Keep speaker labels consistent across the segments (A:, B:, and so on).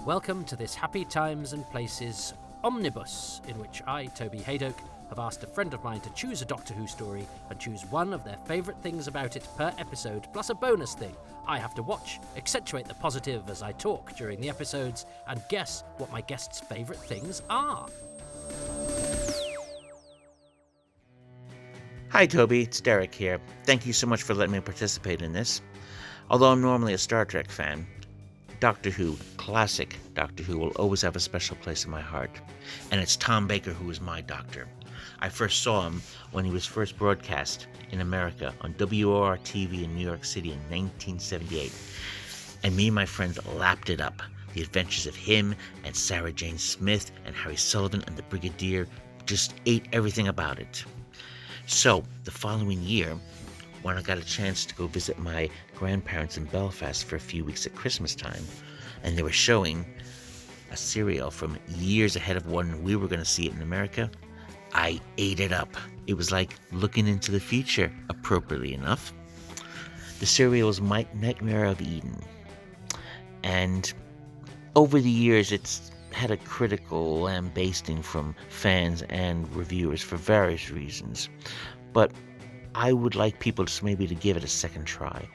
A: Welcome to this Happy Times and Places Omnibus, in which I, Toby Hadoke, have asked a friend of mine to choose a Doctor Who story and choose one of their favourite things about it per episode, plus a bonus thing I have to watch, accentuate the positive as I talk during the episodes, and guess what my guests' favourite things are.
B: Hi Toby, it's Derek here. Thank you so much for letting me participate in this. Although I'm normally a Star Trek fan, Doctor Who, classic Doctor Who, will always have a special place in my heart. And it's Tom Baker who is my doctor. I first saw him when he was first broadcast in America on WOR-TV in New York City in 1978. And me and my friends lapped it up. The adventures of him and Sarah Jane Smith and Harry Sullivan and the Brigadier just ate everything about it. So, the following year, when I got a chance to go visit my grandparents in Belfast for a few weeks at Christmas time, and they were showing a serial from years ahead of when we were going to see it in America, I ate it up. It was like looking into the future, appropriately enough. The serial was My Nightmare of Eden. And over the years, it's had a critical lambasting from fans and reviewers for various reasons. But I would like people just maybe to give it a second try.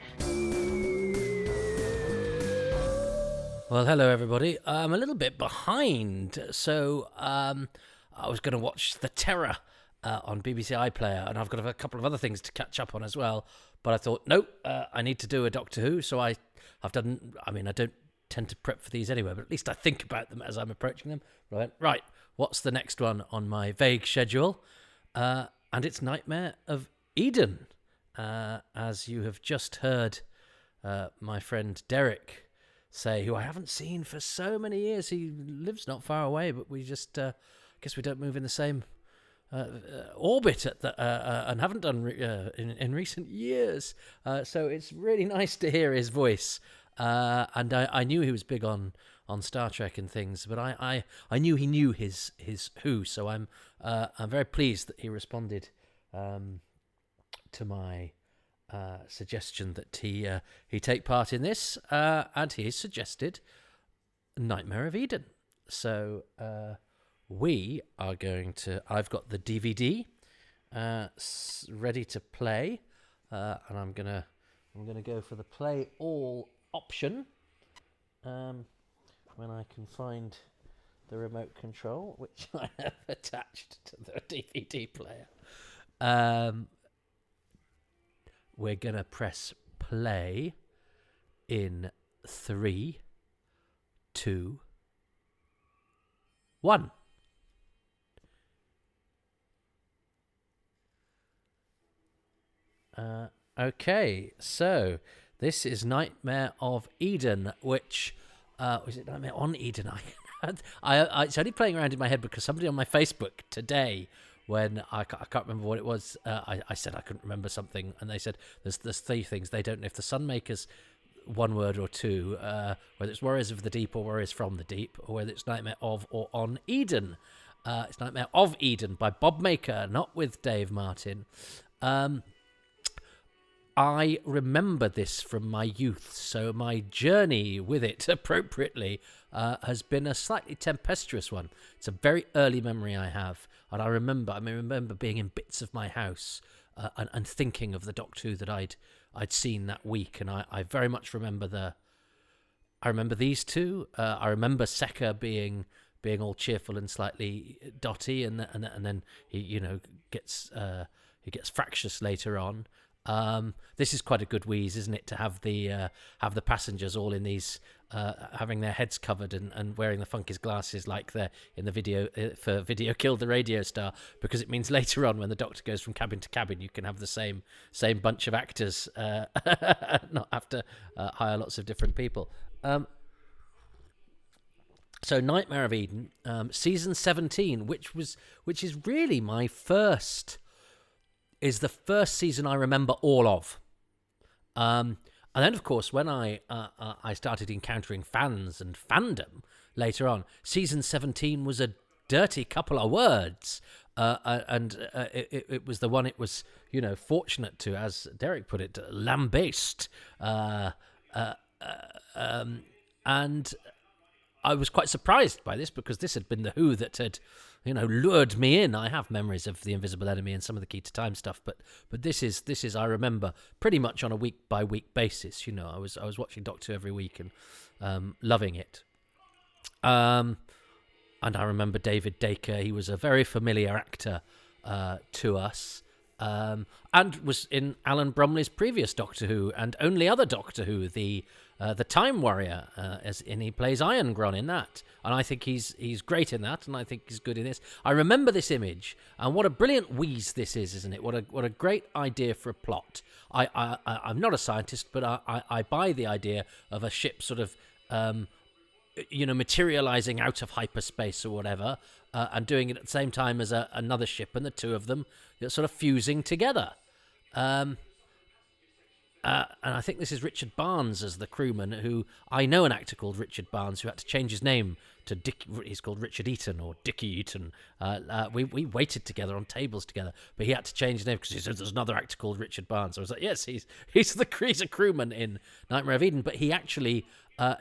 A: Well, hello everybody. I'm a little bit behind, so I was going to watch The Terror on BBC iPlayer, and I've got a couple of other things to catch up on as well. But I thought, nope, I need to do a Doctor Who, so I don't tend to prep for these anyway, but at least I think about them as I'm approaching them. Right, what's the next one on my vague schedule? And it's Nightmare of Eden. As you have just heard my friend Derek say, who I haven't seen for so many years. He lives not far away, but we just guess we don't move in the same orbit and haven't done in recent years. So it's really nice to hear his voice. And I knew he was big on Star Trek and things, but I knew he knew his Who. So I'm very pleased that he responded to my suggestion that he take part in this, and he suggested Nightmare of Eden. So we are going to. I've got the DVD ready to play, and I'm gonna go for the play all option when I can find the remote control, which I have attached to the DVD player. We're going to press play in 3, 2, 1. Okay, so this is Nightmare of Eden, which was it Nightmare on Eden? It's only playing around in my head because somebody on my Facebook today, when I can't remember what it was, I said I couldn't remember something, and they said there's 3 things they don't know if the Sunmakers, one word or two, whether it's Warriors of the Deep or Warriors from the Deep, or whether it's Nightmare of or on Eden. It's Nightmare of Eden by Bob Maker, not with Dave Martin. I remember this from my youth, so my journey with it appropriately has been a slightly tempestuous one. It's a very early memory I have, and I remember being in bits of my house and thinking of the Doctor Who that I'd seen that week, and I very much remember I remember these two. I remember Secker being all cheerful and slightly dotty, and then he gets fractious later on. This is quite a good wheeze, isn't it, to have the passengers all in these having their heads covered and wearing the funkiest glasses like they're in the video for Video Killed the Radio Star, because it means later on when the Doctor goes from cabin to cabin, you can have the same bunch of actors, not have to hire lots of different people. So Nightmare of Eden, season 17, which is really my first. Is the first season I remember all of. And then, of course, when I started encountering fans and fandom later on, season 17 was a dirty couple of words. It was the one it was, fortunate to, as Derek put it, lambaste. And I was quite surprised by this, because this had been the Who that had, lured me in. I have memories of The Invisible Enemy and some of the Key to Time stuff, but this is I remember pretty much on a week by week basis. I was watching Doctor Who every week and loving it. And I remember David Dacre. He was a very familiar actor to us. And was in Alan Bromley's previous Doctor Who and only other Doctor Who, the Time Warrior, and he plays Iron Gron in that. And I think he's great in that, and I think he's good in this. I remember this image, and what a brilliant wheeze this is, isn't it? What a great idea for a plot. I'm not a scientist, but I buy the idea of a ship sort of materializing out of hyperspace or whatever, and doing it at the same time as another ship, and the two of them sort of fusing together. And I think this is Richard Barnes as the crewman, who I know an actor called Richard Barnes who had to change his name to Dick. He's called Richard Eaton or Dickie Eaton. We waited together on tables together, but he had to change his name because he said there's another actor called Richard Barnes. I was like, yes, he's a crewman in Nightmare of Eden, but he actually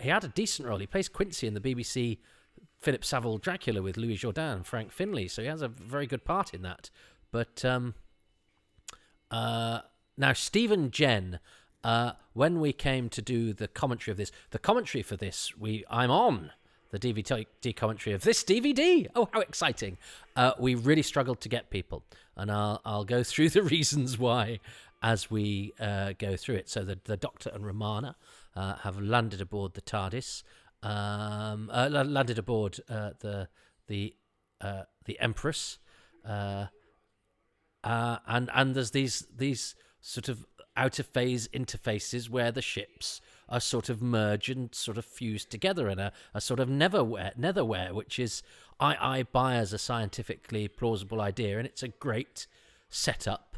A: he had a decent role. He plays Quincy in the BBC Philip Savile Dracula with Louis Jourdain and Frank Finlay, so he has a very good part in that. But now Stephen Jen, when we came to do the commentary for this, I'm on the DVD commentary of this DVD. Oh, how exciting! We really struggled to get people, and I'll go through the reasons why as we go through it. So the Doctor and Romana have landed aboard the TARDIS, landed aboard the Empress. And there's these sort of out of phase interfaces where the ships are sort of merge and sort of fuse together in a sort of netherware, which is I buy as a scientifically plausible idea, and it's a great setup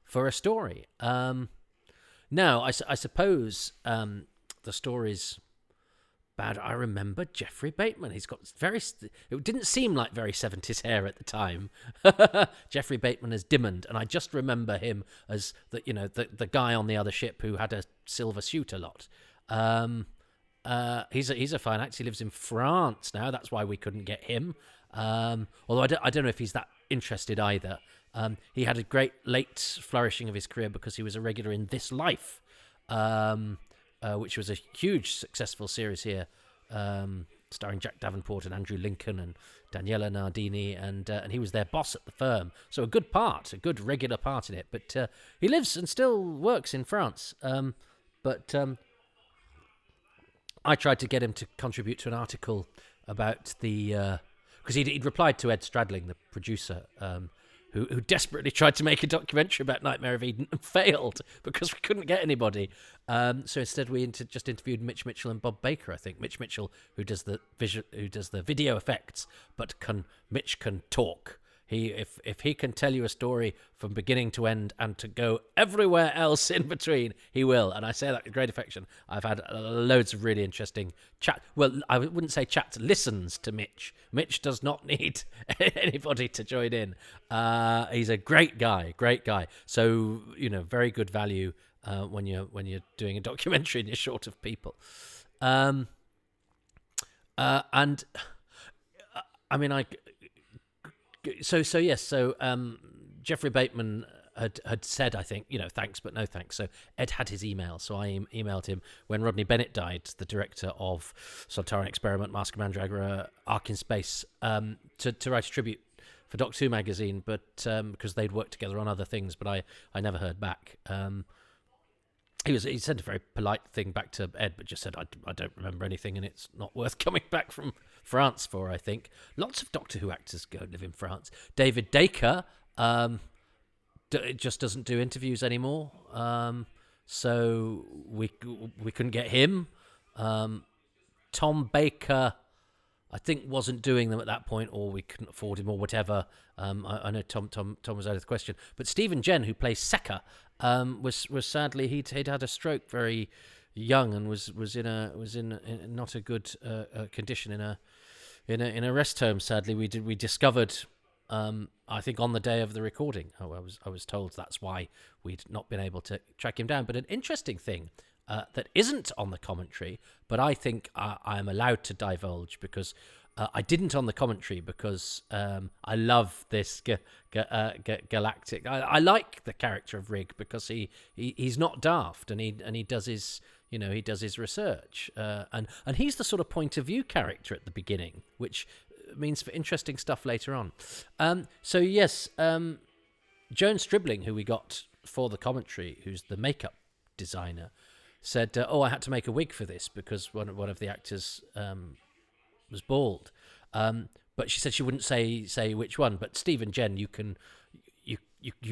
A: for a story. Now I suppose the story's bad. I remember Jeffrey Bateman. He's got it didn't seem like very 70s hair at the time. Jeffrey Bateman as Dimmond, and I just remember him as the guy on the other ship who had a silver suit a lot. He's a fine actor. He lives in France now. That's why we couldn't get him. Although I don't know if he's that interested either. He had a great late flourishing of his career because he was a regular in This Life, which was a huge successful series here, starring Jack Davenport and Andrew Lincoln and Daniela Nardini, and he was their boss at the firm. So a good regular part in it. But he lives and still works in France. But I tried to get him to contribute to an article about because he'd replied to Ed Stradling, the producer, who desperately tried to make a documentary about Nightmare of Eden and failed because we couldn't get anybody. So instead, we just interviewed Mitch Mitchell and Bob Baker. I think Mitch Mitchell, who does the video effects, but Mitch can talk. If he can tell you a story from beginning to end and to go everywhere else in between, he will. And I say that with great affection. I've had loads of really interesting chat. Well, I wouldn't say chats, listens to Mitch. Mitch does not need anybody to join in. He's a great guy. So, very good value when you're doing a documentary and you're short of people. And I mean, So Jeffrey Bateman had said, I think, thanks but no thanks. So Ed had his email, so I emailed him when Rodney Bennett died, the director of Sontaran Experiment, Mask of Mandragora, Ark in Space, to write a tribute for Doctor Who magazine, but because they'd worked together on other things, but I never heard back. He sent a very polite thing back to Ed, but just said, I don't remember anything, and it's not worth coming back from France for, I think. Lots of Doctor Who actors go and live in France. David Dacre just doesn't do interviews anymore, so we couldn't get him. Tom Baker, I think, wasn't doing them at that point, or we couldn't afford him, or whatever. I know Tom was out of the question. But Stephen Jen, who plays Sekka, was sadly he'd had a stroke very young and was in not a good condition in a rest home. Sadly, we discovered I think on the day of the recording. I was told that's why we'd not been able to track him down. But an interesting thing that isn't on the commentary, but I think I am allowed to divulge because I didn't on the commentary because I love this galactic. I like the character of Rig because he's not daft and he does his he does his research and he's the sort of point of view character at the beginning, which means for interesting stuff later on. So yes, Joan Stribling, who we got for the commentary, who's the makeup designer, said, I had to make a wig for this because one of the actors was bald. But she said she wouldn't say which one. But Steve and Jen, you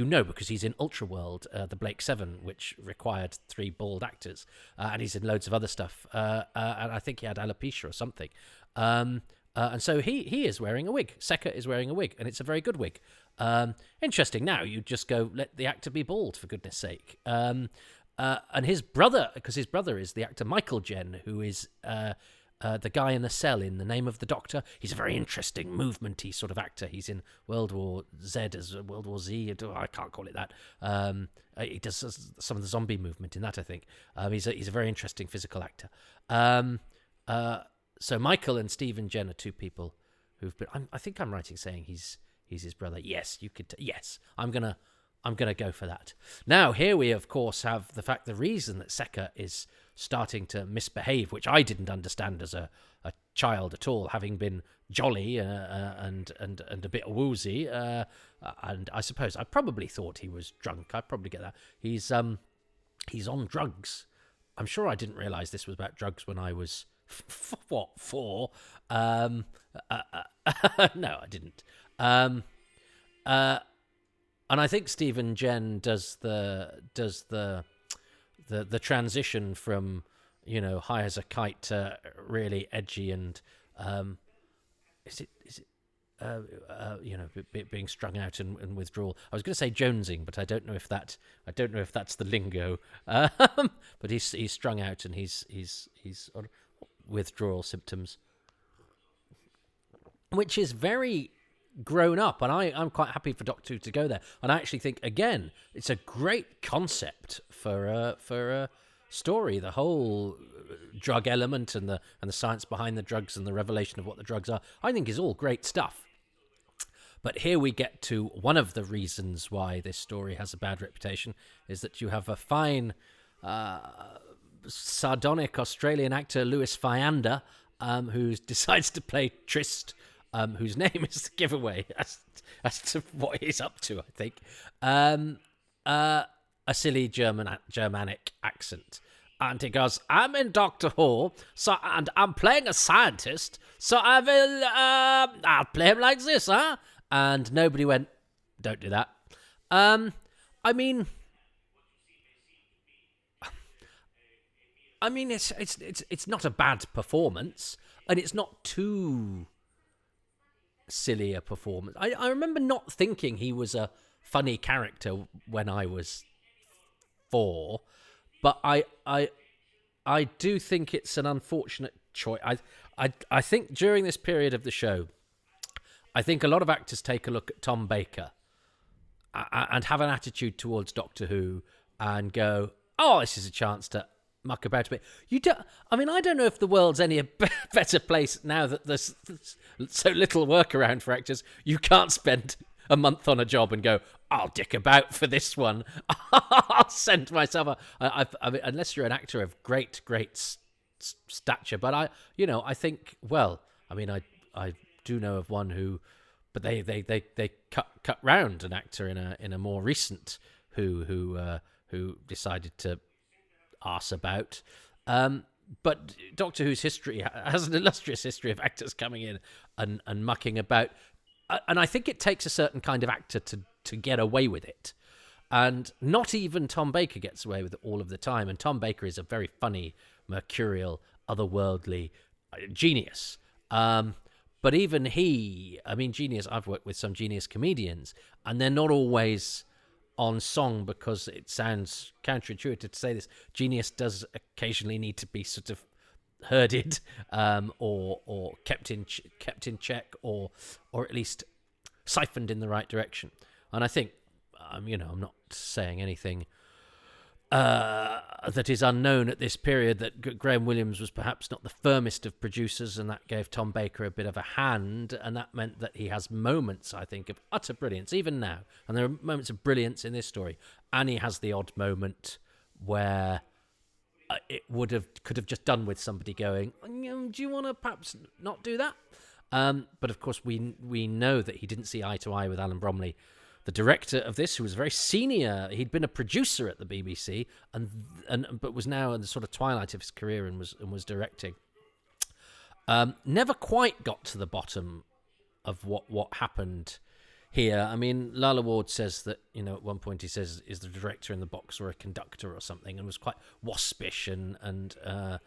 A: know because he's in Ultraworld, the Blake 7, which required 3 bald actors, and he's in loads of other stuff. And I think he had alopecia or something. And so he is wearing a wig. Sekka is wearing a wig, and it's a very good wig. Interesting. Now you just go, let the actor be bald, for goodness sake. And his brother, because his brother is the actor Michael Jen, who is the guy in the cell in The Name of the Doctor. He's a very interesting, movementy sort of actor. He's in World War Z as World War Z. I can't call it that. He does some of the zombie movement in that, I think. He's a very interesting physical actor. So Michael and Steve and Jen are 2 people who've been. I think I'm right in saying he's his brother. Yes, you could. Yes, I'm gonna go for that. Now here we of course have the fact, the reason that Sekka is starting to misbehave, which I didn't understand as a child at all, having been jolly and a bit woozy. And I suppose I probably thought he was drunk. I probably get that. He's on drugs. I'm sure I didn't realise this was about drugs when I was. 4? No, I didn't. And I think Stephen Jen does the transition from high as a kite to really edgy and is it being strung out and withdrawal. I was going to say jonesing, but I don't know if that's the lingo. But he's strung out and he's on withdrawal symptoms, which is very grown up, and I'm quite happy for Doctor Who to go there. And I actually think, again, it's a great concept for a story. The whole drug element and the science behind the drugs and the revelation of what the drugs are, I think, is all great stuff. But here we get to one of the reasons why this story has a bad reputation, is that you have a fine sardonic Australian actor, Louis Fiander, who decides to play Trist, whose name is the giveaway as to what he's up to, I think. A silly Germanic accent. And he goes, I'm in Doctor Who, and I'm playing a scientist, so I'll play him like this, huh? And nobody went, don't do that. I mean, it's not a bad performance, and it's not too silly a performance. I remember not thinking he was a funny character when I was 4, but I do think it's an unfortunate choice. I think during this period of the show, I think a lot of actors take a look at Tom Baker and have an attitude towards Doctor Who and go, oh, this is a chance to muck about a bit. I don't know if the world's any better place now that there's so little work around for actors. You can't spend a month on a job and go, I'll dick about for this one. I'll send myself unless you're an actor of great stature. But I think, well, I do know of one who, but they cut round an actor in a more recent who decided to arse about. But Doctor Who's history has an illustrious history of actors coming in and mucking about. And I think it takes a certain kind of actor to get away with it. And not even Tom Baker gets away with it all of the time. And Tom Baker is a very funny, mercurial, otherworldly genius. But even he, genius, I've worked with some genius comedians, and they're not always on song because it sounds counterintuitive to say this. Genius does occasionally need to be sort of herded or kept in check or at least siphoned in the right direction. And I think I'm not saying anything that is unknown at this period, that Graham Williams was perhaps not the firmest of producers, and that gave Tom Baker a bit of a hand, and that meant that he has moments, I think, of utter brilliance, even now. And there are moments of brilliance in this story. And he has the odd moment where it could have just done with somebody going, do you want to perhaps not do that? But of course, we know that he didn't see eye to eye with Alan Bromley, the director of this, who was very senior. He'd been a producer at the BBC, but was now in the sort of twilight of his career and was directing. Never quite got to the bottom of what happened here. I mean, Lalla Ward says that, at one point he says, is the director in the box or a conductor or something, and was quite waspish and I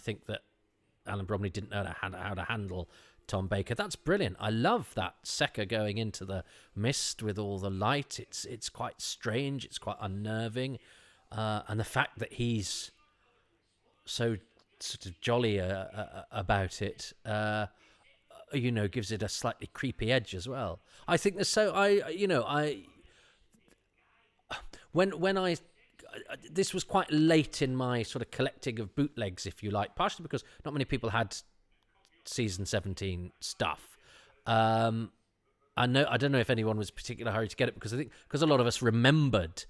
A: think that Alan Bromley didn't know how to handle Tom Baker. That's brilliant. I love that Secker going into the mist with all the light. It's quite strange. It's quite unnerving, and the fact that he's so sort of jolly about it, gives it a slightly creepy edge as well. I think there's this was quite late in my sort of collecting of bootlegs, if you like, partially because not many people had season 17 stuff. I don't know if anyone was particularly hurried to get it, because I think because a lot of us remembered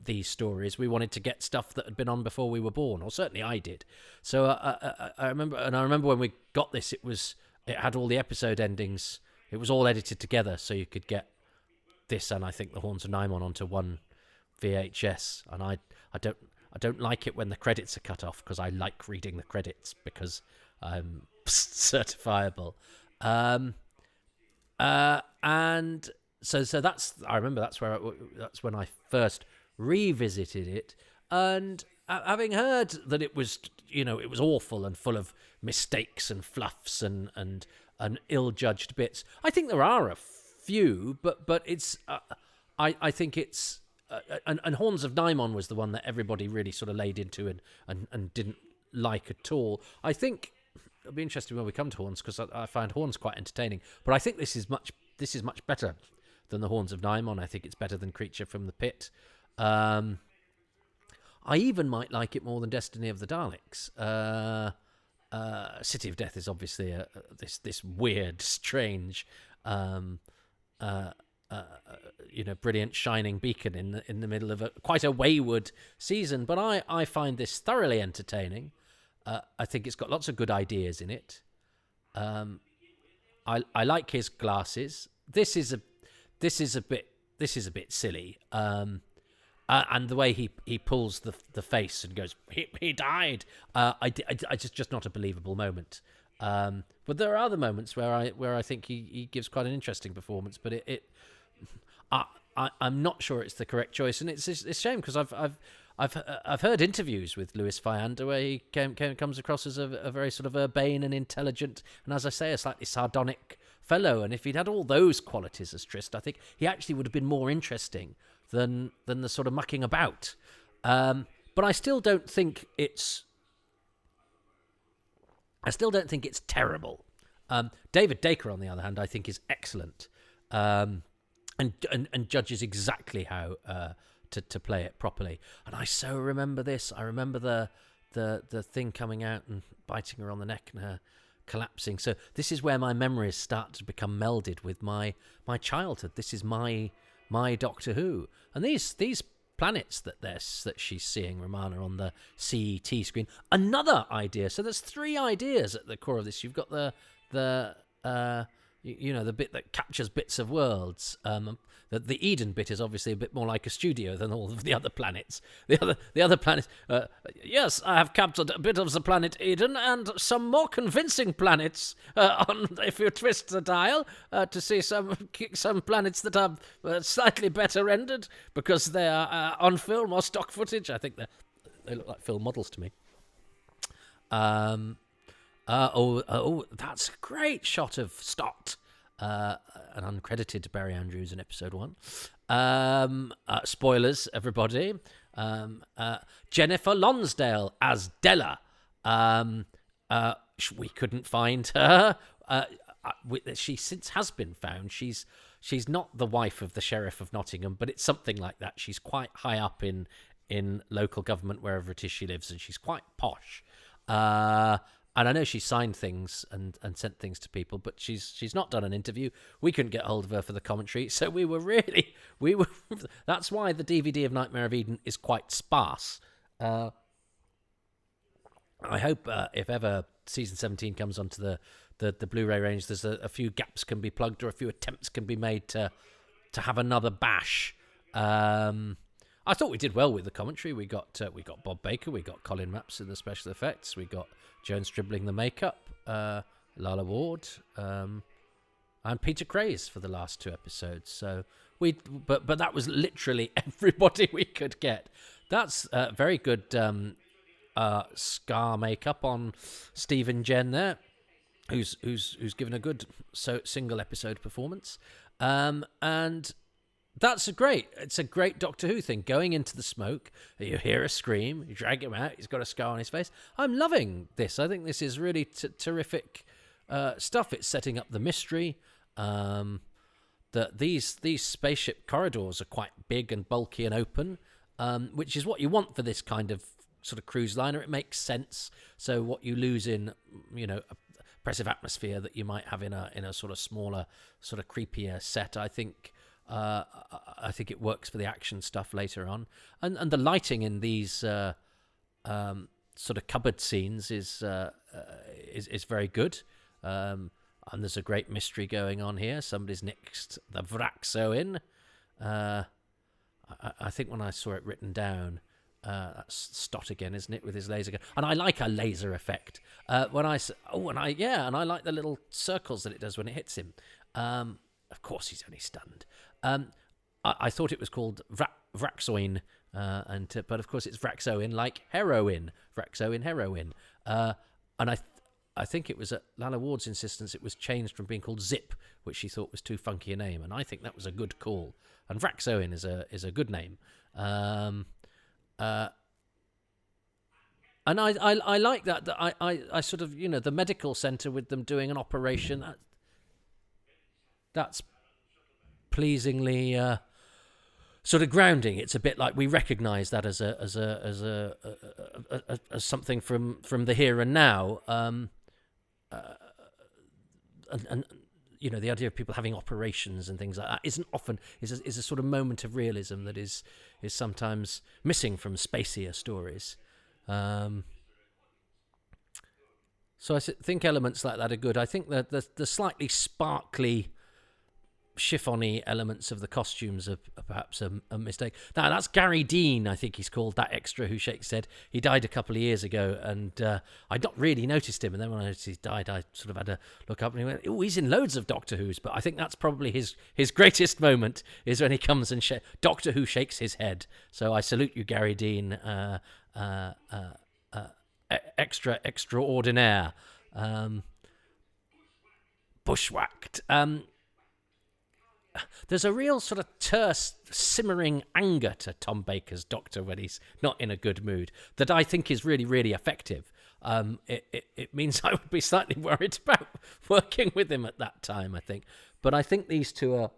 A: these stories, we wanted to get stuff that had been on before we were born, or certainly I did. So I remember when we got this, it had all the episode endings. It was all edited together, so you could get this and I think the Horns of Nimon onto one VHS. And I don't like it when the credits are cut off, because I like reading the credits because I'm certifiable. And so I remember that's when I first revisited it, and having heard that it was awful and full of mistakes and fluffs and ill-judged bits. I think there are a few, but it's I think it's and Horns of Nimon was the one that everybody really sort of laid into and didn't like at all. I think it'll be interesting when we come to Horns, because I find Horns quite entertaining, but I think this is much better than the Horns of Nimon. I think it's better than Creature from the Pit. I even might like it more than Destiny of the Daleks. City of Death is obviously this weird, strange, brilliant shining beacon in the middle of quite a wayward season. But I find this thoroughly entertaining. I think it's got lots of good ideas in it. I like his glasses. This is a bit silly. And the way he pulls the face and goes, he died. It's just not a believable moment. But there are other moments where I think he gives quite an interesting performance. But I'm not sure it's the correct choice, and it's a shame, because I've heard interviews with Louis Viander where he comes across as a very sort of urbane and intelligent, and as I say, a slightly sardonic fellow. And if he'd had all those qualities as Trist, I think he actually would have been more interesting than the sort of mucking about. But I still don't think it's terrible. David Dacre, on the other hand, I think is excellent, and judges exactly how to play it properly. And I so remember this. I remember the thing coming out and biting her on the neck and her collapsing. So this is where my memories start to become melded with my childhood. This is my Doctor Who, and these planets that she's seeing, Romana, on the CET screen. Another idea. So there's three ideas at the core of this. You've got the bit that captures bits of worlds. The Eden bit is obviously a bit more like a studio than all of the other planets. The other planets. Yes, I have captured a bit of the planet Eden and some more convincing planets. If you twist the dial to see some planets that are slightly better rendered because they are on film or stock footage. I think they look like film models to me. That's a great shot of Stott. An uncredited Barry Andrews in episode 1. Spoilers, everybody. Jennifer Lonsdale as Della. We couldn't find her. She since has been found. She's she's not the wife of the Sheriff of Nottingham, but it's something like that. She's quite high up in local government wherever it is she lives, and she's quite posh. And I know she signed things and sent things to people, but she's not done an interview. We couldn't get hold of her for the commentary, so we were. That's why the DVD of Nightmare of Eden is quite sparse. I hope if ever season 17 comes onto the Blu-ray range, there's a few gaps can be plugged or a few attempts can be made to have another bash. I thought we did well with the commentary. We got Bob Baker, we got Colin Rapps in the special effects, we got Joan Stribling the makeup, Lala Ward, and Peter Craze for the last 2 episodes. So but that was literally everybody we could get. That's very good scar makeup on Stephen Jen there, who's given a good single episode performance, and it's a great Doctor Who thing. Going into the smoke, you hear a scream, you drag him out, he's got a scar on his face. I'm loving this. I think this is really terrific stuff. It's setting up the mystery. That these spaceship corridors are quite big and bulky and open, which is what you want for this kind of sort of cruise liner. It makes sense. So what you lose in, oppressive atmosphere that you might have in a sort of smaller, sort of creepier set, I think it works for the action stuff later on, and the lighting in these sort of cupboard scenes is very good. And there's a great mystery going on here. Somebody's nicked the Vraxoin. I think when I saw it written down, that's Stott again, isn't it, with his laser gun? And I like a laser effect. And I like the little circles that it does when it hits him. Of course, he's only stunned. I thought it was called Vraxoin, but of course it's Vraxoin, like heroin. Vraxoin heroin. And I think it was at Lala Ward's insistence it was changed from being called Zip, which she thought was too funky a name, and I think that was a good call. And Vraxoin is a good name. And I like that I sort of, the medical centre with them doing an operation. That's pleasingly sort of grounding. It's a bit like we recognise that as something from the here and now. And the idea of people having operations and things like that is a sort of moment of realism that is sometimes missing from spacier stories. So I think elements like that are good. I think that the slightly sparkly, chiffony elements of the costumes are perhaps a mistake. Now, that's Gary Dean, I think he's called, that extra who Shakes said. He died a couple of years ago, and I'd not really noticed him, and then when I noticed he died, I sort of had to look up, and he went, oh, he's in loads of Doctor Who's, but I think that's probably his greatest moment, is when he comes and Doctor Who shakes his head. So I salute you, Gary Dean, extraordinaire. Bushwhacked. There's a real sort of terse, simmering anger to Tom Baker's Doctor when he's not in a good mood that I think is really, really effective. It means I would be slightly worried about working with him at that time, I think. But I think these two are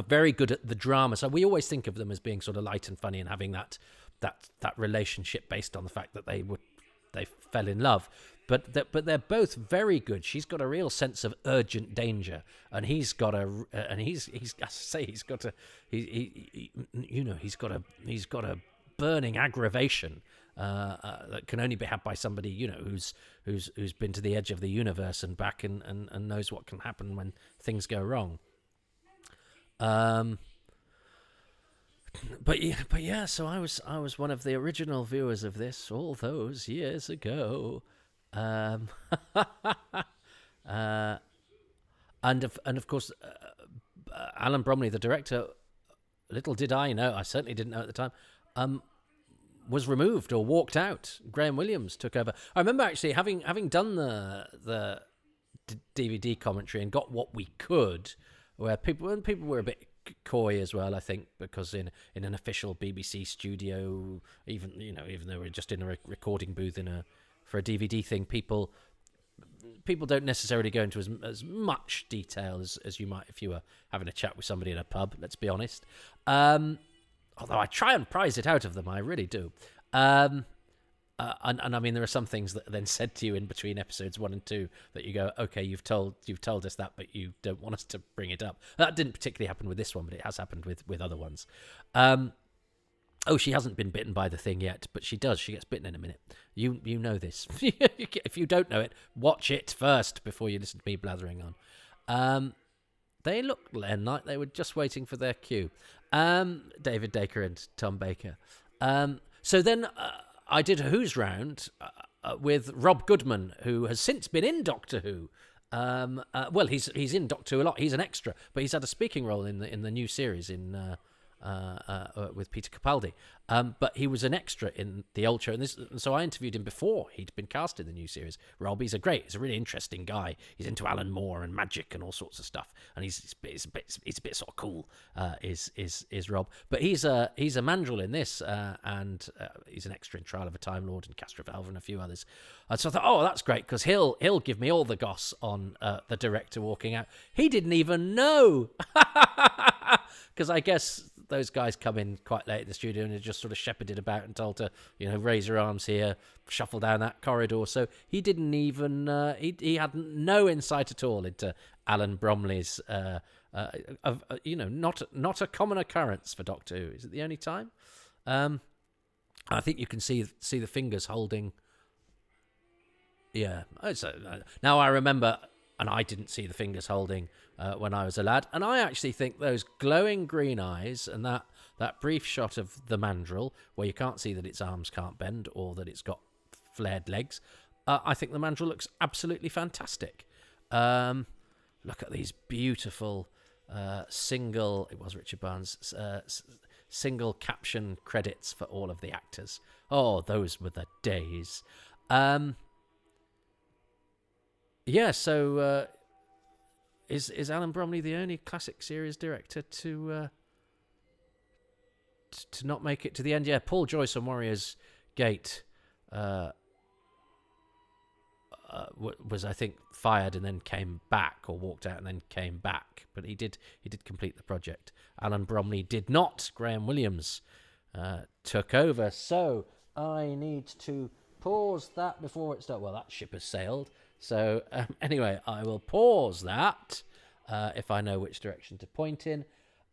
A: very good at the drama. So we always think of them as being sort of light and funny and having that relationship based on the fact that they fell in love. But they're both very good. She's got a real sense of urgent danger, and he's got a burning aggravation that can only be had by somebody who's been to the edge of the universe and back and knows what can happen when things go wrong. But yeah, so I was one of the original viewers of this all those years ago. And of course, Alan Bromley, the director, little did I know, I certainly didn't know at the time, was removed or walked out. Graham Williams took over. I remember actually having done the DVD commentary and got what we could, where people were a bit coy as well, I think, because in an official BBC studio, even though we're just in a recording booth for a DVD thing, people people don't necessarily go into as much detail as you might if you were having a chat with somebody in a pub. Let's be honest. Although I try and prize it out of them, I really do. And I mean, there are some things that are then said to you in between episodes 1 and 2 that you go, okay, you've told us that, but you don't want us to bring it up. That didn't particularly happen with this one, but it has happened with other ones. Oh, she hasn't been bitten by the thing yet, but she does. She gets bitten in a minute. You know this. If you don't know it, watch it first before you listen to me blathering on. They looked, Len, like they were just waiting for their cue. David Dacre and Tom Baker. So then I did a Who's Round with Rob Goodman, who has since been in Doctor Who. Well, he's in Doctor Who a lot. He's an extra, but he's had a speaking role in the new series with Peter Capaldi. But he was an extra in the old show. And so I interviewed him before he'd been cast in the new series. Rob, he's a really interesting guy. He's into Alan Moore and magic and all sorts of stuff. And he's a bit sort of cool, is Rob. But he's a mandrel in this, and he's an extra in Trial of a Time Lord and Castrovalva and a few others. And so I thought, oh, that's great, because he'll give me all the goss on the director walking out. He didn't even know. Because I guess those guys come in quite late in the studio and are just sort of shepherded about and told to, raise your arms here, shuffle down that corridor. So he didn't even, he had no insight at all into Alan Bromley's, not a common occurrence for Doctor Who. Is it the only time? I think you can see the fingers holding. Yeah. Now I remember, and I didn't see the fingers holding when I was a lad. And I actually think those glowing green eyes and that brief shot of the mandrill where you can't see that its arms can't bend or that it's got flared legs, I think the mandrill looks absolutely fantastic. Look at these beautiful single caption credits for all of the actors. Oh, those were the days. Yeah, so is Alan Bromley the only classic series director to not make it to the end? Yeah, Paul Joyce on Warriors Gate was, I think, fired and then came back, or walked out and then came back. But he did complete the project. Alan Bromley did not. Graham Williams took over. So I need to pause that before it starts. Well, that ship has sailed. So anyway, I will pause that if I know which direction to point in.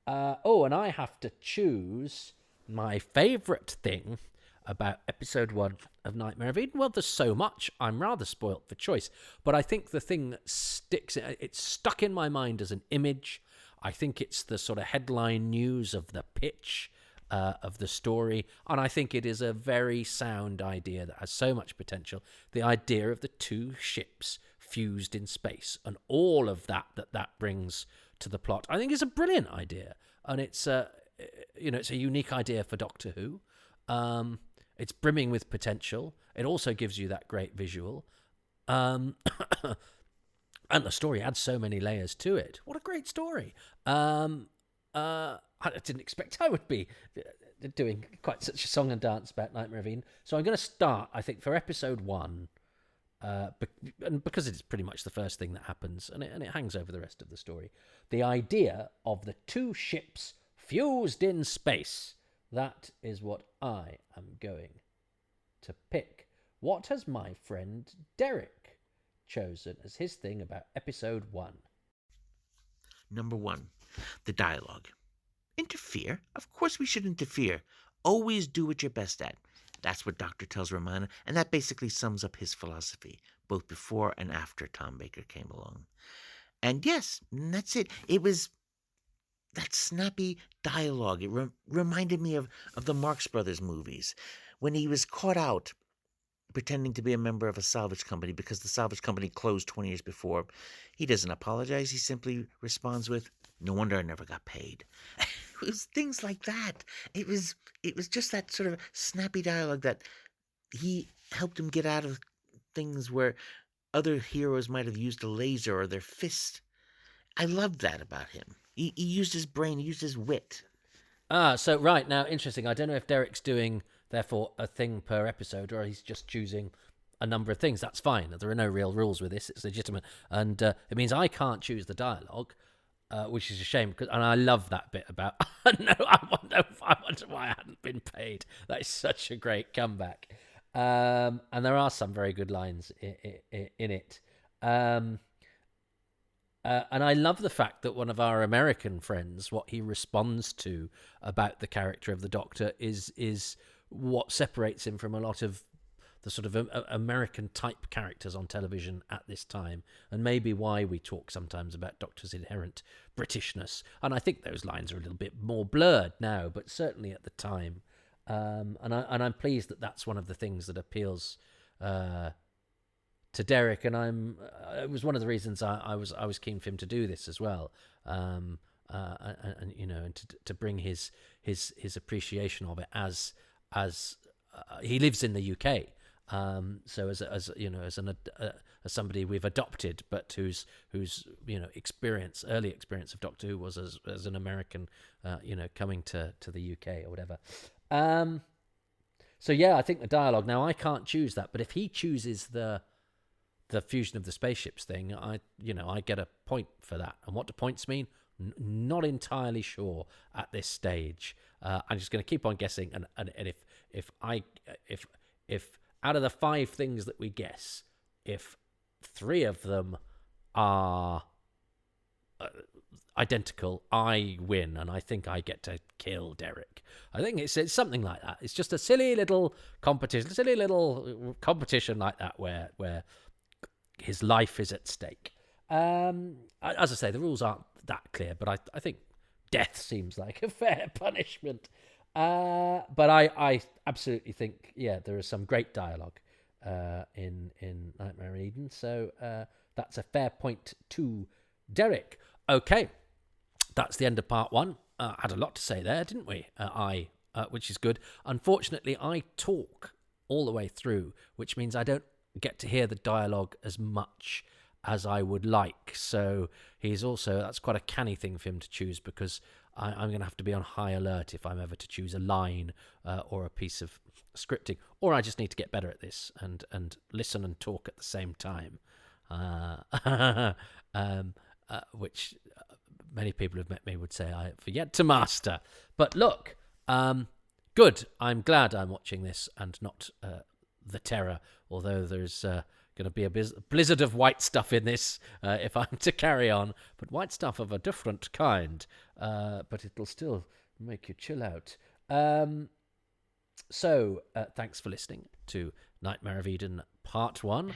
A: And I have to choose my favourite thing about episode 1 of Nightmare of Eden. Well, there's so much. I'm rather spoilt for choice. But I think the thing that sticks, it's stuck in my mind as an image. I think it's the sort of headline news of the pitch of the story, and I think it is a very sound idea that has so much potential. The idea of the two ships fused in space and all of that brings to the plot, I think, is a brilliant idea, and it's it's a unique idea for Doctor Who. It's brimming with potential. It also gives you that great visual, and the story adds so many layers to it. What a great story! I didn't expect I would be doing quite such a song and dance about Nightmare of Eden. So I'm going to start, I think, for episode 1, and because it's pretty much the first thing that happens, and it hangs over the rest of the story. The idea of the two ships fused in space. That is what I am going to pick. What has my friend Derek chosen as his thing about episode 1?
B: Number 1, the dialogue. Interfere? Of course we should interfere. Always do what you're best at. That's what Doctor tells Romana, and that basically sums up his philosophy, both before and after Tom Baker came along. And yes, that's it. It was that snappy dialogue. It reminded me of the Marx Brothers movies, when he was caught out pretending to be a member of a salvage company because the salvage company closed 20 years before. He doesn't apologize. He simply responds with, "No wonder I never got paid." It was things like that. It was just that sort of snappy dialogue that he helped him get out of things where other heroes might have used a laser or their fist. I loved that about him. He used his brain. He used his wit.
A: So right now, interesting. I don't know if Derek's doing, therefore, a thing per episode, or he's just choosing a number of things. That's fine. There are no real rules with this. It's legitimate. And it means I can't choose the dialogue, which is a shame. And I love that bit about, no, I wonder why I hadn't been paid. That is such a great comeback. And there are some very good lines in it. And I love the fact that one of our American friends, what he responds to about the character of the Doctor is what separates him from a lot of the sort of American type characters on television at this time, and maybe why we talk sometimes about Doctor's inherent Britishness. And I think those lines are a little bit more blurred now, but certainly at the time. And I'm pleased that that's one of the things that appeals to Derek, and it was one of the reasons I was keen for him to do this as well, and to bring his appreciation of it as he lives in the UK, so as somebody we've adopted, but whose early experience of Doctor Who was as an American, coming to the UK or whatever. So yeah, I think the dialogue. Now I can't choose that, but if he chooses the fusion of the spaceships thing, I get a point for that. And what do points mean? Not entirely sure at this stage. I'm just going to keep on guessing, and if out of the 5 things that we guess, if 3 of them are identical, I win, and I think I get to kill Derek. I think it's something like that. It's just a silly little competition like that where his life is at stake. As I say, the rules aren't that clear, but I think death seems like a fair punishment. But I absolutely think, there is some great dialogue in Nightmare in Eden. So that's a fair point to Derek. Okay, that's the end of part 1. Had a lot to say there, didn't we? Which is good. Unfortunately, I talk all the way through, which means I don't get to hear the dialogue as much as I would like. So that's quite a canny thing for him to choose, because I'm going to have to be on high alert if I'm ever to choose a line or a piece of scripting, or I just need to get better at this and listen and talk at the same time, which many people who've met me would say I have yet to master. But look, good. I'm glad I'm watching this and not the Terror, although there's going to be a blizzard of white stuff in this if I'm to carry on, but white stuff of a different kind, but it'll still make you chill out. So thanks for listening to Nightmare of Eden Part 1.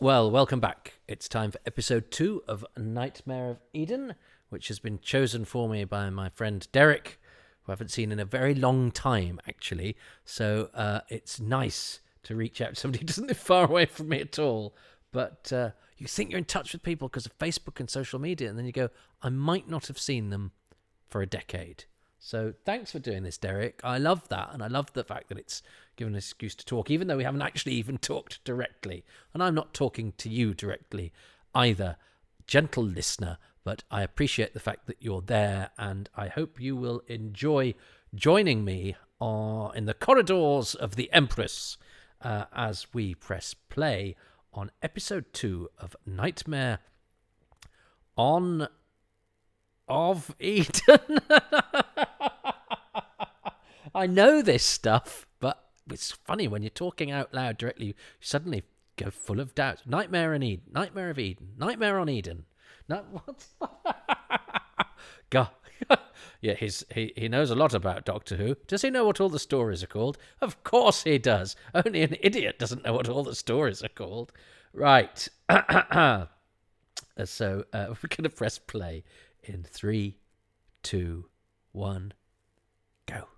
A: Well, welcome back. It's time for episode 2 of Nightmare of Eden, which has been chosen for me by my friend Derek, who I haven't seen in a very long time, actually. So it's nice to reach out to somebody who doesn't live far away from me at all. But you think you're in touch with people because of Facebook and social media, and then you go, I might not have seen them for a decade. So thanks for doing this, Derek. I love that, and I love the fact that it's given an excuse to talk, even though we haven't actually even talked directly. And I'm not talking to you directly either, gentle listener, but I appreciate the fact that you're there, and I hope you will enjoy joining me in the corridors of the Empress as we press play on episode 2 of Nightmare of Eden. I know this stuff, but it's funny when you're talking out loud directly, you suddenly go full of doubt. Nightmare in Eden, Nightmare of Eden, Nightmare on Eden. No, what? God. Yeah, he knows a lot about Doctor Who. Does he know what all the stories are called? Of course he does. Only an idiot doesn't know what all the stories are called. Right. So we're going to press play in 3, 2, 1, go.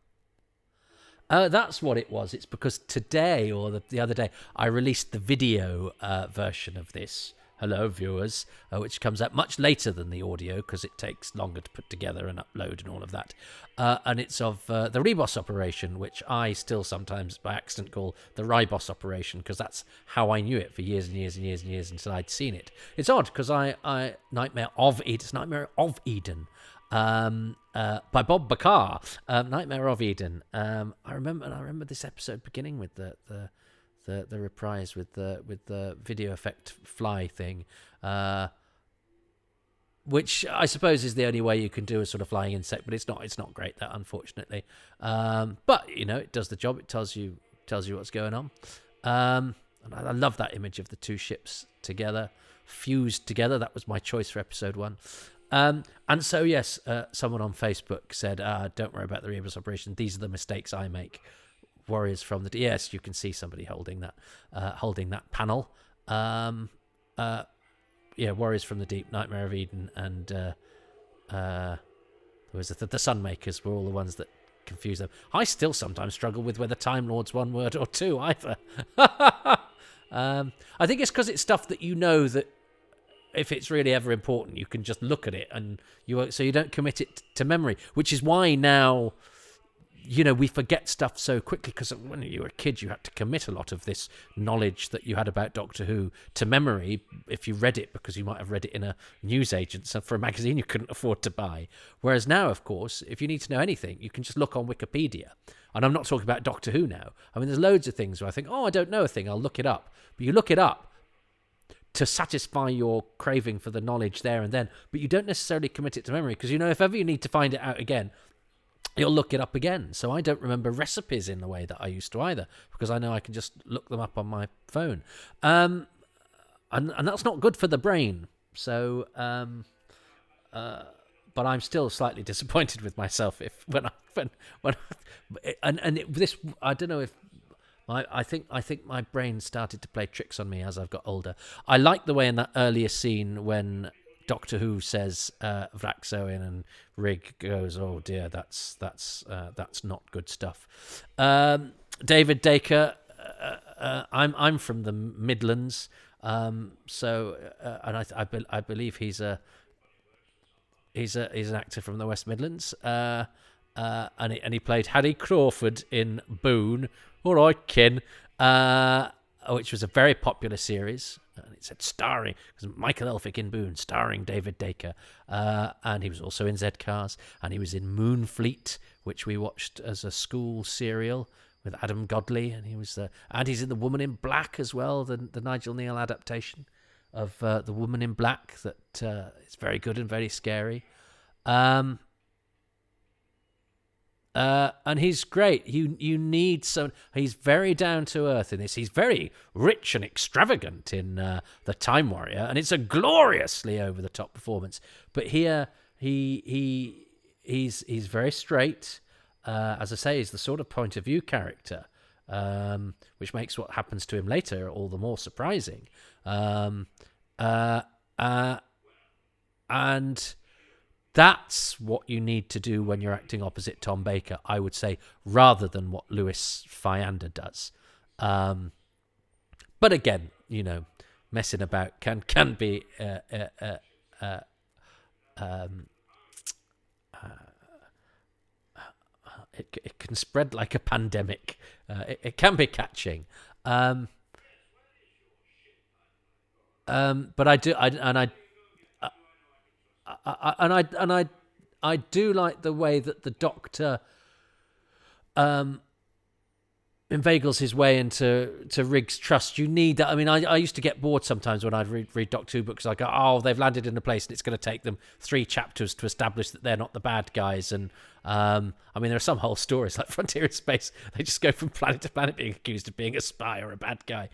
A: That's what it was. It's because today, or the other day, I released the video version of this. Hello, viewers, which comes out much later than the audio because it takes longer to put together and upload and all of that. And it's of the Rebos operation, which I still sometimes by accident call the Ribos operation, because that's how I knew it for years and years and years and years until I'd seen it. It's odd because Nightmare of Eden, it's Nightmare of Eden. by Bob Bakar, Nightmare of Eden. I remember this episode beginning with the reprise with the video effect fly thing, which I suppose is the only way you can do a sort of flying insect, but it's not great, that, unfortunately. But it does the job. It tells you what's going on. And I love that image of the two ships together, fused together. That was my choice for episode 1. And so, yes, someone on Facebook said, don't worry about the rebus operation. These are the mistakes I make. Warriors from the... Yes, you can see somebody holding that panel. Warriors from the Deep, Nightmare of Eden, and there was the Sunmakers were all the ones that confuse them. I still sometimes struggle with whether Time Lord's one word or two either. I think it's because it's stuff that that if it's really ever important, you can just look at it and so you don't commit it to memory, which is why now we forget stuff so quickly, because when you were a kid you had to commit a lot of this knowledge that you had about Doctor Who to memory if you read it, because you might have read it in a newsagent, so for a magazine you couldn't afford to buy. Whereas now, of course, if you need to know anything, you can just look on Wikipedia. And I'm not talking about Doctor Who now. I mean, there's loads of things where I think, I don't know a thing, I'll look it up. But you look it up to satisfy your craving for the knowledge there and then, but you don't necessarily commit it to memory, because if ever you need to find it out again, you'll look it up again. So I don't remember recipes in the way that I used to either, because I know I can just look them up on my phone. And that's not good for the brain. So, but I'm still slightly disappointed with myself I don't know if I think my brain started to play tricks on me as I've got older. I like the way in that earlier scene when Doctor Who says Vraxoin and Rig goes, oh dear, that's not good stuff. David Dacre, I'm from the Midlands, so and I believe he's an actor from the West Midlands, and he played Harry Crawford in Boone. All right, Ken, which was a very popular series. And it said starring, because Michael Elphick in Boone, starring David Dacre. And he was also in Z-Cars. And he was in Moonfleet, which we watched as a school serial with Adam Godley. And he's in The Woman in Black as well, the Nigel Neal adaptation of The Woman in Black. That is very good and very scary. And he's great. You need some. He's very down to earth in this. He's very rich and extravagant in the Time Warrior, and it's a gloriously over the top performance. But here, he's very straight. As I say, he's the sort of point of view character, which makes what happens to him later all the more surprising. And that's what you need to do when you're acting opposite Tom Baker, I would say, rather than what Louis Fiander does. But again, messing about can be it can spread like a pandemic. It can be catching. But I do, I do like the way that the Doctor inveigles his way into Rig's trust. You need that. I mean, I used to get bored sometimes when I'd read Doctor Who books. I go, oh, they've landed in a place and it's going to take them 3 chapters to establish that they're not the bad guys. And I mean, there are some whole stories like Frontier in Space. They just go from planet to planet being accused of being a spy or a bad guy.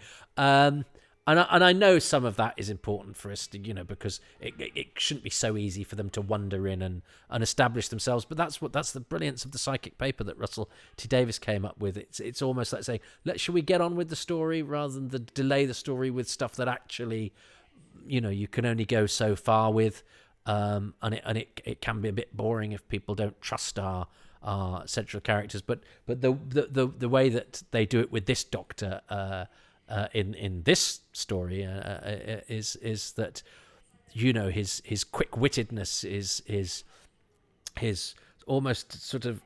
A: And I know some of that is important for us, because it shouldn't be so easy for them to wander in and establish themselves. But that's the brilliance of the psychic paper that Russell T Davies came up with. It's almost like saying, should we get on with the story rather than delay the story with stuff that actually, you can only go so far with, and it can be a bit boring if people don't trust our central characters. But the way that they do it with this Doctor. In this story is that his quick-wittedness is his almost sort of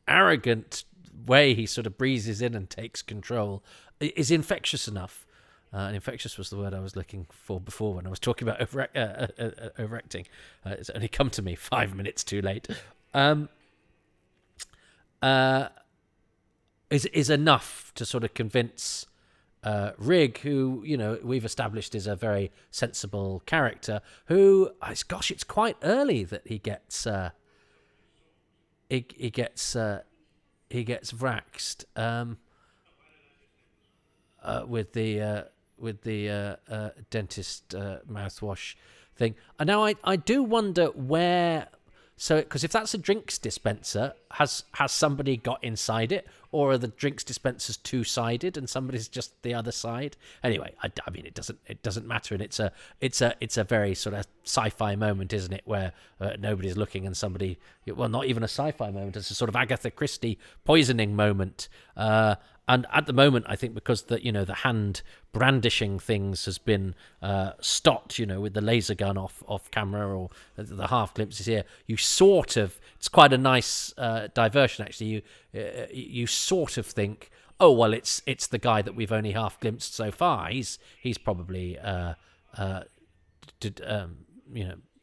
A: arrogant way he sort of breezes in and takes control is infectious enough And infectious was the word I was looking for before when I was talking about overacting. It's only come to me 5 minutes too late. Is enough to sort of convince Rig, who we've established is a very sensible character, who it's quite early that he gets he gets vraxed with the dentist mouthwash thing. And now I do wonder where. So, because if that's a drinks dispenser, has somebody got inside it, or are the drinks dispensers two-sided and somebody's just the other side? Anyway, I mean, it doesn't matter, and it's a very sort of sci-fi moment, isn't it, where nobody's looking and somebody, well, not even a sci-fi moment, it's a sort of Agatha Christie poisoning moment. And at the moment, I think because the hand brandishing things has been stopped, with the laser gun off camera, or the half glimpses here, you sort of, it's quite a nice diversion actually. You sort of think, oh well, it's the guy that we've only half glimpsed so far. He's probably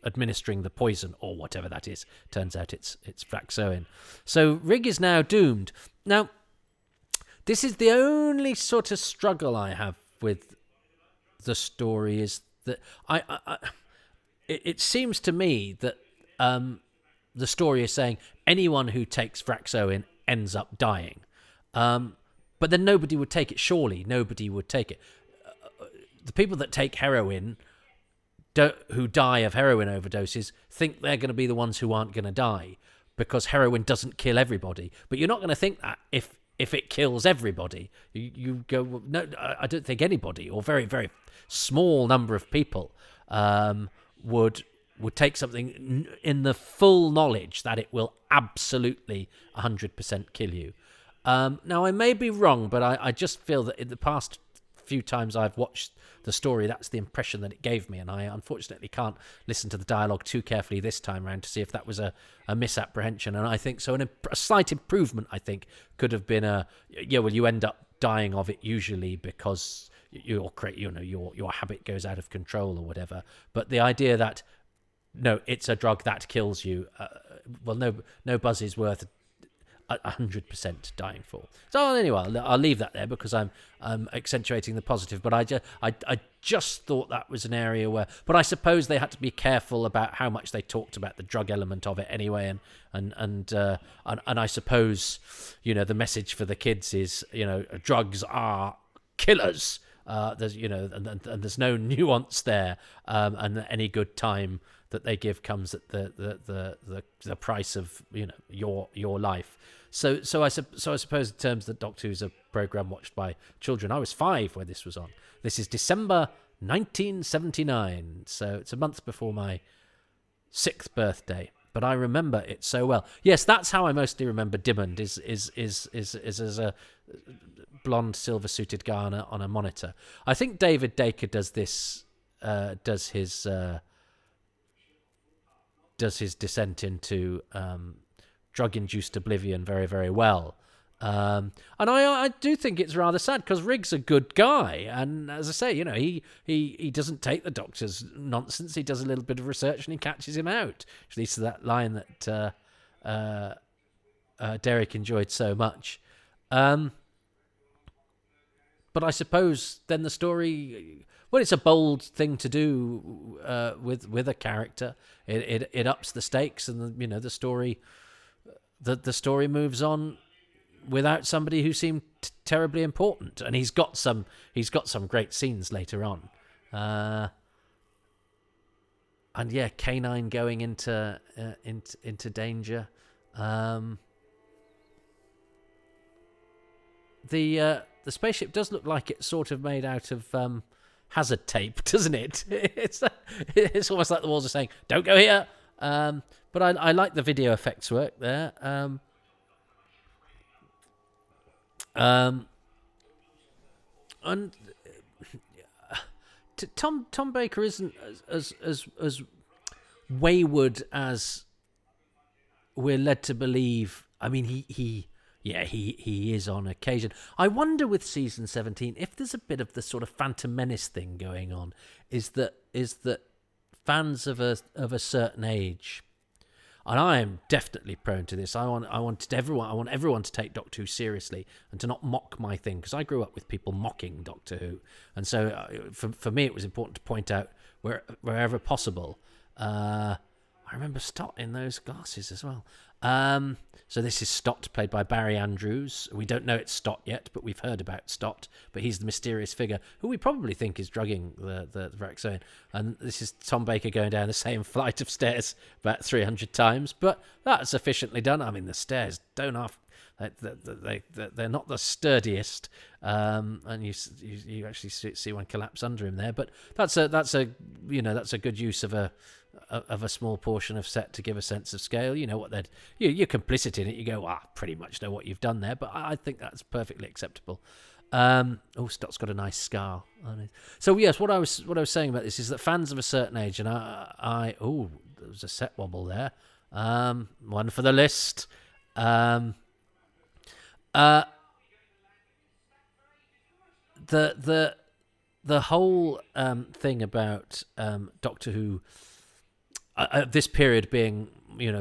A: administering the poison or whatever that is. Turns out it's Fraxoin. So Rig is now doomed. Now, this is the only sort of struggle I have with the story, is that it seems to me that the story is saying anyone who takes Fraxoin ends up dying. But then nobody would take it, surely. Nobody would take it. The people that take heroin, who die of heroin overdoses, think they're going to be the ones who aren't going to die, because heroin doesn't kill everybody. But you're not going to think that if it kills everybody. You go, well, no, I don't think anybody, or very, very small number of people would take something in the full knowledge that it will absolutely 100% kill you. Now, I may be wrong, but I just feel that in the past few times I've watched the story, that's the impression that it gave me, and I unfortunately can't listen to the dialogue too carefully this time around to see if that was a misapprehension. And I think so. A slight improvement, I think, could have been you end up dying of it usually because your habit goes out of control or whatever. But the idea that no, it's a drug that kills you, no buzz is worth 100% dying for. So anyway, I'll leave that there because I'm accentuating the positive. But I just thought that was an area where. But I suppose they had to be careful about how much they talked about the drug element of it anyway. And I suppose the message for the kids is drugs are killers. There's and there's no nuance there. And any good time that they give comes at the price of your life. So I suppose in terms that Doctor Who's a program watched by children. I was 5 when this was on. This is December 1979, so it's a month before my 6th birthday. But I remember it so well. Yes, that's how I mostly remember Dimmond. Is as a blonde silver-suited guy on a monitor. I think David Dacre does this. Does his descent into drug-induced oblivion very, very well. And I do think it's rather sad because Rig's a good guy, and as I say, he doesn't take the Doctor's nonsense. He does a little bit of research and he catches him out, which leads to that line that Derek enjoyed so much. But I suppose then the story, well, it's a bold thing to do with a character. It ups the stakes, and the story. The story moves on without somebody who seemed terribly important, and he's got some great scenes later on, and yeah, K9 going into danger. The spaceship does look like it's sort of made out of hazard tape, doesn't it? It's almost like the walls are saying, "Don't go here." But I like the video effects work there. And Tom Baker isn't as wayward as we're led to believe. I mean, he yeah, he is on occasion. I wonder with season 17 if there's a bit of the sort of Phantom Menace thing going on. Is that fans of a certain age, and I am definitely prone to this. I want everyone to take Doctor Who seriously and to not mock my thing, because I grew up with people mocking Doctor Who, and so for me it was important to point out wherever possible. I remember Stott in those glasses as well. So this is Stott, played by Barry Andrews. We don't know it's Stott yet, but we've heard about Stott. But he's the mysterious figure who we probably think is drugging the Vraxoan. And this is Tom Baker going down the same flight of stairs about 300 times. But that's efficiently done. I mean, the stairs don't have... They're not the sturdiest, and you actually see one collapse under him there. But that's a good use of a small portion of set to give a sense of scale. You know what you're complicit in it. You go, pretty much know what you've done there. But I think that's perfectly acceptable. Stott's got a nice scar on it. So yes, what I was saying about this is that fans of a certain age, and there was a set wobble there. One for the list. The whole thing about Doctor Who this period being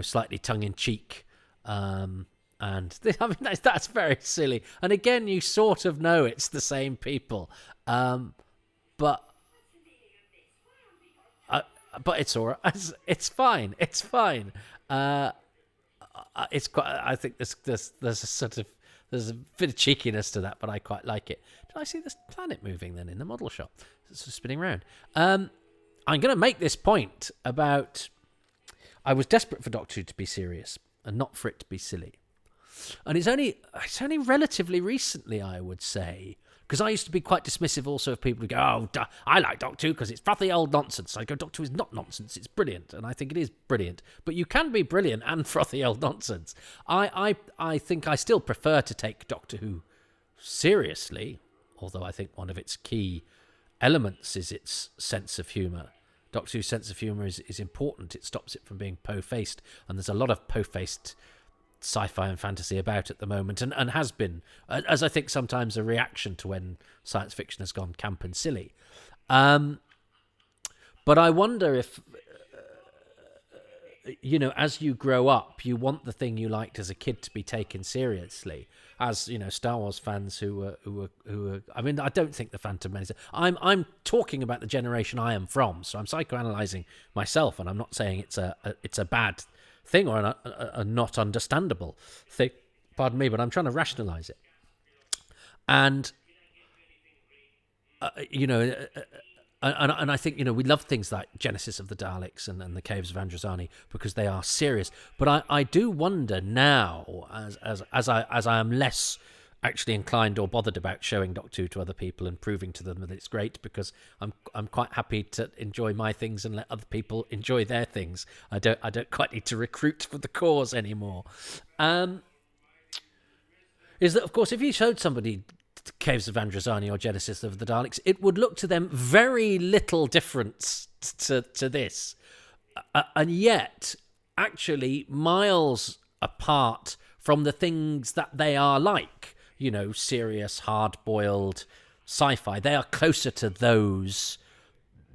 A: slightly tongue in cheek, and that's very silly. And again, you sort of know it's the same people, but it's all right. It's fine. It's fine. It's quite. I think there's a sort of. There's a bit of cheekiness to that, but I quite like it. Did I see this planet moving then in the model shot? It's sort of spinning around. I'm going to make this point about... I was desperate for Doctor Who to be serious and not for it to be silly. And it's only relatively recently, I would say, because I used to be quite dismissive also of people who go, I like Doctor Who because it's frothy old nonsense. I go, Doctor Who is not nonsense, it's brilliant. And I think it is brilliant. But you can be brilliant and frothy old nonsense. I think I still prefer to take Doctor Who seriously, although I think one of its key elements is its sense of humour. Doctor Who's sense of humour is important. It stops it from being po-faced. And there's a lot of po-faced sci-fi and fantasy about at the moment, and has been, as I think sometimes a reaction to when science fiction has gone camp and silly. But I wonder if, as you grow up, you want the thing you liked as a kid to be taken seriously. As Star Wars fans who are. I mean, I don't think the Phantom Menace. I'm talking about the generation I am from, so I'm psychoanalyzing myself, and I'm not saying it's a bad thing or a not understandable thing, pardon me, but I'm trying to rationalize it. And and I think we love things like Genesis of the Daleks and the Caves of Androzani because they are serious. But I do wonder now, as I am less actually inclined or bothered about showing Doctor Who to other people and proving to them that it's great, because I'm quite happy to enjoy my things and let other people enjoy their things. I don't quite need to recruit for the cause anymore. Is that, of course, if you showed somebody Caves of Androzani or Genesis of the Daleks, it would look to them very little difference to this, and yet actually miles apart from the things that they are like. Serious, hard-boiled sci-fi. They are closer to those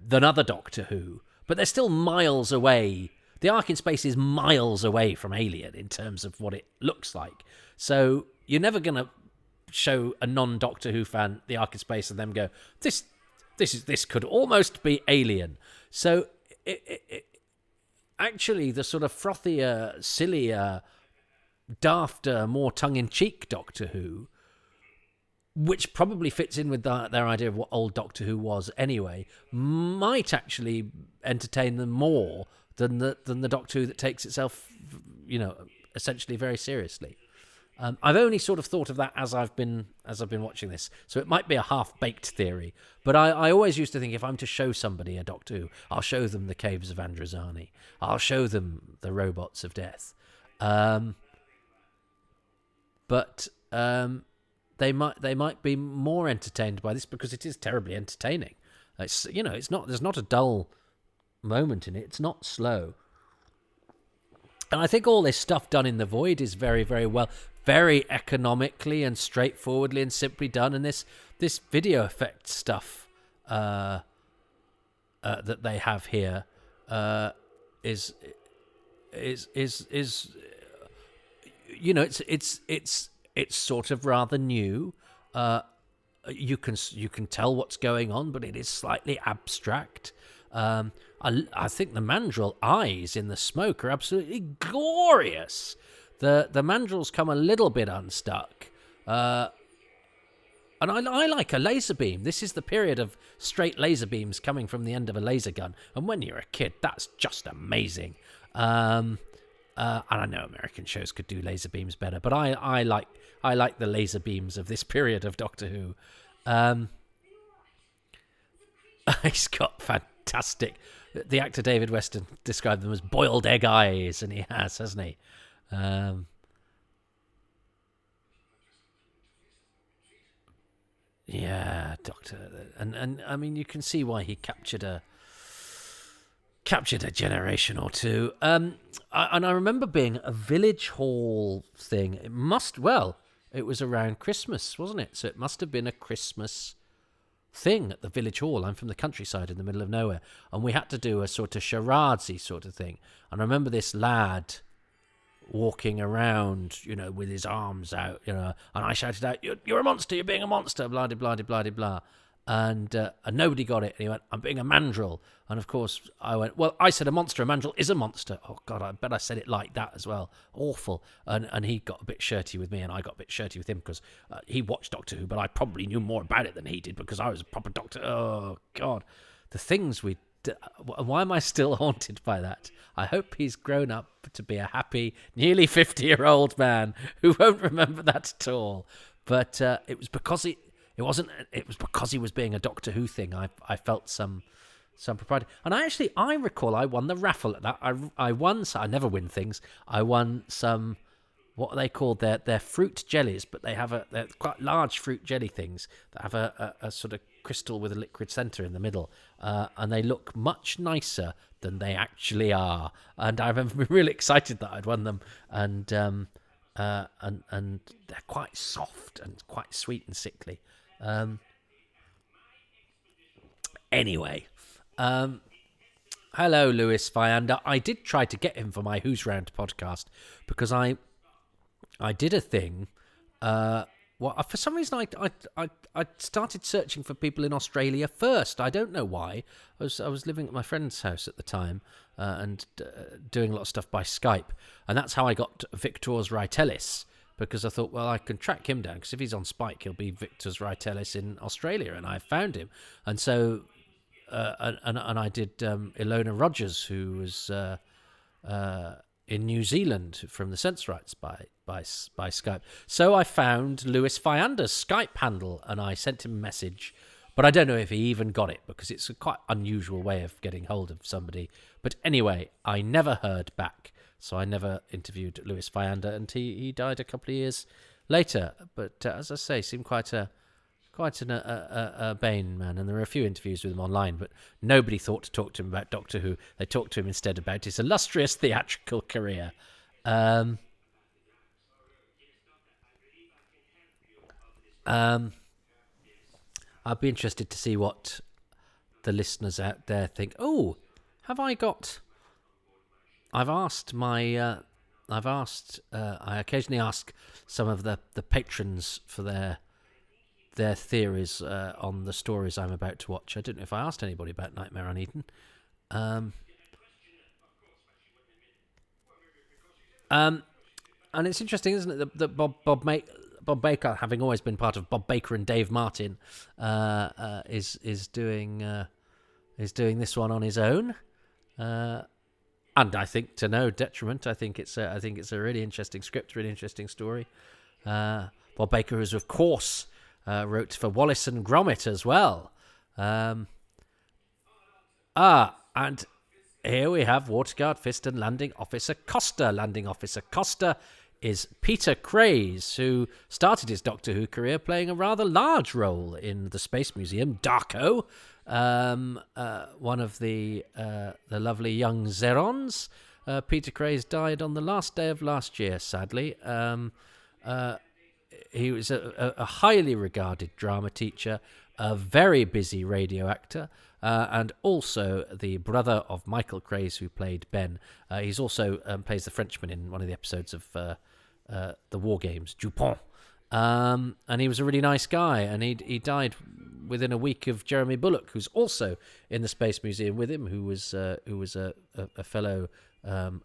A: than other Doctor Who, but they're still miles away. The Ark in Space is miles away from Alien in terms of what it looks like. So you're never going to show a non-Doctor Who fan the Ark in Space and them go, this could almost be Alien. So actually, the sort of frothier, sillier, dafter, more tongue-in-cheek Doctor Who, which probably fits in with their idea of what old Doctor Who was anyway, might actually entertain them more than the Doctor Who that takes itself, essentially very seriously. I've only sort of thought of that as I've been watching this, so it might be a half-baked theory. But I always used to think if I'm to show somebody a Doctor Who, I'll show them the Caves of Androzani, I'll show them the Robots of Death. But they might be more entertained by this because it is terribly entertaining. It's there's not a dull moment in it. It's not slow, and I think all this stuff done in the Void is very, very well. very economically and straightforwardly and simply done. And this video effect stuff that they have here is you know, it's sort of rather new. You can tell what's going on, but it is slightly abstract. I think the mandrill eyes in the smoke are absolutely glorious. The mandrills come a little bit unstuck. And I like a laser beam. This is the period of straight laser beams coming from the end of a laser gun. And when you're a kid, that's just amazing. And I know American shows could do laser beams better, but I like the laser beams of this period of Doctor Who. He's got fantastic. The actor David Weston described them as boiled egg eyes, and he has, hasn't he? Yeah, Doctor, and I mean, you can see why he captured a generation or two. And I remember being a village hall thing. It was around Christmas, wasn't it? So it must have been a Christmas thing at the village hall. I'm from the countryside in the middle of nowhere, and we had to do a sort of charadesy sort of thing. And I remember this lad walking around, you know, with his arms out, you know, and I shouted out, "You're a monster! You're being a monster!" Blah blah blah blah blah. And nobody got it. And he went, "I'm being a mandrill." And of course, I went, "Well, I said a monster. A mandrill is a monster." Oh God, I bet I said it like that as well. Awful. And he got a bit shirty with me, and I got a bit shirty with him because he watched Doctor Who, but I probably knew more about it than he did because I was a proper doctor. Oh God, the things we. Why am I still haunted by that? I hope he's grown up to be a happy, nearly 50-year-old man who won't remember that at all. But it was because it wasn't. It was because he was being a Doctor Who thing. I felt some propriety, and I recall I won the raffle at that. I won. So I never win things. I won some. What are they called? They're fruit jellies, but they're quite large fruit jelly things that have a sort of crystal with a liquid centre in the middle, and they look much nicer than they actually are. And I remember being really excited that I'd won them, and they're quite soft and quite sweet and sickly. Anyway, hello, Lewis Viander. I did try to get him for my Who's Round podcast because I did a thing. For some reason, I started searching for people in Australia first. I don't know why. I was living at my friend's house at the time and doing a lot of stuff by Skype, and that's how I got Victor's Ritellis, because I thought, well, I can track him down because if he's on Spike, he'll be Victor's Ritellis in Australia, and I found him, and so and I did Ilona Rogers, who was in New Zealand from the Sense Rights by Skype. So I found Lewis Viander's Skype handle and I sent him a message, but I don't know if he even got it because it's a quite unusual way of getting hold of somebody. But anyway, I never heard back, so I never interviewed Lewis Viander, and he died a couple of years later. But as I say, seemed quite a Bane man, and there were a few interviews with him online, but nobody thought to talk to him about Doctor Who. They talked to him instead about his illustrious theatrical career. I'd be interested to see what the listeners out there think. Oh, I occasionally ask some of the patrons for their theories on the stories I'm about to watch. I don't know if I asked anybody about Nightmare on Eden. And it's interesting, isn't it, that Bob Baker, having always been part of Bob Baker and Dave Martin, is doing this one on his own, and I think to no detriment. I think it's a really interesting script, really interesting story. Bob Baker, who's of course wrote for Wallace and Gromit as well. And here we have Waterguard, Fist and Landing Officer Costa. Landing Officer Costa is Peter Craze, who started his Doctor Who career playing a rather large role in the Space Museum, Darko, one of the lovely young Zerons. Peter Craze died on the last day of last year, sadly. he was a highly regarded drama teacher, a very busy radio actor, and also the brother of Michael Craze, who played Ben. He's also plays the Frenchman in one of the episodes of the War Games, Dupont. And he was a really nice guy, and he died within a week of Jeremy Bulloch, who's also in the Space Museum with him, who was a fellow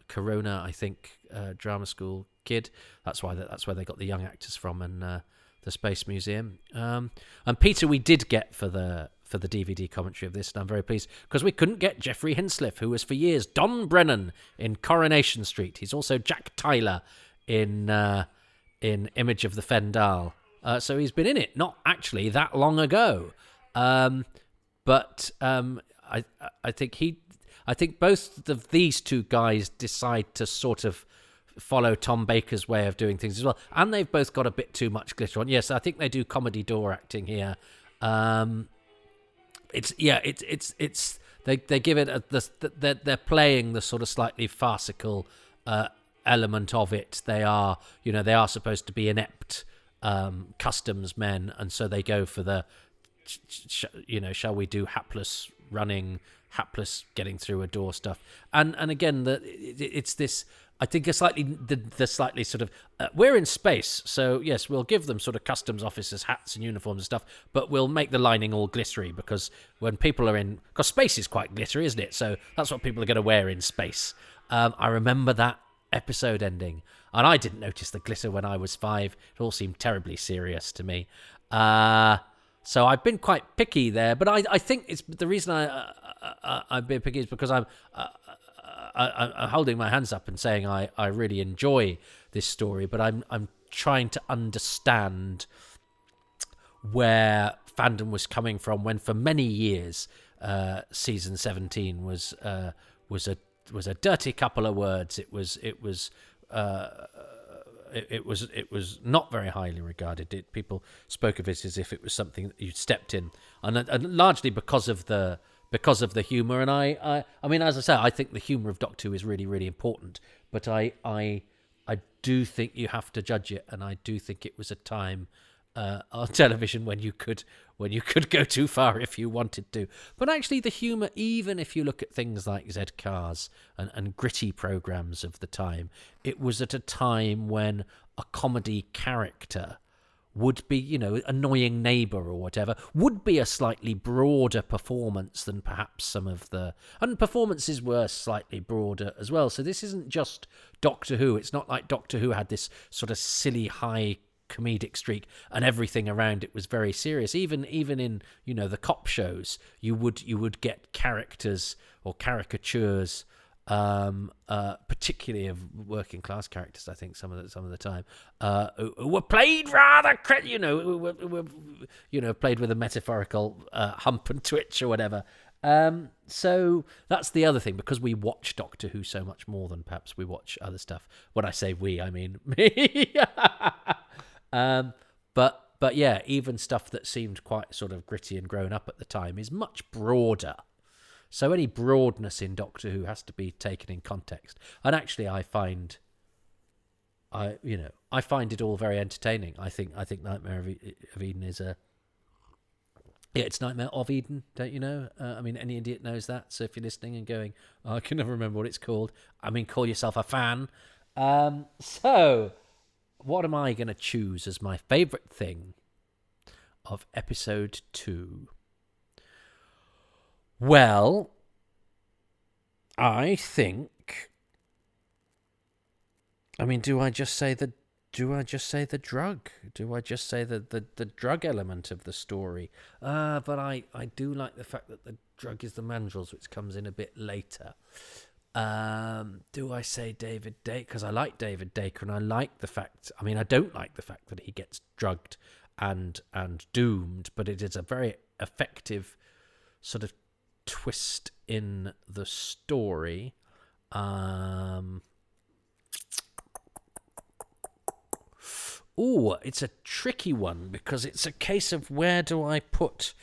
A: Corona, I think, drama school kid. That's where they got the young actors from, and the Space Museum. And Peter, we did get for the DVD commentary of this, and I'm very pleased because we couldn't get Jeffrey Hinsliff, who was for years Don Brennan in Coronation Street. He's also Jack Tyler in Image of the Fendal. So he's been in it not actually that long ago, but I think both of these two guys decide to sort of follow Tom Baker's way of doing things as well, and they've both got a bit too much glitter on. Yes, I think they do comedy door acting here. They give it they're playing the sort of slightly farcical element of it. They are supposed to be inept customs men, and so they go for the shall we do hapless running, hapless getting through a door stuff, and again it's this. I think the slightly sort of we're in space, so yes, we'll give them sort of customs officers hats and uniforms and stuff, but we'll make the lining all glittery because when people are in, because space is quite glittery, isn't it? So that's what people are going to wear in space. I remember that episode ending, and I didn't notice the glitter when I was 5. It all seemed terribly serious to me. So I've been quite picky there, but I think it's the reason I've been picky is because I'm holding my hands up and saying I really enjoy this story, but I'm trying to understand where fandom was coming from when for many years season 17 was a dirty couple of words. It was not very highly regarded. People spoke of it as if it was something that you stepped in, and largely because of the humour. And I mean, as I say, I think the humour of Doctor Who is really, really important. But I do think you have to judge it, and I do think it was a time on television when you could go too far if you wanted to. But actually, the humour, even if you look at things like Z Cars and gritty programmes of the time, it was at a time when a comedy character would be, annoying neighbour or whatever, would be a slightly broader performance than perhaps some of the... And performances were slightly broader as well. So this isn't just Doctor Who. It's not like Doctor Who had this sort of silly high comedic streak and everything around it was very serious. Even in, the cop shows, you would get characters or caricatures, particularly of working class characters, I think some of the time, who were played rather, played with a metaphorical hump and twitch or whatever. So that's the other thing, because we watch Doctor Who so much more than perhaps we watch other stuff. When I say we, I mean me. But yeah, even stuff that seemed quite sort of gritty and grown up at the time is much broader. So any broadness in Doctor Who has to be taken in context. And actually, I find it all very entertaining. I think Nightmare of Eden is it's Nightmare of Eden, don't you know? I mean, any idiot knows that. So if you're listening and going, I can never remember what it's called, I mean, call yourself a fan. So what am I going to choose as my favourite thing of episode 2? Well, I think... I mean, do I just say the drug? Do I just say the drug element of the story? But I do like the fact that the drug is the mandrels, which comes in a bit later. Do I say David Dacre? Because I like David Dacre, and I like the fact... I mean, I don't like the fact that he gets drugged and doomed, but it is a very effective sort of twist in the story. It's a tricky one, because it's a case of where do I put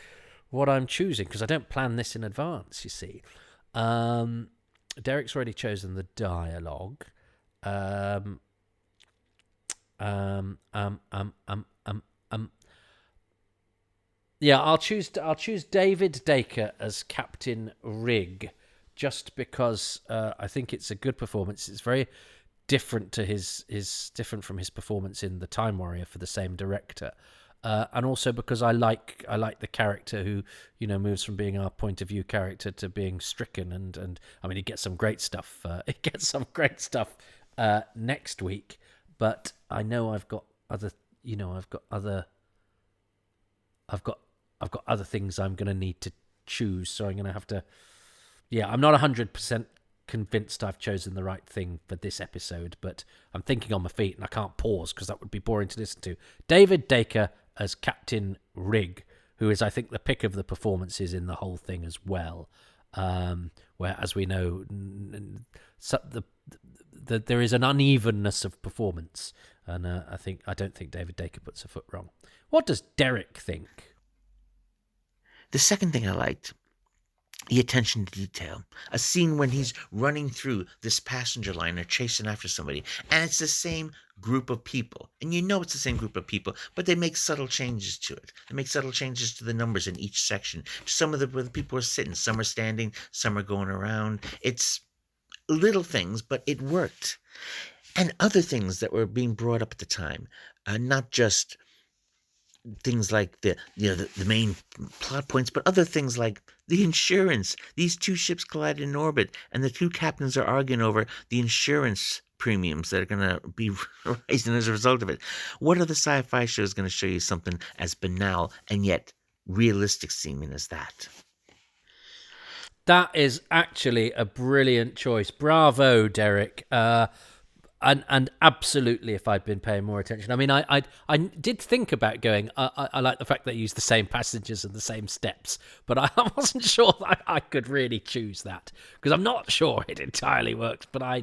A: what I'm choosing, because I don't plan this in advance, you see. Derek's already chosen the dialogue. Yeah, I'll choose David Dacre as Captain Rig, just because I think it's a good performance. It's very different to his different from his performance in The Time Warrior for the same director. And also because I like the character who, moves from being our point of view character to being stricken, and I mean he gets some great stuff. Next week, but I know I've got other things I'm going to need to choose, so I'm going to have to. Yeah, I'm not 100% convinced I've chosen the right thing for this episode, but I'm thinking on my feet and I can't pause because that would be boring to listen to. David Dacre as Captain Rig, who is, I think, the pick of the performances in the whole thing as well. Where, as we know, there is an unevenness of performance, and I don't think David Dacre puts a foot wrong. What does Derek think?
B: The second thing I liked, the attention to detail. A scene when he's running through this passenger liner chasing after somebody, and it's the same group of people. And it's the same group of people, but they make subtle changes to it. They make subtle changes to the numbers in each section. Some of where the people are sitting, some are standing, some are going around. It's little things, but it worked. And other things that were being brought up at the time, not just things like the main plot points, but other things like the insurance. These two ships collided in orbit, and the two captains are arguing over the insurance premiums that are going to be rising as a result of it. What other sci-fi show is going to show you something as banal and yet realistic seeming as that?
A: That is actually a brilliant choice. Bravo, Derek. And absolutely, if I'd been paying more attention. I mean, I did think about going, I like the fact they use the same passages and the same steps, but I wasn't sure that I could really choose that, because I'm not sure it entirely works, but I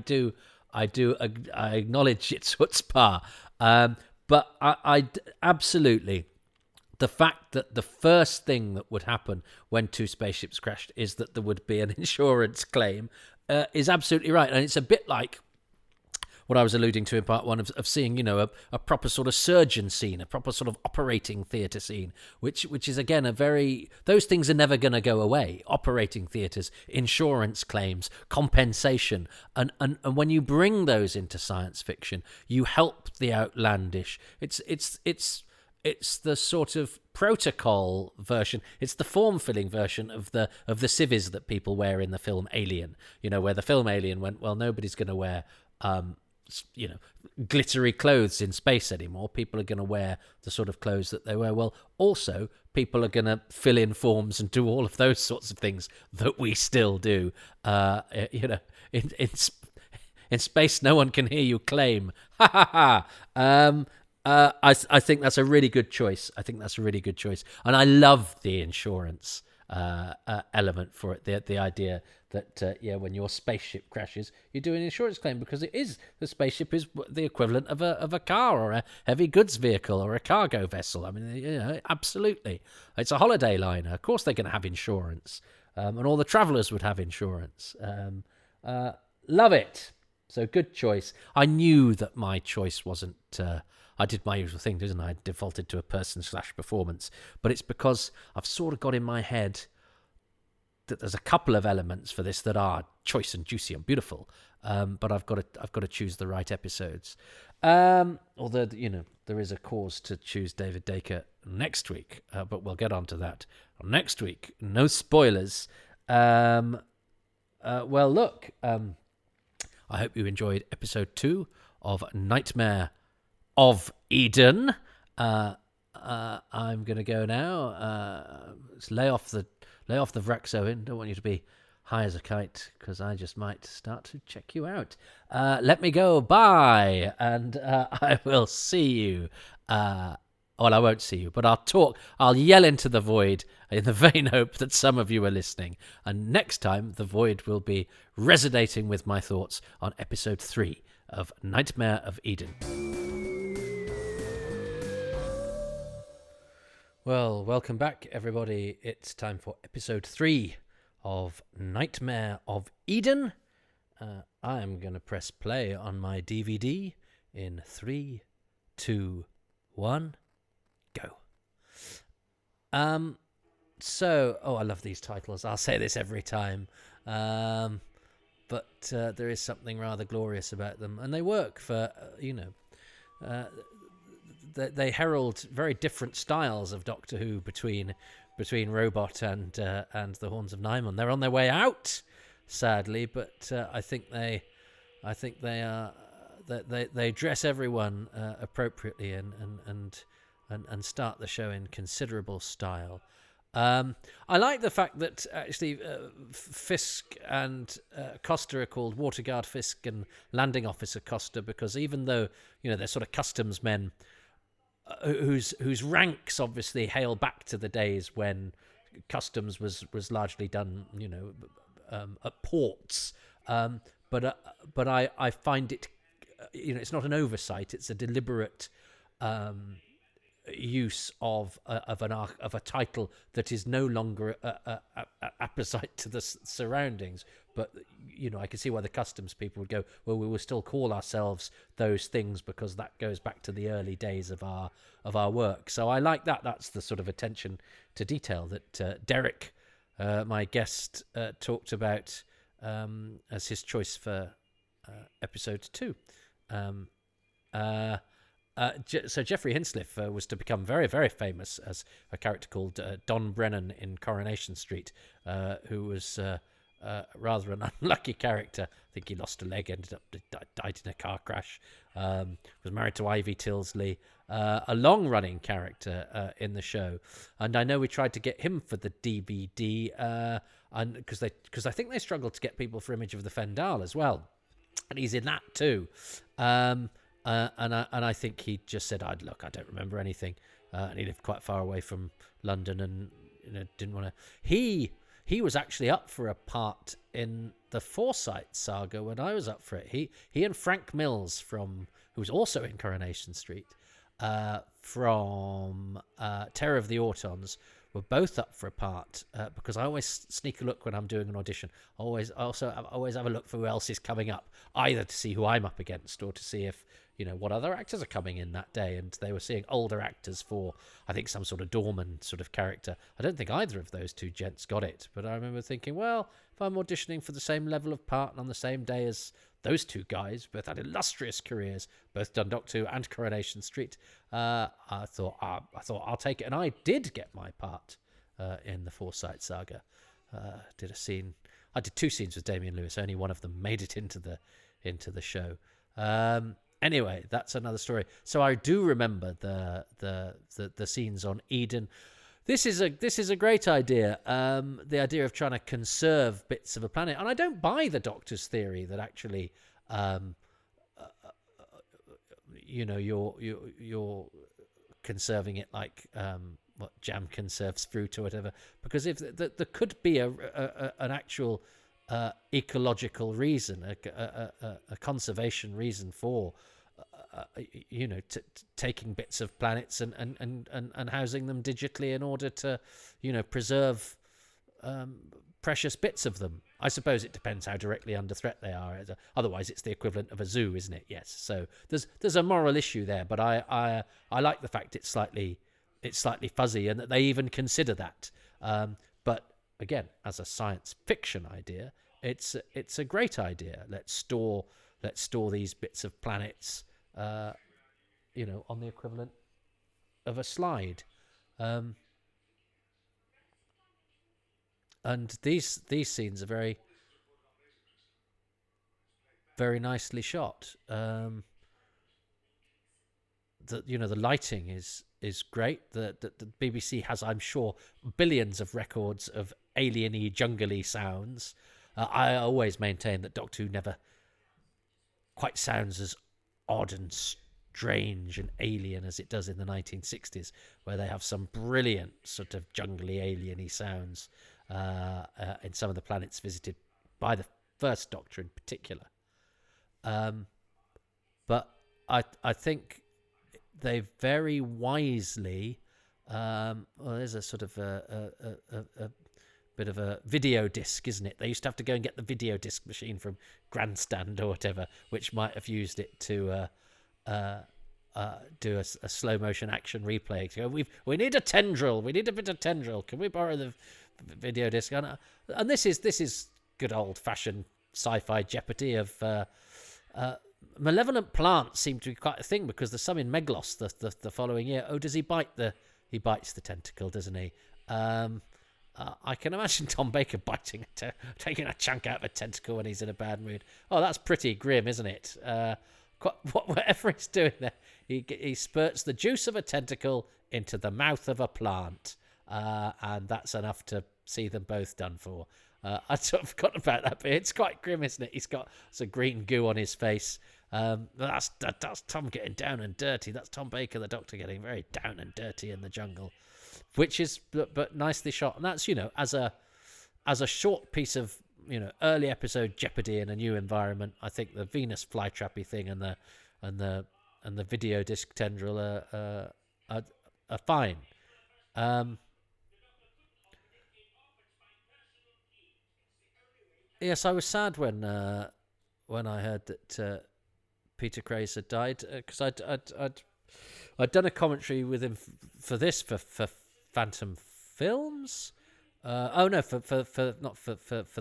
A: acknowledge its chutzpah. But I absolutely, the fact that the first thing that would happen when two spaceships crashed is that there would be an insurance claim is absolutely right. And it's a bit like what I was alluding to in part one of seeing, a proper sort of surgeon scene, a proper sort of operating theatre scene, which is, again, those things are never going to go away. Operating theatres, insurance claims, compensation. And when you bring those into science fiction, you help the outlandish. It's the sort of protocol version. It's the form-filling version of the civvies that people wear in the film Alien. Where the film Alien went, well, nobody's going to wear glittery clothes in space anymore. People are going to wear the sort of clothes that they wear. Well, also, people are going to fill in forms and do all of those sorts of things that we still do. In space, no one can hear you claim. Ha ha ha. I think that's a really good choice. And I love the insurance element for it. The idea that when your spaceship crashes, you do an insurance claim, because the spaceship is the equivalent of a car or a heavy goods vehicle or a cargo vessel. I mean, absolutely, it's a holiday liner. Of course, they're going to have insurance, and all the travellers would have insurance. Love it. So good choice. I knew that my choice wasn't. I did my usual thing, didn't I? I defaulted to a person/performance, but it's because I've sort of got in my head that there's a couple of elements for this that are choice and juicy and beautiful, but I've got to choose the right episodes. Although there is a cause to choose David Dacre next week, but we'll get on to that next week. No spoilers. Well, look, I hope you enjoyed episode 2 of Nightmare of Eden. I'm gonna go now. Lay off the Vrex, Owen. Don't want you to be high as a kite, because I just might start to check you out. Let me go. Bye, and I will see you. Well, I won't see you, but I'll yell into the void in the vain hope that some of you are listening. And next time, the void will be resonating with my thoughts on episode 3 of Nightmare of Eden. Well, welcome back, everybody. It's time for episode 3 of Nightmare of Eden. I am going to press play on my DVD in 3, 2, 1, go. So, I love these titles. I'll say this every time. But there is something rather glorious about them, and they work for they herald very different styles of Doctor Who between Robot and the Horns of Nimon. They're on their way out, sadly, but I think they are they dress everyone appropriately and start the show in considerable style. I like the fact that actually Fisk and Costa are called Waterguard Fisk and Landing Officer Costa, because even though they're sort of customs men whose ranks obviously hail back to the days when customs was largely done at ports, but I find it it's not an oversight, it's a deliberate use of a title that is no longer apposite to the surroundings. But I can see why the customs people would go, well, we will still call ourselves those things because that goes back to the early days of our work. So I like that. That's the sort of attention to detail that Derek, my guest, talked about as his choice for episode 2. So Geoffrey Hinsliff was to become very, very famous as a character called Don Brennan in Coronation Street, who was rather an unlucky character. I think he lost a leg, died in a car crash, was married to Ivy Tilsley, a long-running character in the show. And I know we tried to get him for the DVD, and because I think they struggled to get people for Image of the Fendal as well. And he's in that too. And I think he just said, I don't remember anything. And he lived quite far away from London and didn't want to. He was actually up for a part in the Foresight saga when I was up for it. He and Frank Mills, who was also in Coronation Street, from Terror of the Autons, were both up for a part, because I always sneak a look when I'm doing an audition. I always have a look for who else is coming up, either to see who I'm up against or to see if what other actors are coming in that day. And they were seeing older actors for, I think, some sort of Dorman sort of character. I don't think either of those two gents got it, but I remember thinking, well, if I'm auditioning for the same level of part and on the same day as those two guys, both had illustrious careers, both done Doctor Who and Coronation Street, I thought I'll take it, and I did get my part in the Foresight saga. I did 2 scenes with Damian Lewis. Only one of them made it into the show. Anyway, that's another story. So I do remember the scenes on Eden. This is a great idea. The idea of trying to conserve bits of a planet, and I don't buy the Doctor's theory that actually, you're conserving it like what jam conserves fruit or whatever. Because if there could be an actual ecological reason, a conservation reason for taking bits of planets and housing them digitally in order to preserve precious bits of them. I suppose it depends how directly under threat they are. Otherwise it's the equivalent of a zoo, isn't it? Yes. So there's a moral issue there, but I like the fact it's slightly fuzzy and that they even consider that. But again, as a science fiction idea, it's a great idea. Let's store these bits of planets, on the equivalent of a slide. And these scenes are very, very nicely shot. The lighting is great. The BBC has, I'm sure, billions of records of alien-y, jungle-y sounds. I always maintain that Doctor Who never quite sounds as odd and strange and alien as it does in the 1960s, where they have some brilliant sort of jungly, alien-y sounds in some of the planets visited by the first Doctor in particular. But I think they very wisely, there's a sort of a bit of a video disc, isn't it? They used to have to go and get the video disc machine from Grandstand or whatever, which might have used it to do a slow motion action replay. So we need a tendril. We need a bit of tendril. Can we borrow the video disc? And this is good old fashioned sci-fi Jeopardy of malevolent plants seem to be quite a thing, because there's some in Meglos the following year. Oh, does he bite he bites the tentacle, doesn't he? I can imagine Tom Baker taking a chunk out of a tentacle when he's in a bad mood. Oh, that's pretty grim, isn't it? Whatever he's doing there, he spurts the juice of a tentacle into the mouth of a plant, and that's enough to see them both done for. I sort of forgot about that bit. It's quite grim, isn't it? He's got some green goo on his face. That's Tom getting down and dirty. That's Tom Baker, the Doctor, getting very down and dirty in the jungle, which is but nicely shot. And that's, as a short piece of early episode Jeopardy in a new environment, I think the Venus flytrappy thing and the video disc tendril are fine. Yes, I was sad when I heard that Peter Craze had died, because I'd done a commentary with him for Phantom Films. For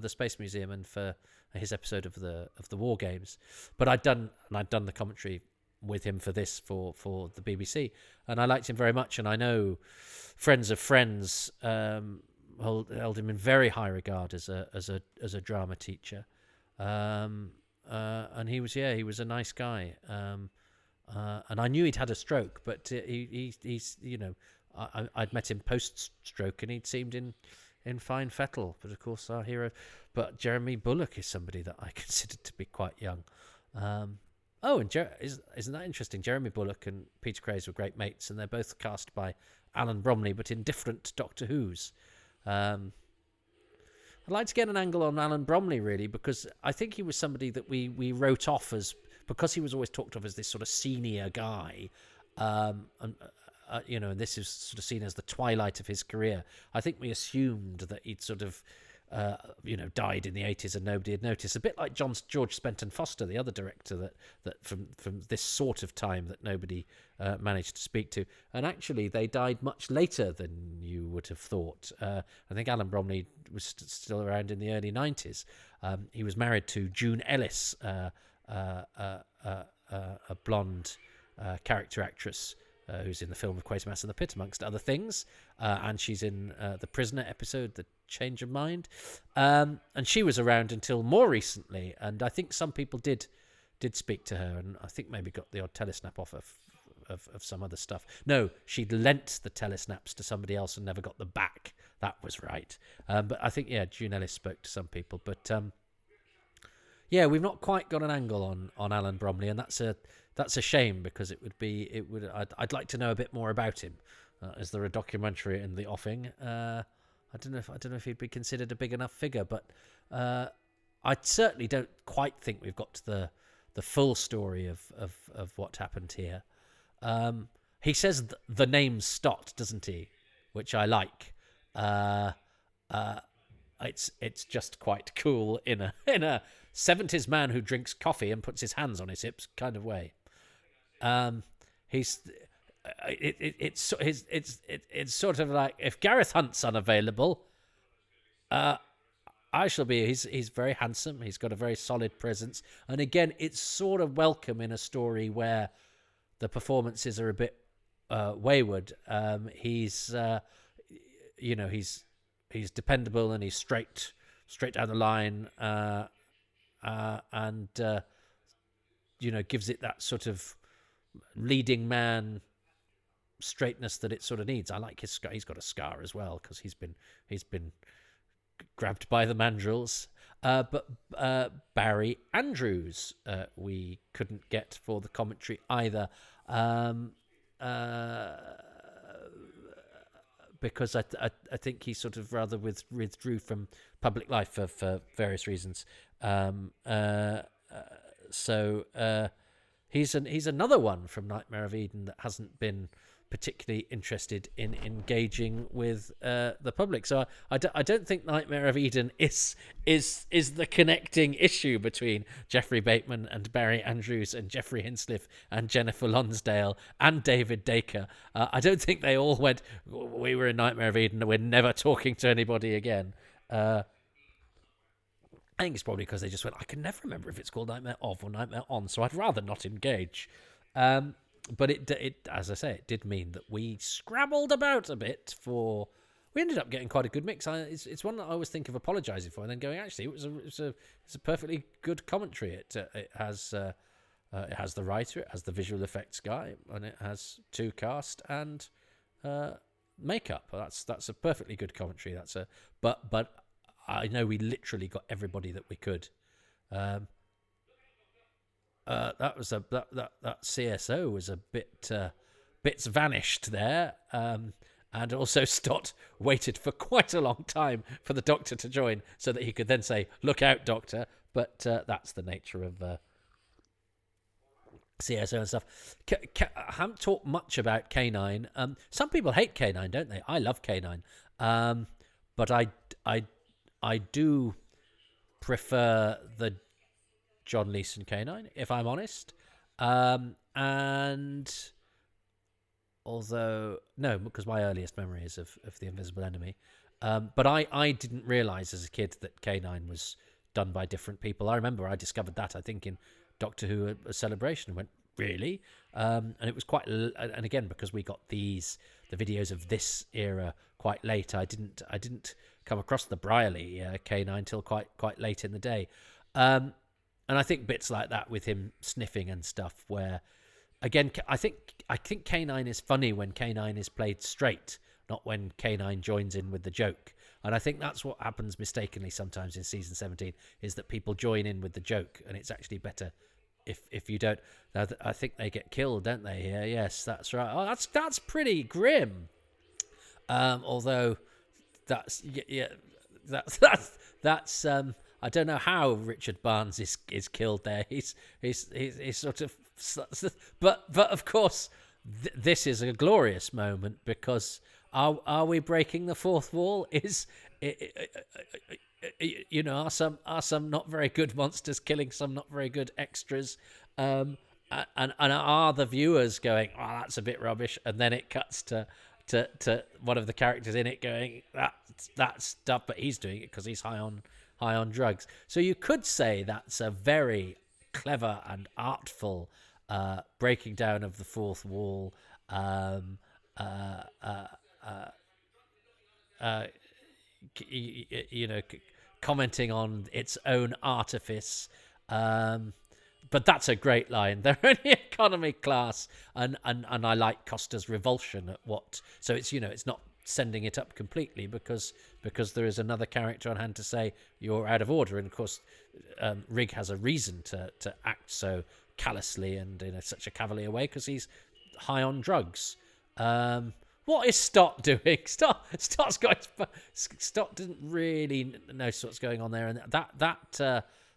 A: the Space Museum and for his episode of the War Games, but I'd done the commentary with him for the BBC, and I liked him very much, and I know friends of friends held him in very high regard as a drama teacher, and he was a nice guy, and I knew he'd had a stroke, but he's I'd met him post stroke and he'd seemed in fine fettle. But of course our hero, but Jeremy Bulloch is somebody that I considered to be quite young. Isn't that interesting? Jeremy Bulloch and Peter Craze were great mates, and they're both cast by Alan Bromley, but in different Doctor Who's. I'd like to get an angle on Alan Bromley, really, because I think he was somebody that we wrote off as, because he was always talked of as this sort of senior guy, and this is sort of seen as the twilight of his career. I think we assumed that he'd sort of, died in the 80s and nobody had noticed. A bit like George Spenton Foster, the other director that from this sort of time that nobody managed to speak to. And actually, they died much later than you would have thought. I think Alan Bromley was still around in the early 90s. He was married to June Ellis, a blonde character actress, who's in the film of Quatermass and the Pit, amongst other things, and she's in the Prisoner episode, The Change of Mind, and she was around until more recently, and I think some people did speak to her, and I think maybe got the odd telesnap off of some other stuff. No, she'd lent the telesnaps to somebody else and never got them back. That was right. But I think, June Ellis spoke to some people, but we've not quite got an angle on Alan Bromley, and that's a shame, because I'd like to know a bit more about him. Is there a documentary in the offing? I don't know if he'd be considered a big enough figure, but I certainly don't quite think we've got to the full story of what happened here. He says the name Stott, doesn't he? Which I like. It's just quite cool in a 70s man who drinks coffee and puts his hands on his hips kind of way. It's sort of like, if Gareth Hunt's unavailable, I shall be. He's very handsome. He's got a very solid presence, and again, it's sort of welcome in a story where the performances are a bit wayward. He's dependable, and he's straight down the line, and gives it that sort of leading man straightness that it sort of needs. I like his scar. He's got a scar as well, because he's been grabbed by the mandrills. But Barry Andrews we couldn't get for the commentary either, because I think he sort of rather withdrew from public life for various reasons. So he's another one from Nightmare of Eden that hasn't been particularly interested in engaging with the public. So I don't think Nightmare of Eden is the connecting issue between Jeffrey Bateman and Barry Andrews and Jeffrey Hinsliff and Jennifer Lonsdale and David Dacre. I don't think they all went, we were in Nightmare of Eden and we're never talking to anybody again. I think it's probably because they just went, I can never remember if it's called Nightmare of or Nightmare on, so I'd rather not engage. But it, as I say, it did mean that we scrabbled about a bit for. We ended up getting quite a good mix. It's one that I always think of apologising for, and then going, actually, it's a perfectly good commentary. It has the writer, it has the visual effects guy, and it has 2 cast and makeup. That's a perfectly good commentary. But I know we literally got everybody that we could. That CSO was a bits vanished there, and also Stott waited for quite a long time for the Doctor to join so that he could then say, "Look out, Doctor." But that's the nature of CSO and stuff. I haven't talked much about K9. Some people hate K9, don't they? I love K9, but I do prefer the John Leeson K9, if I'm honest. And although, no, because my earliest memory is of The Invisible Enemy. But I didn't realise as a kid that K9 was done by different people. I remember I discovered that, I think, in Doctor Who A Celebration, and went, really? And it was quite, and again, because we got the videos of this era quite late, I didn't come across the Brierley K9 till quite late in the day. And I think bits like that with him sniffing and stuff, where, again, I think K9 is funny when K9 is played straight, not when K9 joins in with the joke. And I think that's what happens mistakenly sometimes in season 17, is that people join in with the joke, and it's actually better if you don't. I think they get killed, don't they? Here, yes, that's right. Oh, that's pretty grim. Although that's I don't know how Richard Barnes is killed there. He's sort of, but of course, this is a glorious moment, because are we breaking the fourth wall? Are some not very good monsters killing some not very good extras, and are the viewers going, oh, that's a bit rubbish, and then it cuts to one of the characters in it going, that's stuff, but he's doing it because he's high on drugs. So you could say that's a very clever and artful breaking down of the fourth wall, commenting on its own artifice. But that's a great line. They're only economy class, and I like Costa's revulsion at what. So it's not sending it up completely, because there is another character on hand to say you're out of order, and of course Rig has a reason to act so callously and in such a cavalier way, because he's high on drugs. What is Stott doing? Stott didn't really know what's going on there, and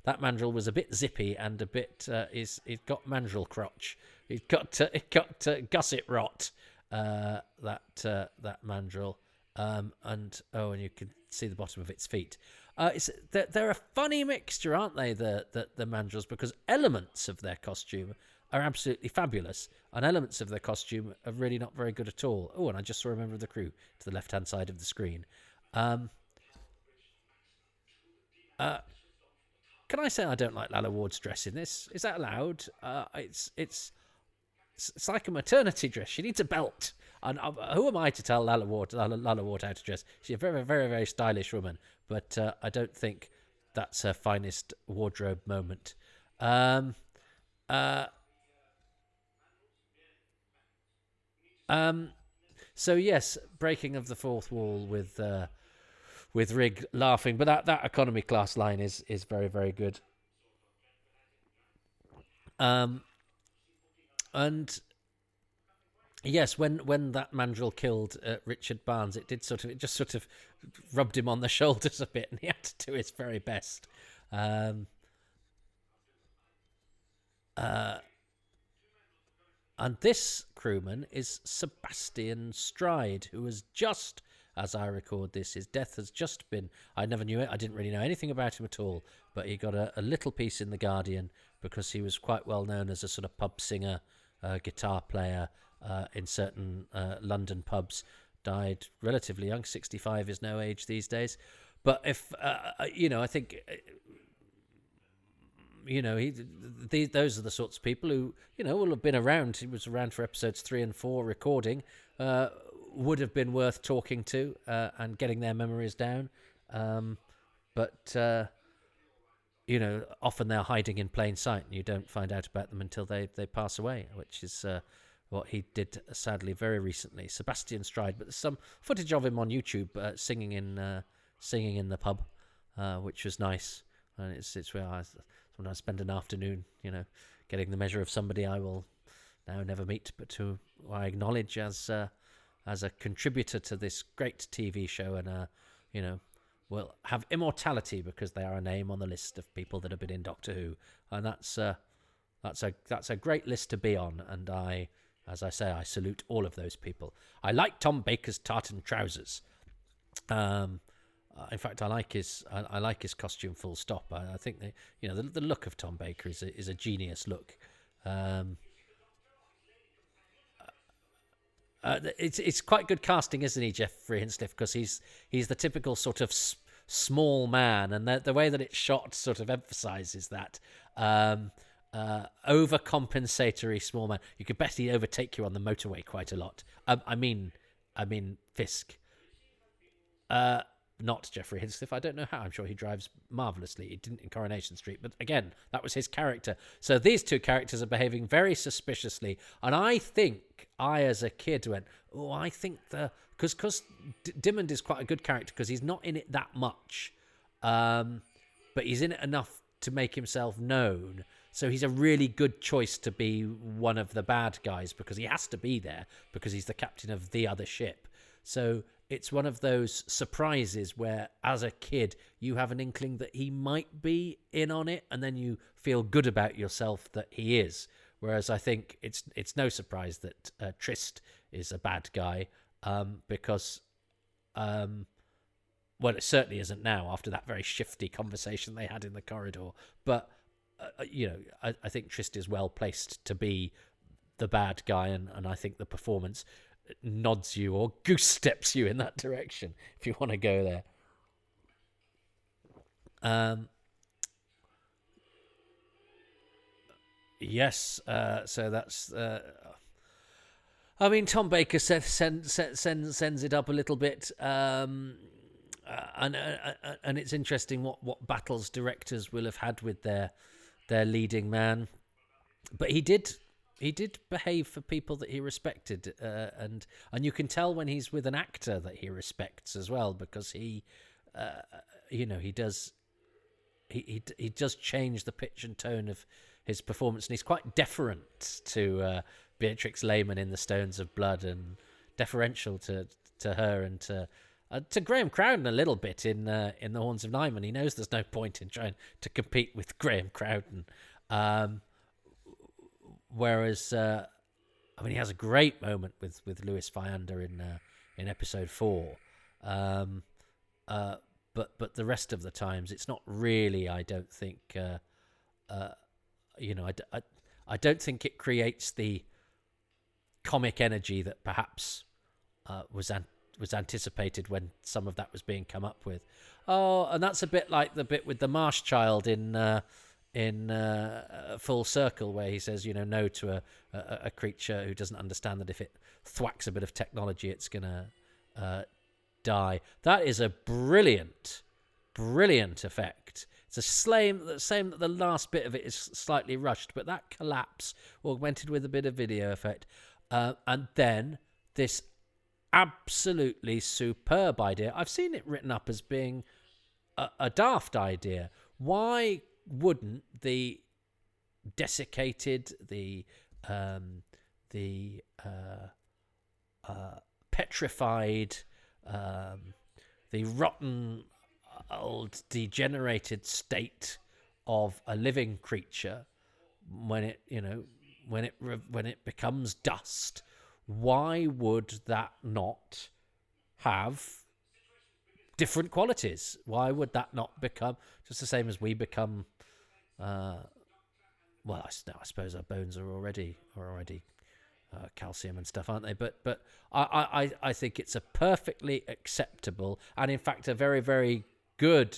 A: that mandrill was a bit zippy and a bit. He's got mandrill crotch. It got gusset rot. That mandrill, and you can see the bottom of its feet. They're a funny mixture, aren't they? The mandrills, because elements of their costume are absolutely fabulous, and elements of their costume are really not very good at all. Oh, and I just saw a member of the crew to the left-hand side of the screen. Can I say I don't like Lalla Ward's dress in this? Is that allowed? It's like a maternity dress. She needs a belt. And who am I to tell Lalla Ward how to dress? She's a very, very, very stylish woman, but I don't think that's her finest wardrobe moment. So yes, breaking of the fourth wall with Rig laughing, but that economy class line is very, very good. And yes, when that mandrill killed Richard Barnes, it just sort of rubbed him on the shoulders a bit, and he had to do his very best. And this crewman is Sebastian Stride, who has just, as I record this, his death has just been. I never knew it. I didn't really know anything about him at all. But he got a little piece in The Guardian because he was quite well known as a sort of pub singer, guitar player in certain London pubs. Died relatively young. 65 is no age these days. But if, I think, those are the sorts of people who, will have been around. He was around for episodes 3 and 4 recording, would have been worth talking to and getting their memories down. But often they're hiding in plain sight and you don't find out about them until they pass away, which is what he did, sadly, very recently. Sebastian Stride. But there's some footage of him on YouTube singing in the pub, which was nice. And it's where when I spend an afternoon, getting the measure of somebody I will now never meet, but who I acknowledge as a contributor to this great TV show, and will have immortality because they are a name on the list of people that have been in Doctor Who, and that's a great list to be on. And as I say, I salute all of those people. I like Tom Baker's tartan trousers. In fact, I like his costume. Full stop. I think the look of Tom Baker is a genius look. It's quite good casting, isn't he, Geoffrey Hinchliffe? Because he's the typical sort of small man, and the way that it's shot sort of emphasises that overcompensatory small man. You could bet he'd overtake you on the motorway quite a lot. I mean Fisk. Not Geoffrey Hinchliffe. I don't know how. I'm sure he drives marvellously. He didn't in Coronation Street. But again, that was his character. So these two characters are behaving very suspiciously. And I think I, as a kid, went, I think because Dimmond is quite a good character because he's not in it that much. But he's in it enough to make himself known. So he's a really good choice to be one of the bad guys because he has to be there because he's the captain of the other ship. So it's one of those surprises where, as a kid, you have an inkling that he might be in on it, and then you feel good about yourself that he is. Whereas I think it's no surprise that Trist is a bad guy because, well, it certainly isn't now after that very shifty conversation they had in the corridor. But I think Trist is well placed to be the bad guy, and I think the performance nods you or goose steps you in that direction if you want to go there. Yes, so that's. Tom Baker sends it up a little bit, and it's interesting what battles directors will have had with their leading man, but he did behave for people that he respected, and you can tell when he's with an actor that he respects as well, because he does change the pitch and tone of his performance, and he's quite deferent to Beatrix Lehman in The Stones of Blood, and deferential to her and to Graham Crowden a little bit in The Horns of Nimon. He knows there's no point in trying to compete with Graham Crowden. Whereas, he has a great moment with Louis Viander in episode 4, but the rest of the times it's not really. I don't think, I don't think it creates the comic energy that perhaps was anticipated when some of that was being come up with. Oh, and that's a bit like the bit with the Marsh Child in Full Circle, where he says, no to a creature who doesn't understand that if it thwacks a bit of technology, it's going to die. That is a brilliant effect. It's the same that the last bit of it is slightly rushed, but that collapse augmented with a bit of video effect. And then this absolutely superb idea. I've seen it written up as being a daft idea. Why wouldn't the desiccated, the petrified, the rotten, old, degenerated state of a living creature, when it when it becomes dust, why would that not have different qualities? Why would that not become just the same as we become? Well, I suppose our bones are already calcium and stuff, aren't they? But I think it's a perfectly acceptable and in fact a very, very good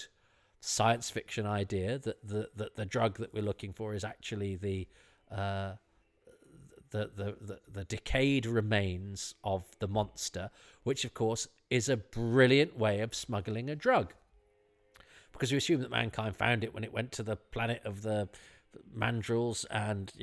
A: science fiction idea that the drug that we're looking for is actually the decayed remains of the monster, which of course is a brilliant way of smuggling a drug, because you assume that mankind found it when it went to the planet of the mandrills, and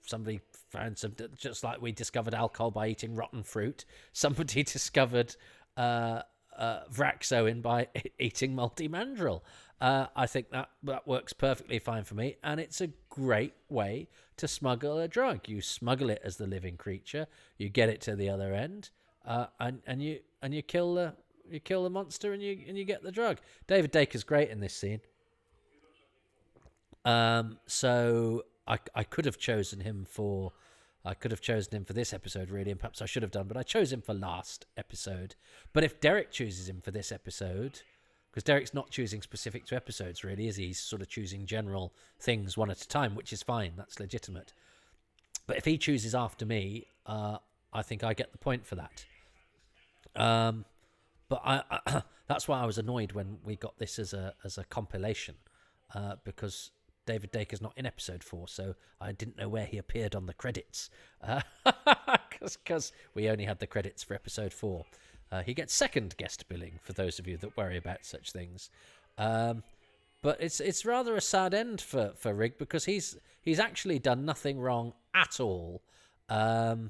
A: somebody found some, just like we discovered alcohol by eating rotten fruit, somebody discovered Vraxoin by eating multi-mandrill. I think that works perfectly fine for me, and it's a great way to smuggle a drug. You smuggle it as the living creature, you get it to the other end, and you kill the monster, and you get the drug. David Dacre's great in this scene. So I could have chosen him for this episode, really, and perhaps I should have done, but I chose him for last episode. But if Derek chooses him for this episode, because Derek's not choosing specific to episodes, really, is he? He's sort of choosing general things one at a time, which is fine. That's legitimate. But if he chooses after me, I think I get the point for that. But I that's why I was annoyed when we got this as a compilation, because David Dacre's not in episode 4, so I didn't know where he appeared on the credits, because we only had the credits for episode 4. He gets second guest billing, for those of you that worry about such things. But it's rather a sad end for Rig, because he's actually done nothing wrong at all. But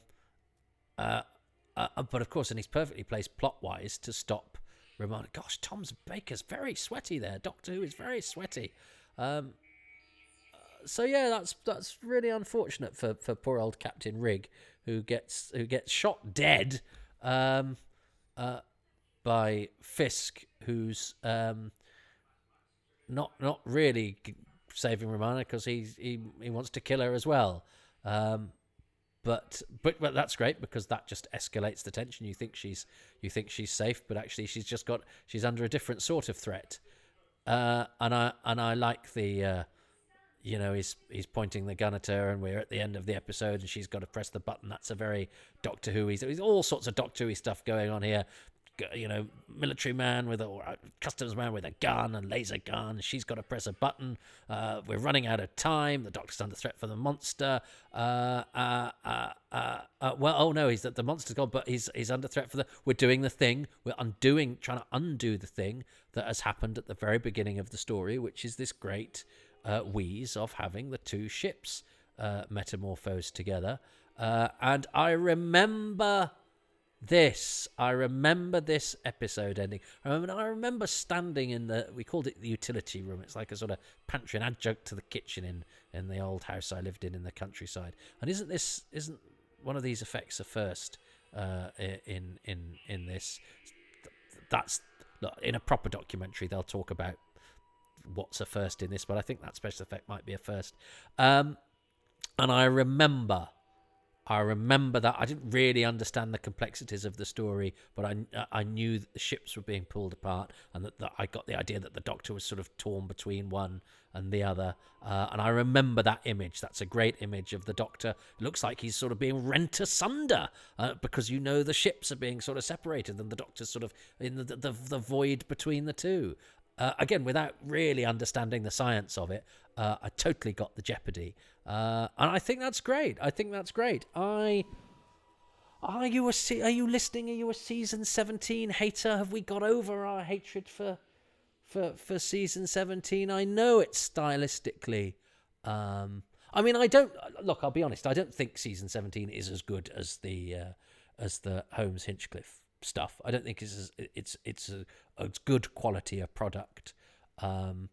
A: of course, and he's perfectly placed plot-wise to stop Romana. Gosh, Tom Baker's very sweaty there. Doctor Who is very sweaty. So yeah, that's really unfortunate for poor old Captain Rig, who gets shot dead by Fisk, who's not really saving Romana, because he wants to kill her as well. But that's great, because that just escalates the tension. You think she's safe, but actually she's under a different sort of threat. And I like the he's pointing the gun at her, and we're at the end of the episode, and she's got to press the button. That's a very Doctor Who. He's all sorts of Doctor Who stuff going on here. Military man or customs man with a gun and laser gun. She's got to press a button. We're running out of time. The Doctor's under threat for the monster. The monster's gone, but he's under threat for we're doing the thing. We're trying to undo the thing that has happened at the very beginning of the story, which is this great wheeze of having the two ships metamorphosed together. And I remember this episode ending. I remember standing in we called it the utility room. It's like a sort of pantry, an adjunct to the kitchen in the old house I lived in the countryside. And isn't one of these effects a first in this? That's, look, in a proper documentary they'll talk about what's a first in this, but I think that special effect might be a first. And I remember that I didn't really understand the complexities of the story, but I knew that the ships were being pulled apart, and that I got the idea that the Doctor was sort of torn between one and the other. And I remember that image. That's a great image of the Doctor. It looks like he's sort of being rent asunder, because the ships are being sort of separated, and the Doctor's sort of in the void between the two. Again, without really understanding the science of it, I totally got the jeopardy. And I think that's great. Are you listening? Are you a season 17 hater? Have we got over our hatred for season 17? I know it's stylistically. I'll be honest. I don't think season 17 is as good as the Holmes Hinchcliffe stuff. I don't think it's a good quality of product. The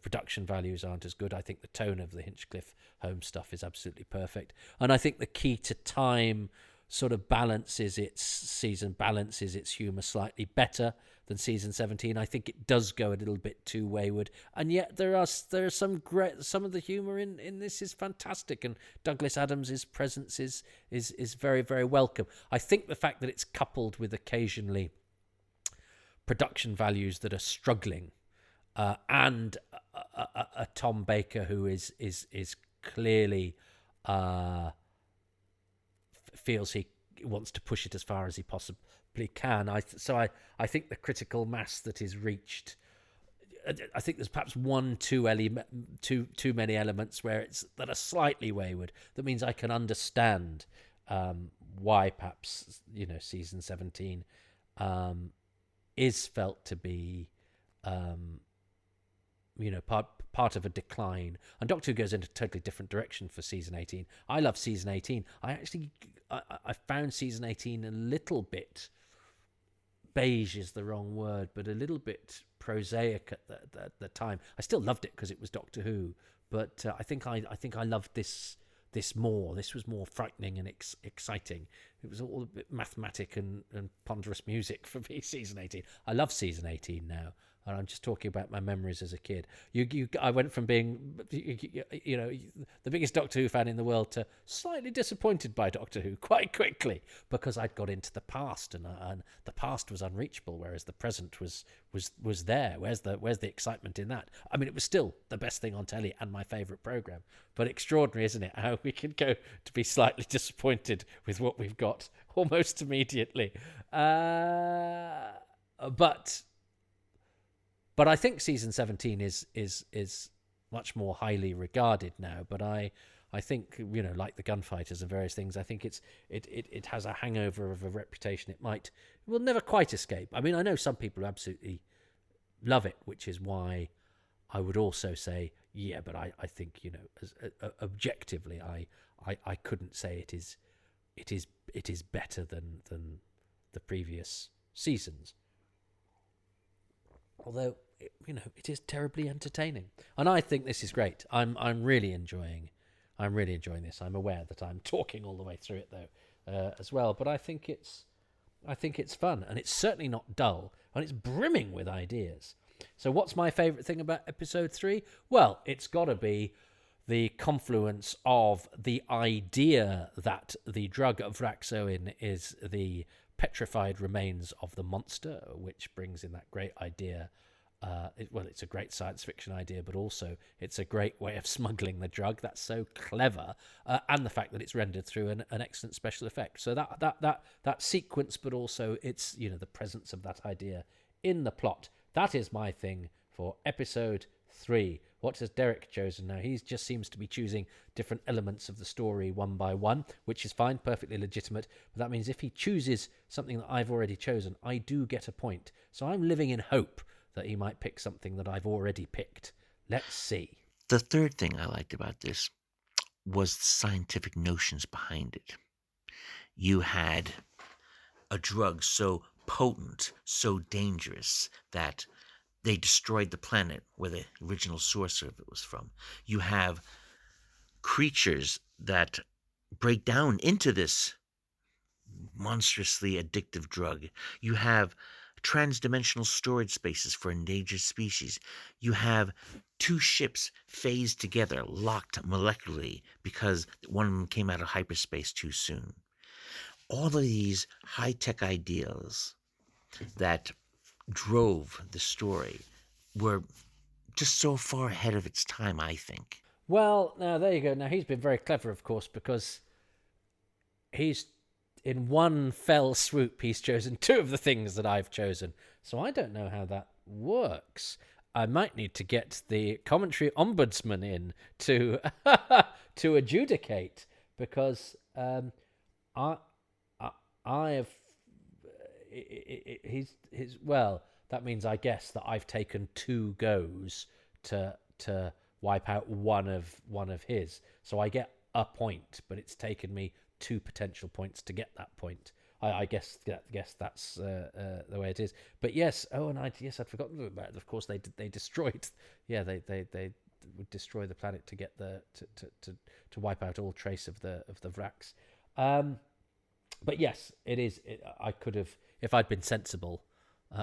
A: production values aren't as good. I think the tone of the Hinchcliffe Holmes stuff is absolutely perfect, and I think the key to time sort of balances its humor slightly better than season 17. I think it does go a little bit too wayward, and yet there are some of the humor in this is fantastic, and Douglas Adams' presence is very, very welcome. I think the fact that it's coupled with occasionally production values that are struggling, and a Tom Baker who is clearly feels he wants to push it as far as he possibly can. I think the critical mass that is reached, I think there's perhaps too many elements that are slightly wayward. That means I can understand why perhaps season 17 is felt to be part of a decline, and Doctor Who goes into a totally different direction for season 18. I love season 18. I found season 18 a little bit, beige is the wrong word, but a little bit prosaic at the time. I still loved it because it was Doctor Who, but I think I loved this more. This was more frightening and exciting. It was all a bit mathematic and ponderous music for me, season 18. I love season 18 now. And I'm just talking about my memories as a kid. I went from being, the biggest Doctor Who fan in the world to slightly disappointed by Doctor Who quite quickly, because I'd got into the past, and the past was unreachable, whereas the present was there. Where's the excitement in that? I mean, it was still the best thing on telly and my favourite programme. But extraordinary, isn't it, how we can go to be slightly disappointed with what we've got almost immediately. But I think season 17 is much more highly regarded now. But I think, like the Gunfighters and various things, I think it has a hangover of a reputation it will never quite escape. I mean, I know some people who absolutely love it, which is why I would also say, yeah, but I think, objectively, I couldn't say it is better than the previous seasons. Although, it is terribly entertaining, and I think this is great. I'm really enjoying this. I'm aware that I'm talking all the way through it though, as well. But I think it's fun, and it's certainly not dull, and it's brimming with ideas. So, what's my favourite thing about episode 3? Well, it's got to be the confluence of the idea that the drug of Vraxoin is the petrified remains of the monster, which brings in that great idea. It's a great science fiction idea, but also it's a great way of smuggling the drug. That's so clever, and the fact that it's rendered through an excellent special effect. So that sequence, but also it's the presence of that idea in the plot. That is my thing for episode 3. What has Derek chosen now? He just seems to be choosing different elements of the story one by one, which is fine, perfectly legitimate. But that means if he chooses something that I've already chosen, I do get a point. So I'm living in hope that he might pick something that I've already picked. Let's see.
B: The third thing I liked about this was the scientific notions behind it. You had a drug so potent, so dangerous, that they destroyed the planet where the original source of it was from. You have creatures that break down into this monstrously addictive drug. You have transdimensional storage spaces for endangered species. You have two ships phased together, locked molecularly because one of them came out of hyperspace too soon. All of these high-tech ideas that drove the story were just so far ahead of its time, I think.
A: Well, now there you go. Now he's been very clever, of course, because he's in one fell swoop he's chosen two of the things that I've chosen. So I don't know how that works. I might need to get the commentary ombudsman in to to adjudicate, because I have well, that means I guess that I've taken 2 goes to wipe out one of his. So I get a point, but it's taken me 2 potential points to get that point. I guess that's the way it is. But yes, I'd forgotten about it. Of course, they destroyed. Yeah, they would destroy the planet to get to wipe out all trace of the Vrax. But yes, it is. I could have, if I'd been sensible,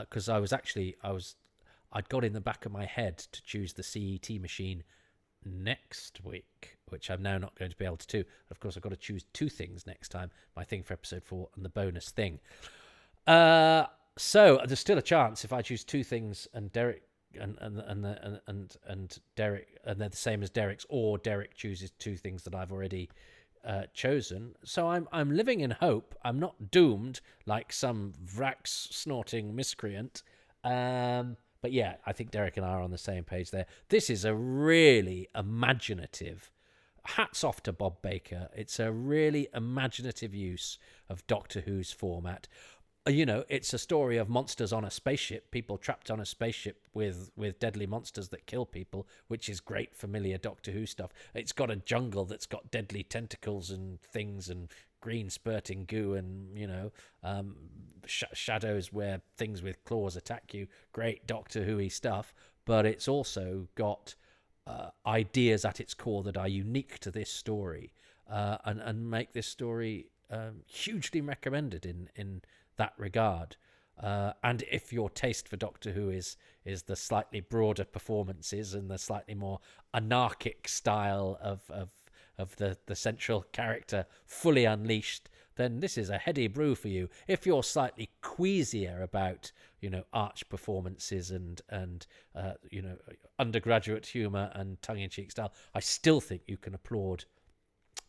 A: because I'd got in the back of my head to choose the CET machine next week, which I'm now not going to be able to do. Of course, I've got to choose two things next time: my thing for episode 4 and the bonus thing. So there's still a chance if I choose two things and Derek and Derek and they're the same as Derek's, or Derek chooses two things that I've already chosen. So I'm living in hope. I'm not doomed like some Vrax snorting miscreant. But yeah, I think Derek and I are on the same page there. This is a really imaginative. Hats off to Bob Baker. It's a really imaginative use of Doctor Who's format. It's a story of monsters on a spaceship, people trapped on a spaceship with deadly monsters that kill people, which is great, familiar Doctor Who stuff. It's got a jungle that's got deadly tentacles and things and green spurting goo and, shadows where things with claws attack you. Great Doctor Who-y stuff. But it's also got ideas at its core that are unique to this story and make this story hugely recommended in that regard. And if your taste for Doctor Who is the slightly broader performances and the slightly more anarchic style of the central character fully unleashed, then this is a heady brew for you. If you're slightly queasier about arch performances and undergraduate humour and tongue-in-cheek style, I still think you can applaud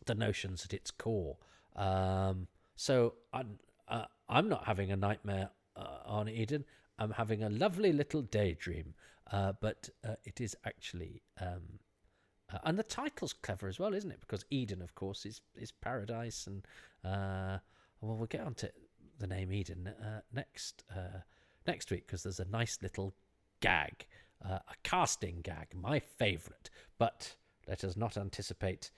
A: the notions at its core. So I'm not having a nightmare on Eden. I'm having a lovely little daydream. But it is actually... and the title's clever as well, isn't it? Because Eden, of course, is paradise. And we'll get on to the name Eden next week, because there's a nice little gag, a casting gag, my favourite. But let us not anticipate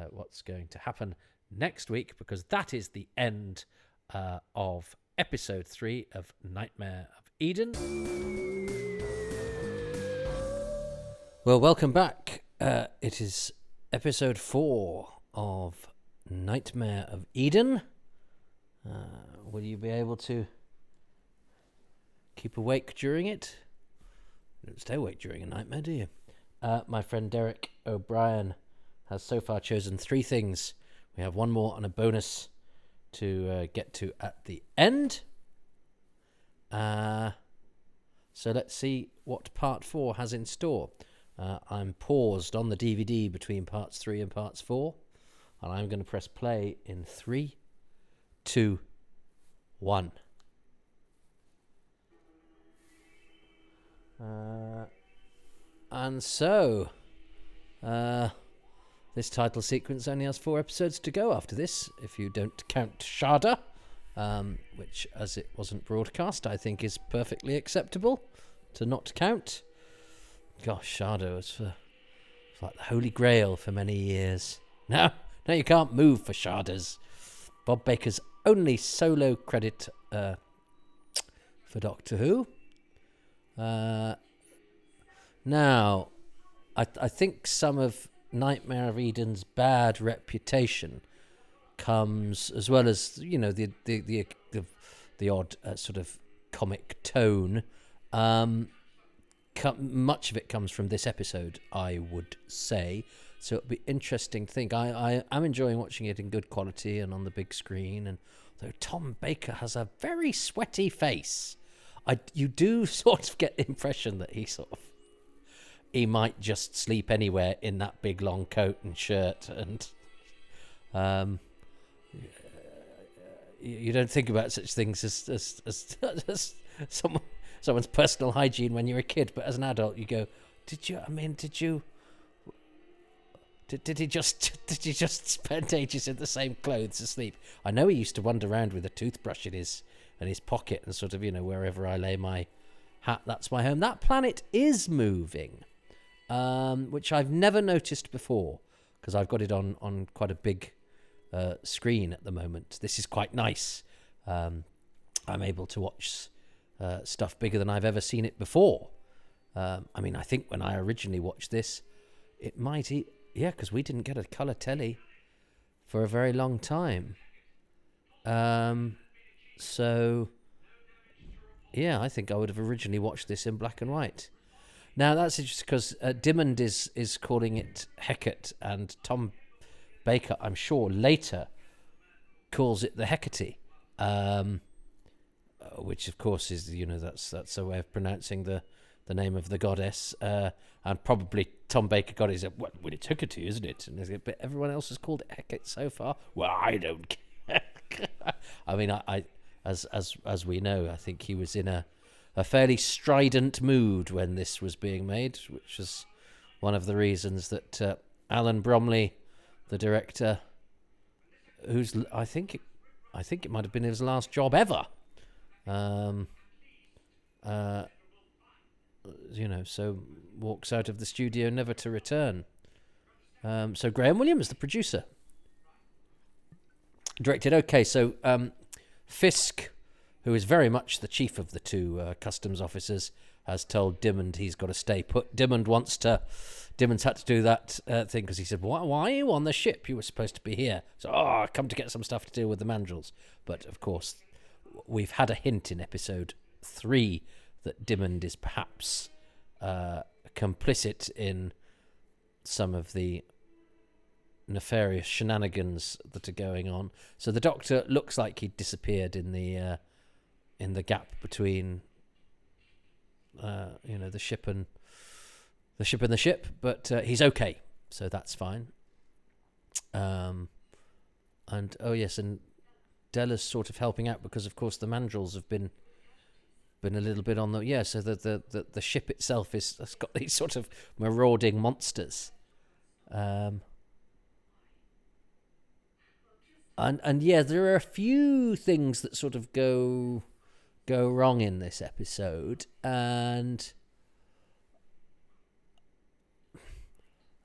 A: what's going to happen next week, because that is the end of episode 3 of Nightmare of Eden. Well, welcome back. It is episode 4 of Nightmare of Eden. Will you be able to keep awake during it? You don't stay awake during a nightmare, do you? My friend Derek O'Brien has so far chosen 3 things. We have one more and a bonus to get to at the end. So let's see what part 4 has in store. I'm paused on the DVD between parts 3 and parts 4, and I'm going to press play in 3, 2, 1. And so this title sequence only has 4 episodes to go after this, if you don't count Sharda, which, as it wasn't broadcast, I think is perfectly acceptable to not count. Gosh, Sharda was like the Holy Grail for many years. No, you can't move for Shardas. Bob Baker's only solo credit for Doctor Who. Now, I think some of Nightmare of Eden's bad reputation comes, as well as the odd sort of comic tone. Much of it comes from this episode, I would say. So it'll be interesting to think. I am enjoying watching it in good quality and on the big screen. And though Tom Baker has a very sweaty face, you do sort of get the impression that he might just sleep anywhere in that big long coat and shirt. And you don't think about such things as someone's personal hygiene when you're a kid, but as an adult you go, did he just spend ages in the same clothes asleep? I know he used to wander around with a toothbrush in his pocket and sort of, wherever I lay my hat, that's my home. That planet is moving, which I've never noticed before, because I've got it on quite a big screen at the moment. This is quite nice. I'm able to watch stuff bigger than I've ever seen it before. I think when I originally watched this, it might... because we didn't get a colour telly for a very long time. So, yeah, I think I would have originally watched this in black and white. Now, that's interesting because Dimmond is calling it Hecate, and Tom Baker, I'm sure, later calls it the Hecate, which, of course, is, that's a way of pronouncing the name of the goddess, and probably Tom Baker got it. He said, well, it's Hecate, isn't it? And but everyone else has called it Hecate so far. Well, I don't care. I mean, I as we know, I think he was in a fairly strident mood when this was being made, which is one of the reasons that Alan Bromley, the director, who's I think it might have been his last job ever, so walks out of the studio never to return. So Graham Williams, the producer, directed. Okay, so Fisk, who is very much the chief of the two customs officers, has told Dimmond he's got to stay put. Dimmond's had to do that thing because he said, why are you on the ship? You were supposed to be here. So, I come to get some stuff to deal with the mandrels. But, of course, we've had a hint in episode 3 that Dimmond is perhaps complicit in some of the nefarious shenanigans that are going on. So the Doctor looks like he disappeared in the gap between the ship and the ship, but he's okay, so that's fine. And Della's sort of helping out because, of course, the mandrels have been a little bit on the so the ship itself has got these sort of marauding monsters. And there are a few things that sort of go wrong in this episode, and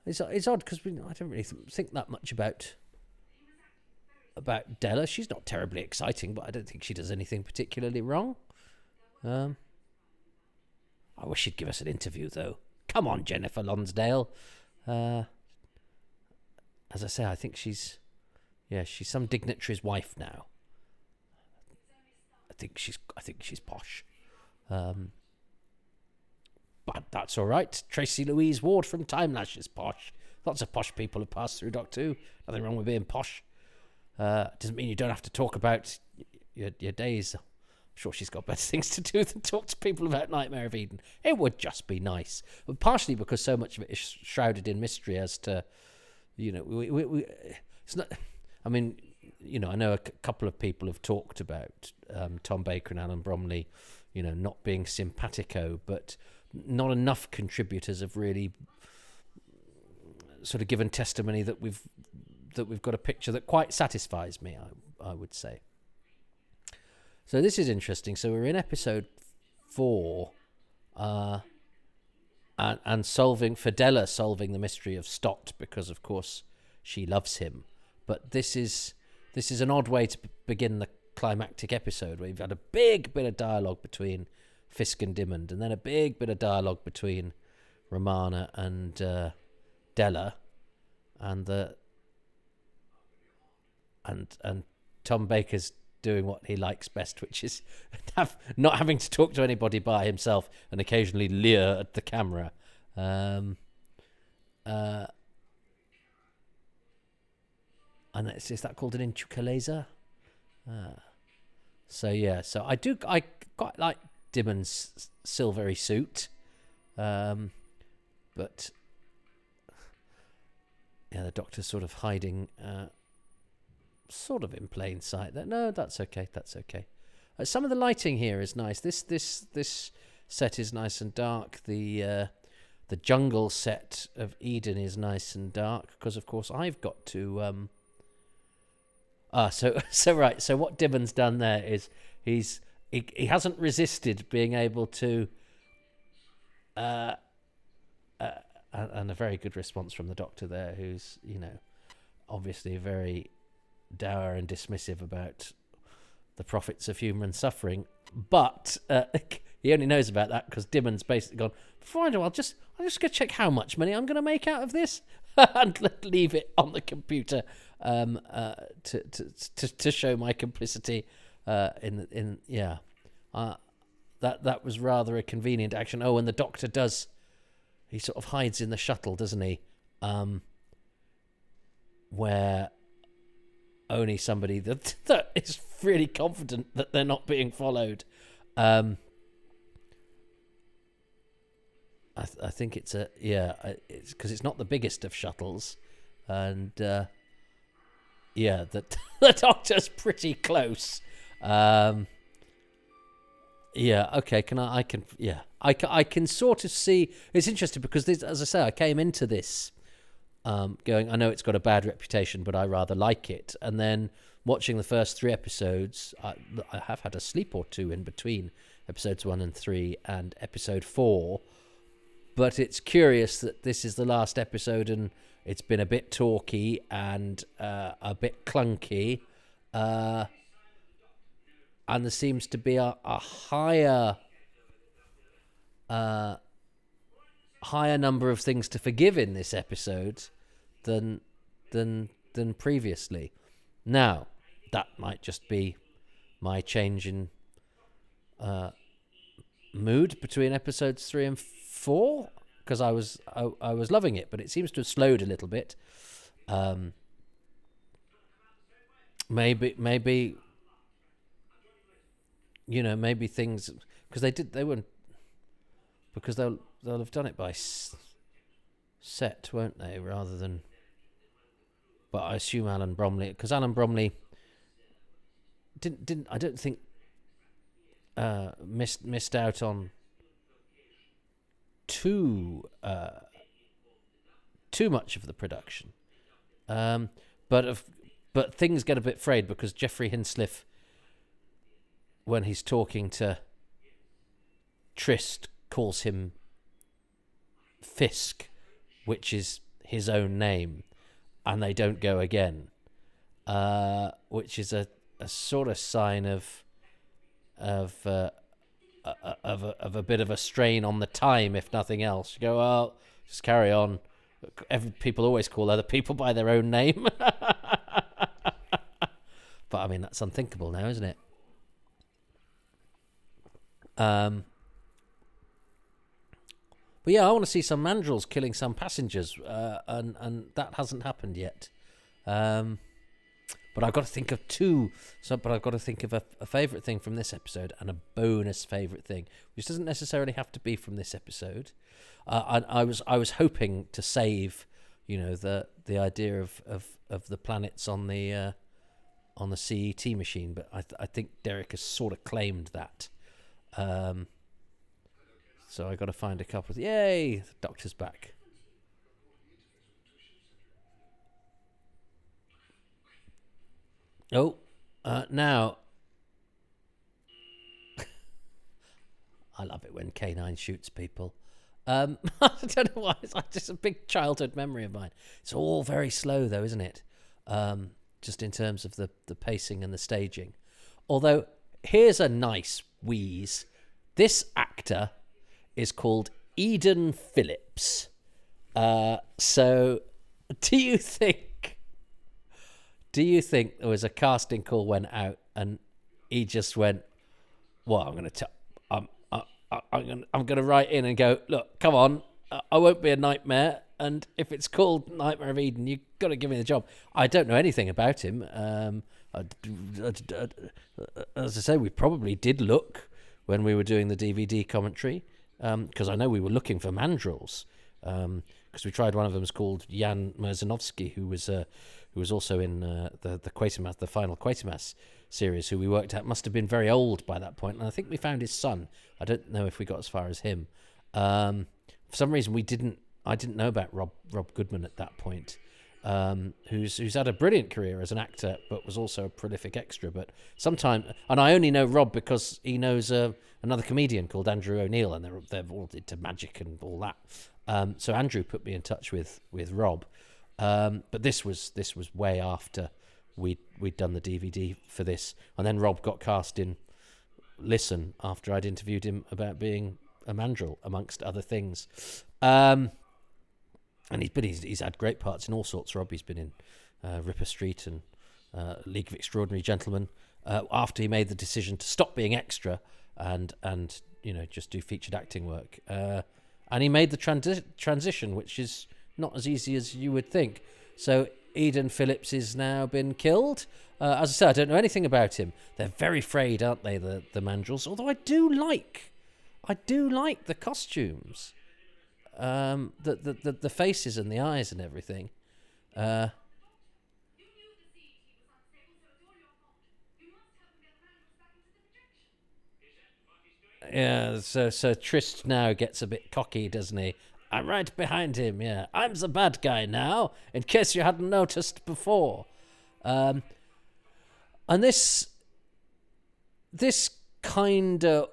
A: it's odd because I don't really think that much about Della. She's not terribly exciting, but I don't think she does anything particularly wrong. I wish she'd give us an interview, though. Come on, Jennifer Lonsdale. As I say, I think she's some dignitary's wife now. I think she's posh. But that's all right. Tracy Louise Ward from Time Lash is posh. Lots of posh people have passed through Doctor Who. Nothing wrong with being posh. Doesn't mean you don't have to talk about your days. I'm sure she's got better things to do than talk to people about Nightmare of Eden. It would just be nice. But partially because so much of it is shrouded in mystery as to, it's not... I mean, I know a couple of people have talked about Tom Baker and Alan Bromley, not being simpatico, but not enough contributors have really sort of given testimony that we've got a picture that quite satisfies me, I would say. So this is interesting. So we're in episode 4, and solving the mystery of Stott because, of course, she loves him. But this is an odd way to begin the climactic episode, where you've had a big bit of dialogue between Fisk and Dimmond, and then a big bit of dialogue between Romana and Della, and Tom Baker's doing what he likes best, which is not having to talk to anybody by himself and occasionally leer at the camera. And is that called an inchucaleza? So I quite like Dimmond's silvery suit, but the Doctor's sort of hiding, sort of in plain sight. No, that's okay. Some of the lighting here is nice. This set is nice and dark. The jungle set of Eden is nice and dark because, of course, I've got to. So what Dimmond's done there is he hasn't resisted being able to, and a very good response from the Doctor there, who's obviously very dour and dismissive about the profits of human suffering, but he only knows about that because Dimmond's basically gone, before I do, I'll just go check how much money I'm going to make out of this. and leave it on the computer to show my complicity that was rather a convenient action. Oh, and the Doctor he sort of hides in the shuttle, doesn't he? Where only somebody that is really confident that they're not being followed. I think it's it's because it's not the biggest of shuttles, and the Doctor's pretty close. Okay. I can sort of see. It's interesting because this, as I say, I came into this going, I know it's got a bad reputation, but I rather like it. And then watching the first 3 episodes, I have had a sleep or two in between episodes 1 and 3 and episode 4. But it's curious that this is the last episode and it's been a bit talky and a bit clunky. And there seems to be a higher number of things to forgive in this episode than previously. Now, that might just be my change in mood between episodes 3 and 4, because I was loving it, but it seems to have slowed a little bit. Maybe maybe things, because they weren't, because they'll have done it by set, won't they, rather than. But I assume Alan Bromley, because Alan Bromley didn't I don't think missed out on too much of the production, but things get a bit frayed because Geoffrey Hinsliff, when he's talking to Trist, calls him Fisk, which is his own name, and they don't go again, which is a sort of sign of a bit of a strain on the time, if nothing else. You go, well, just carry on. People always call other people by their own name. But I mean, that's unthinkable now, isn't it? But yeah, I want to see some mandrels killing some passengers, and that hasn't happened yet. But I've got to think of two. But I've got to think of a favourite thing from this episode and a bonus favourite thing, which doesn't necessarily have to be from this episode. I was hoping to save, the idea of the planets on the CET machine, but I think Derek has sort of claimed that. So I got to find a couple. Yay! The Doctor's back. Oh, now I love it when K9 shoots people. I don't know why. It's just a big childhood memory of mine. It's all very slow, though, isn't it? Just in terms of the pacing and the staging. Although, here's a nice wheeze. This actor is called Eden Phillips. So, do you think there was a casting call went out and he just went, well, I'm going to write in and go, look, come on, I won't be a nightmare, and if it's called Nightmare of Eden, you've got to give me the job. I don't know anything about him. As I say, we probably did look when we were doing the DVD commentary, because I know we were looking for mandrels, because we tried one of them was called Jan Merzanovsky, who was also in the Quatermass, the final Quatermass series, who we worked out must have been very old by that point, and I think we found his son. I don't know if we got as far as him. For some reason, I didn't know about Rob Goodman at that point, who's had a brilliant career as an actor, but was also a prolific extra. But and I only know Rob because he knows another comedian called Andrew O'Neill, and they're all into magic and all that. So Andrew put me in touch with Rob. But this was way after we'd done the DVD for this, and then Rob got cast in Listen after I'd interviewed him about being a mandrel, amongst other things. And he's had great parts in all sorts. Rob, he's been in Ripper Street and League of Extraordinary Gentlemen. After he made the decision to stop being extra and just do featured acting work, and he made the transition, which is not as easy as you would think. So Eden Phillips is now been killed. As I said, I don't know anything about him. They're very frayed, aren't they, the Mandrels? Although I do like the costumes, the faces and the eyes and everything. Yeah, so Trist now gets a bit cocky, doesn't he? I'm right behind him, yeah. I'm the bad guy now, in case you hadn't noticed before. And this kind of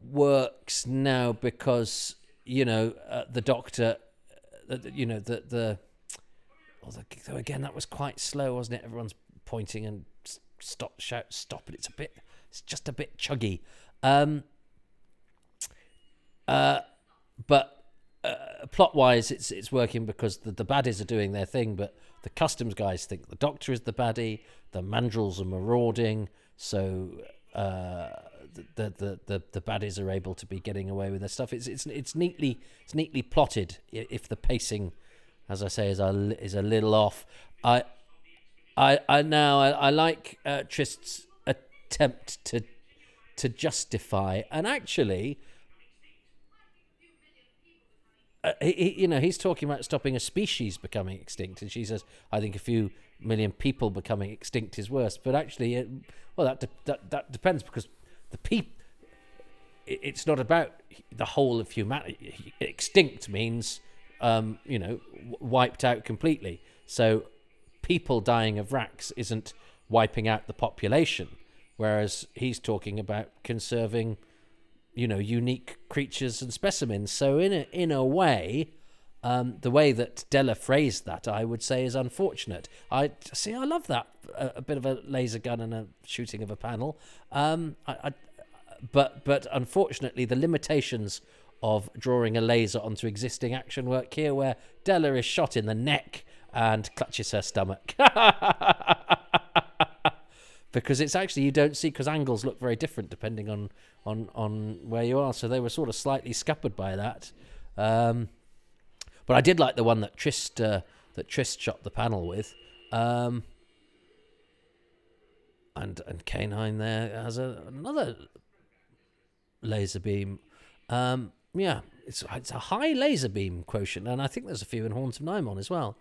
A: works now because, the Doctor, although again, that was quite slow, wasn't it? Everyone's pointing and stop, and it's just a bit chuggy. But plot-wise, it's working because the baddies are doing their thing, but the customs guys think the Doctor is the baddie, the Mandrels are marauding, so the baddies are able to be getting away with their stuff. It's neatly plotted. If the pacing, as I say, is a little off, I like Trist's attempt to justify, and actually. He's talking about stopping a species becoming extinct, and she says, "I think a few million people becoming extinct is worse." But actually, that depends, because it's not about the whole of humanity. Extinct means, wiped out completely. So, people dying of racks isn't wiping out the population, whereas he's talking about conserving. Unique creatures and specimens. So in a way, the way that Della phrased that, I would say, is unfortunate. I love that, a bit of a laser gun and a shooting of a panel. But unfortunately, the limitations of drawing a laser onto existing action work here, where Della is shot in the neck and clutches her stomach. Because it's actually, you don't see, because angles look very different depending on where you are. So they were sort of slightly scuppered by that. But I did like the one that Trist shot the panel with. And K9 there has another laser beam. It's a high laser beam quotient, and I think there's a few in Horns of Nymon as well.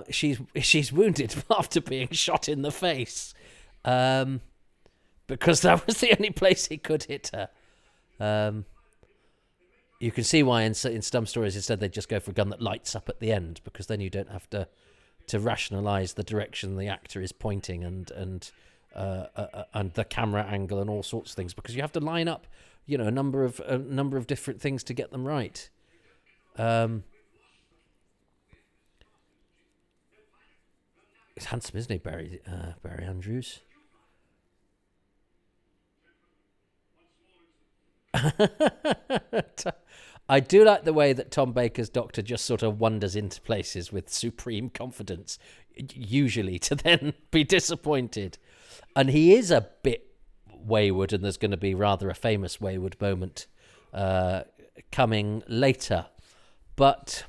A: She's wounded after being shot in the face, because that was the only place he could hit her. You can see why in some stories instead they just go for a gun that lights up at the end, because then you don't have to rationalise the direction the actor is pointing and the camera angle and all sorts of things, because you have to line up, a number of different things to get them right. He's handsome, isn't he, Barry Andrews? I do like the way that Tom Baker's Doctor just sort of wanders into places with supreme confidence, usually to then be disappointed. And he is a bit wayward, and there's going to be rather a famous wayward moment coming later. But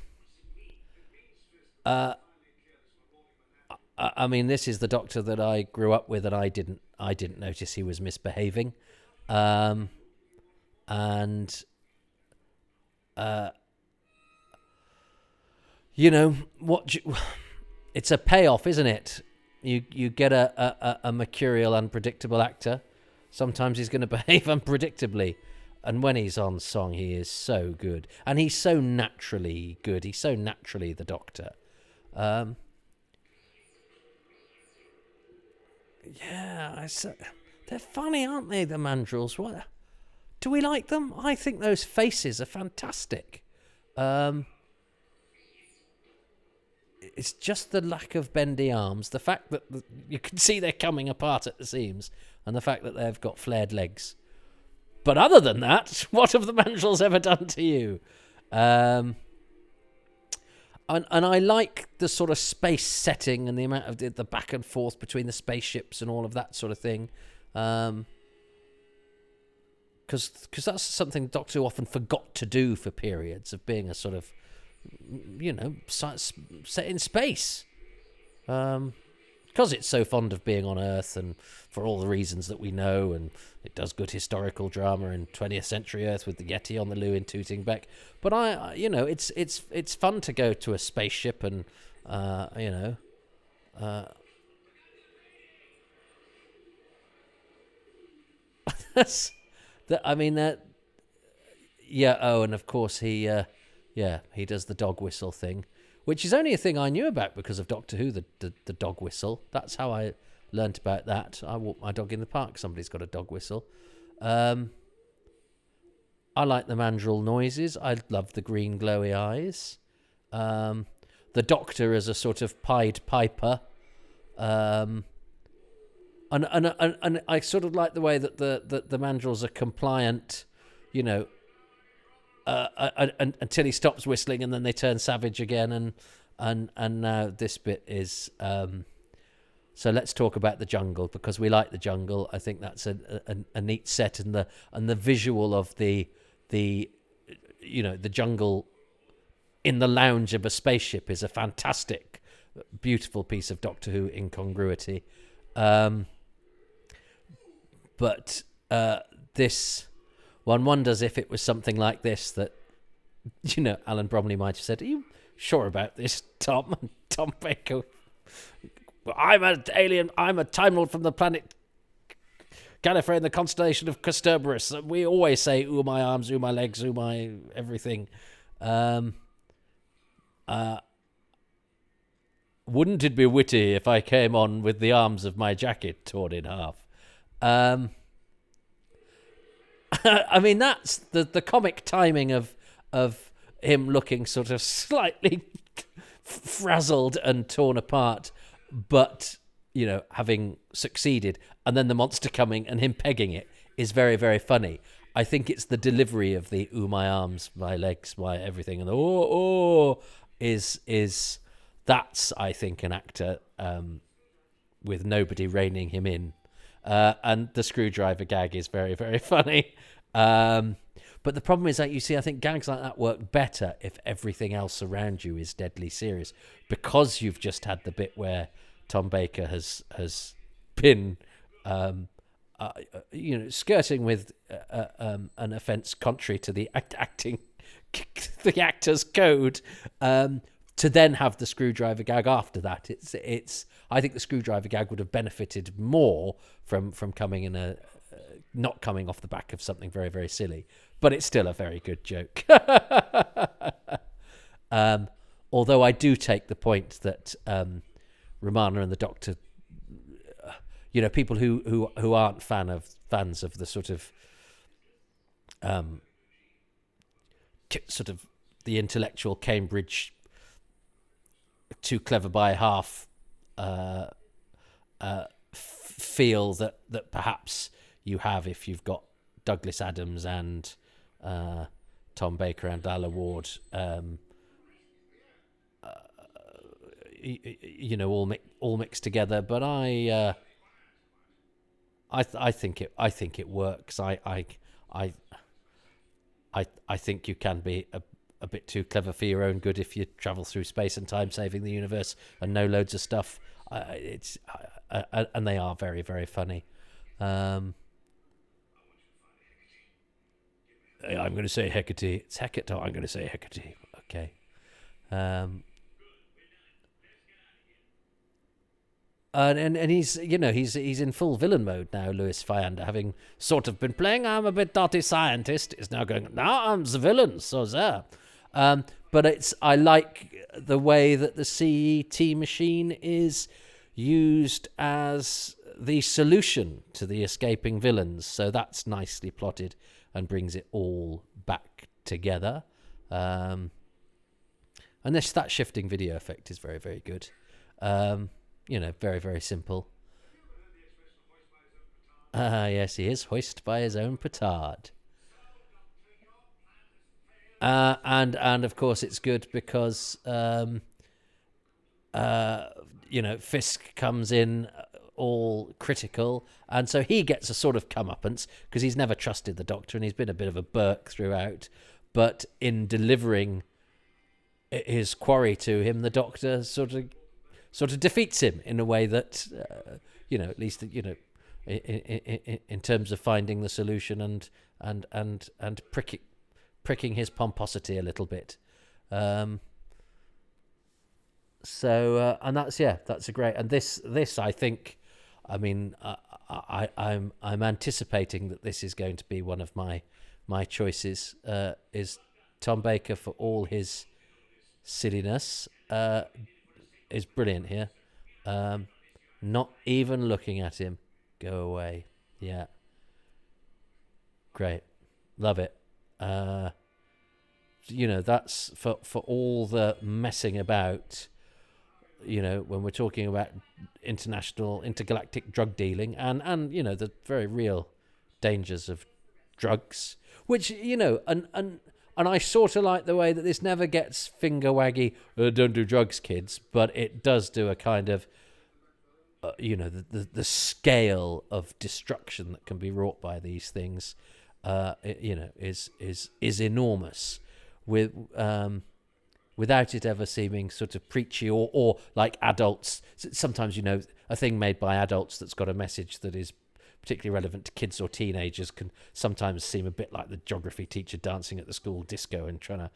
A: I mean, this is the Doctor that I grew up with, and I didn't notice he was misbehaving, and it's a payoff, isn't it? You get a mercurial, unpredictable actor. Sometimes he's going to behave unpredictably, and when he's on song, he is so good, and he's so naturally good. He's so naturally the Doctor. They're funny, aren't they, the Mandrels? What? Do we like them? I think those faces are fantastic. It's just the lack of bendy arms, the fact that you can see they're coming apart at the seams, and the fact that they've got flared legs. But other than that, what have the Mandrels ever done to you? and I like the sort of space setting and the amount of the back and forth between the spaceships and all of that sort of thing. Because that's something Doctor Who often forgot to do for periods of being a sort of, set in space. Because it's so fond of being on Earth, and for all the reasons that we know, and it does good historical drama in 20th century Earth with the Yeti on the loo in Tooting Bec. But it's fun to go to a spaceship and that's that. I mean that. Yeah. Oh, and of course he does the dog whistle thing, which is only a thing I knew about because of Doctor Who, the dog whistle. That's how I learnt about that. I walk my dog in the park. Somebody's got a dog whistle. I like the mandrill noises. I love the green glowy eyes. The Doctor as a sort of Pied Piper. And I sort of like the way that the mandrills are compliant, until he stops whistling, and then they turn savage again, and now this bit is so let's talk about the jungle, because we like the jungle. I think that's a neat set, and the visual of the jungle in the lounge of a spaceship is a fantastic, beautiful piece of Doctor Who incongruity. But this one wonders if it was something like this that, Alan Bromley might have said, "Are you sure about this, Tom?" And Tom Baker, "I'm an alien. I'm a Time Lord from the planet Gallifrey in the constellation of Cerberus. We always say, ooh, my arms, ooh, my legs, ooh, my everything. Wouldn't it be witty if I came on with the arms of my jacket torn in half?" I mean, that's the comic timing of him looking sort of slightly frazzled and torn apart, but having succeeded, and then the monster coming and him pegging it is very, very funny. I think it's the delivery of the "ooh, my arms, my legs, my everything," and the "oh" is that's, I think, an actor with nobody reining him in. And the screwdriver gag is very, very funny. But the problem is that, you see, I think gags like that work better if everything else around you is deadly serious, because you've just had the bit where Tom Baker has been, skirting with an offence contrary to the the actor's code, to then have the screwdriver gag after that. It's. I think the screwdriver gag would have benefited more from coming in not coming off the back of something very, very silly, but it's still a very good joke. Although I do take the point that Romana and the Doctor, people who aren't fans of the sort of the intellectual Cambridge, too clever by half feel that perhaps you have if you've got Douglas Adams and Tom Baker and Lalla Ward, all mixed together. But I think it works. I think you can be a bit too clever for your own good if you travel through space and time, saving the universe, and know loads of stuff. And they are very, very funny. I'm going to say Hecate. It's Hecate. Oh, I'm going to say Hecate. Okay. And he's he's in full villain mode now. Louis Fiander, having sort of been playing I'm a bit dirty scientist, is now going, now I'm the villain. So there. But I like the way that the CET machine is used as the solution to the escaping villains. So that's nicely plotted and brings it all back together. And that shifting video effect is very, very good. Very, very simple. Yes, he is hoist by his own petard. And of course it's good because Fisk comes in all critical, and so he gets a sort of comeuppance because he's never trusted the Doctor and he's been a bit of a Burke throughout. But in delivering his quarry to him, the Doctor sort of defeats him in a way that at least in terms of finding the solution and pricking his pomposity a little bit. So and that's a great, and this I think, I mean, I'm anticipating that this is going to be one of my choices. Is Tom Baker, for all his silliness, is brilliant here. Not even looking at him. Go away. Yeah. Great. Love it. That's for all the messing about, when we're talking about intergalactic drug dealing and the very real dangers of drugs, which, and I sort of like the way that this never gets finger waggy, don't do drugs, kids, but it does do a kind of, the scale of destruction that can be wrought by these things, is enormous, without it ever seeming sort of preachy or like adults. Sometimes, a thing made by adults that's got a message that is particularly relevant to kids or teenagers can sometimes seem a bit like the geography teacher dancing at the school disco and trying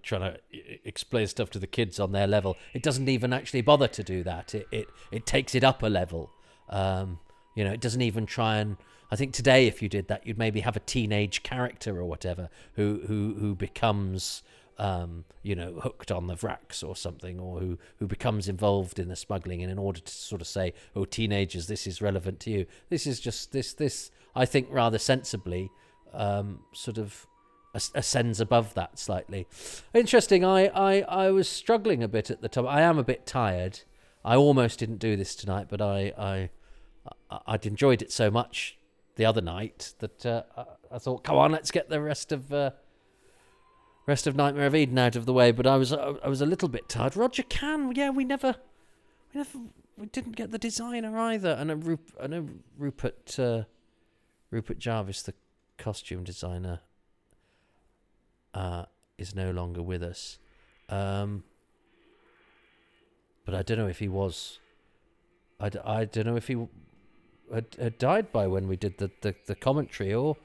A: to explain stuff to the kids on their level. It doesn't even actually bother to do that. It takes it up a level. It doesn't even try and. I think today, if you did that, you'd maybe have a teenage character or whatever who becomes hooked on the vracks or something, or who becomes involved in the smuggling, and in order to sort of say, oh, teenagers, this is relevant to you. This is just this I think rather sensibly sort of ascends above that slightly. Interesting. I was struggling a bit at the top. I am a bit tired. I almost didn't do this tonight, but I'd enjoyed it so much the other night that I thought, come on, let's get the rest of Nightmare of Eden out of the way. But I was a little bit tired. Roger Can, we didn't get the designer either. I know Rupert Jarvis, the costume designer, is no longer with us. But I don't know if he was. I don't know if he had died by when we did the commentary, or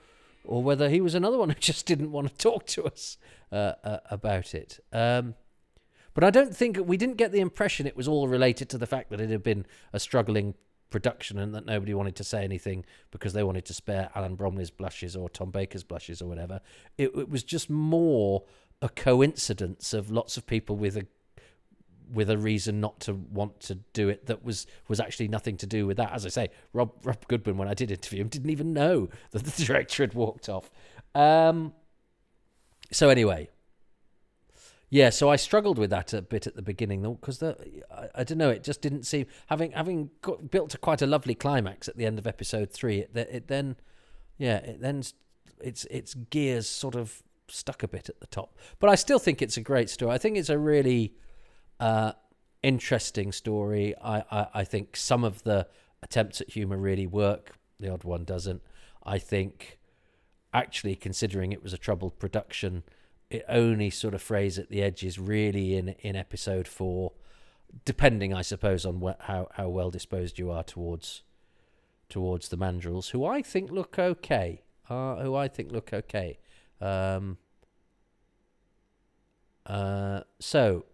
A: whether he was another one who just didn't want to talk to us about it. But I don't think we didn't get the impression it was all related to the fact that it had been a struggling production and that nobody wanted to say anything because they wanted to spare Alan Bromley's blushes or Tom Baker's blushes or whatever. It was just more a coincidence of lots of people with a reason not to want to do it that was actually nothing to do with that. As I say, Rob Goodwin, when I did interview him, didn't even know that the director had walked off. So anyway, so I struggled with that a bit at the beginning, though, because I don't know, it just didn't seem, having built quite a lovely climax at the end of episode 3. Its gears sort of stuck a bit at the top. But I still think it's a great story. I think it's a really interesting story. I think some of the attempts at humour really work. The odd one doesn't. I think, actually, considering it was a troubled production, it only sort of frays at the edges really in episode 4, depending, I suppose, on how well disposed you are towards the Mandrills, who I think look okay. So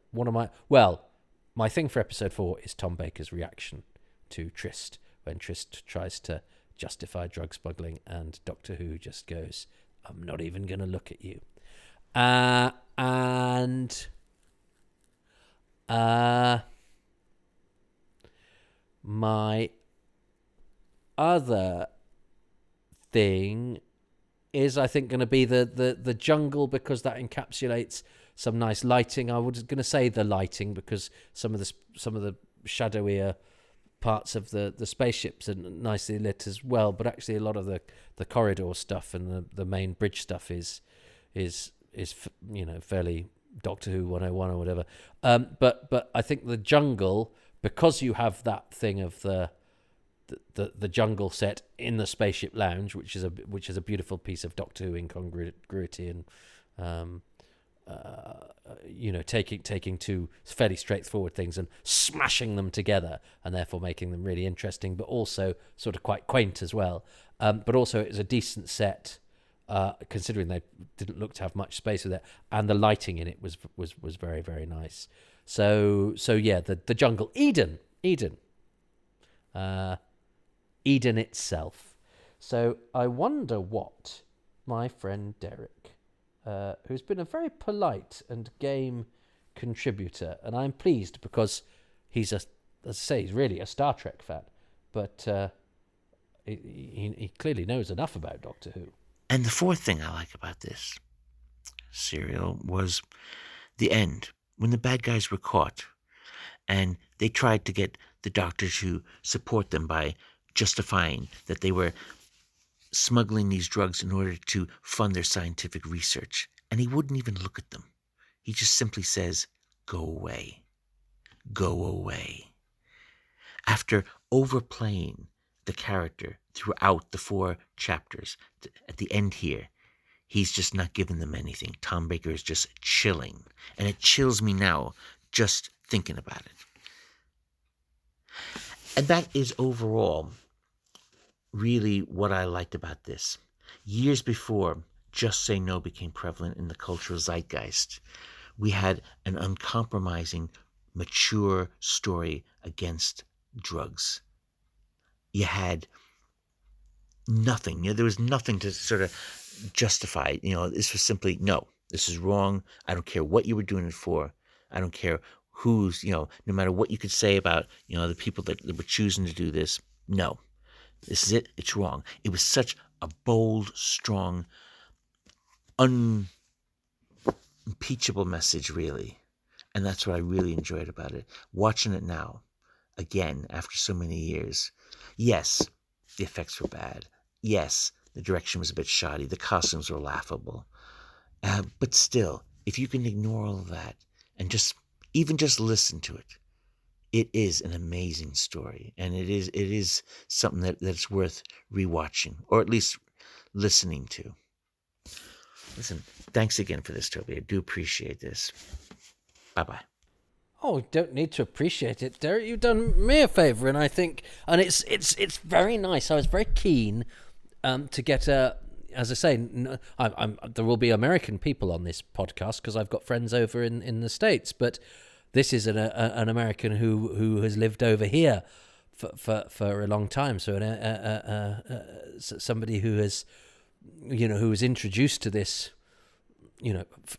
A: my thing for episode 4 is Tom Baker's reaction to Trist when Trist tries to justify drug smuggling and Doctor Who just goes, I'm not even going to look at you. And my other thing is, I think, going to be the jungle, because that encapsulates some nice lighting. I was going to say the lighting because some of the shadowier parts of the spaceships are nicely lit as well, but actually a lot of the corridor stuff and the main bridge stuff is fairly Doctor Who 101 or whatever. But I think the jungle, because you have that thing of the jungle set in the spaceship lounge, which is a beautiful piece of Doctor Who incongruity and taking two fairly straightforward things and smashing them together, and therefore making them really interesting, but also sort of quite quaint as well. But also it was a decent set, considering they didn't look to have much space with it, and the lighting in it was very, very nice. So yeah, the jungle, Eden itself. So I wonder what my friend Derek, who's been a very polite and game contributor, and I'm pleased because he's as I say, he's really a Star Trek fan, but he clearly knows enough about Doctor Who.
B: And the fourth thing I like about this serial was the end, when the bad guys were caught, and they tried to get the Doctor to support them by justifying that they were smuggling these drugs in order to fund their scientific research. And he wouldn't even look at them. He just simply says, "Go away. Go away." After overplaying the character throughout the 4 chapters, at the end here, he's just not giving them anything. Tom Baker is just chilling. And it chills me now just thinking about it. And that is overall really what I liked about this. Years before Just Say No became prevalent in the cultural zeitgeist, we had an uncompromising, mature story against drugs. You had nothing. There was nothing to sort of justify. This was simply, no, this is wrong. I don't care what you were doing it for. I don't care who's, no matter what you could say about, the people that were choosing to do this. No, this is it. It's wrong. It was such a bold, strong, unimpeachable message, really. And that's what I really enjoyed about it. Watching it now, again, after so many years. Yes, the effects were bad. Yes, the direction was a bit shoddy. The costumes were laughable. But still, if you can ignore all of that and just listen to it, it is an amazing story. And it is something that's worth rewatching, or at least listening to. Listen, thanks again for this, Toby. I do appreciate this. Bye-bye.
A: Oh, you don't need to appreciate it, Derek. You've done me a favour, and I think, and it's very nice. I was very keen to get as I say, there will be American people on this podcast because I've got friends over in the States, but this is an American who has lived over here for a long time. So somebody who has, who was introduced to this,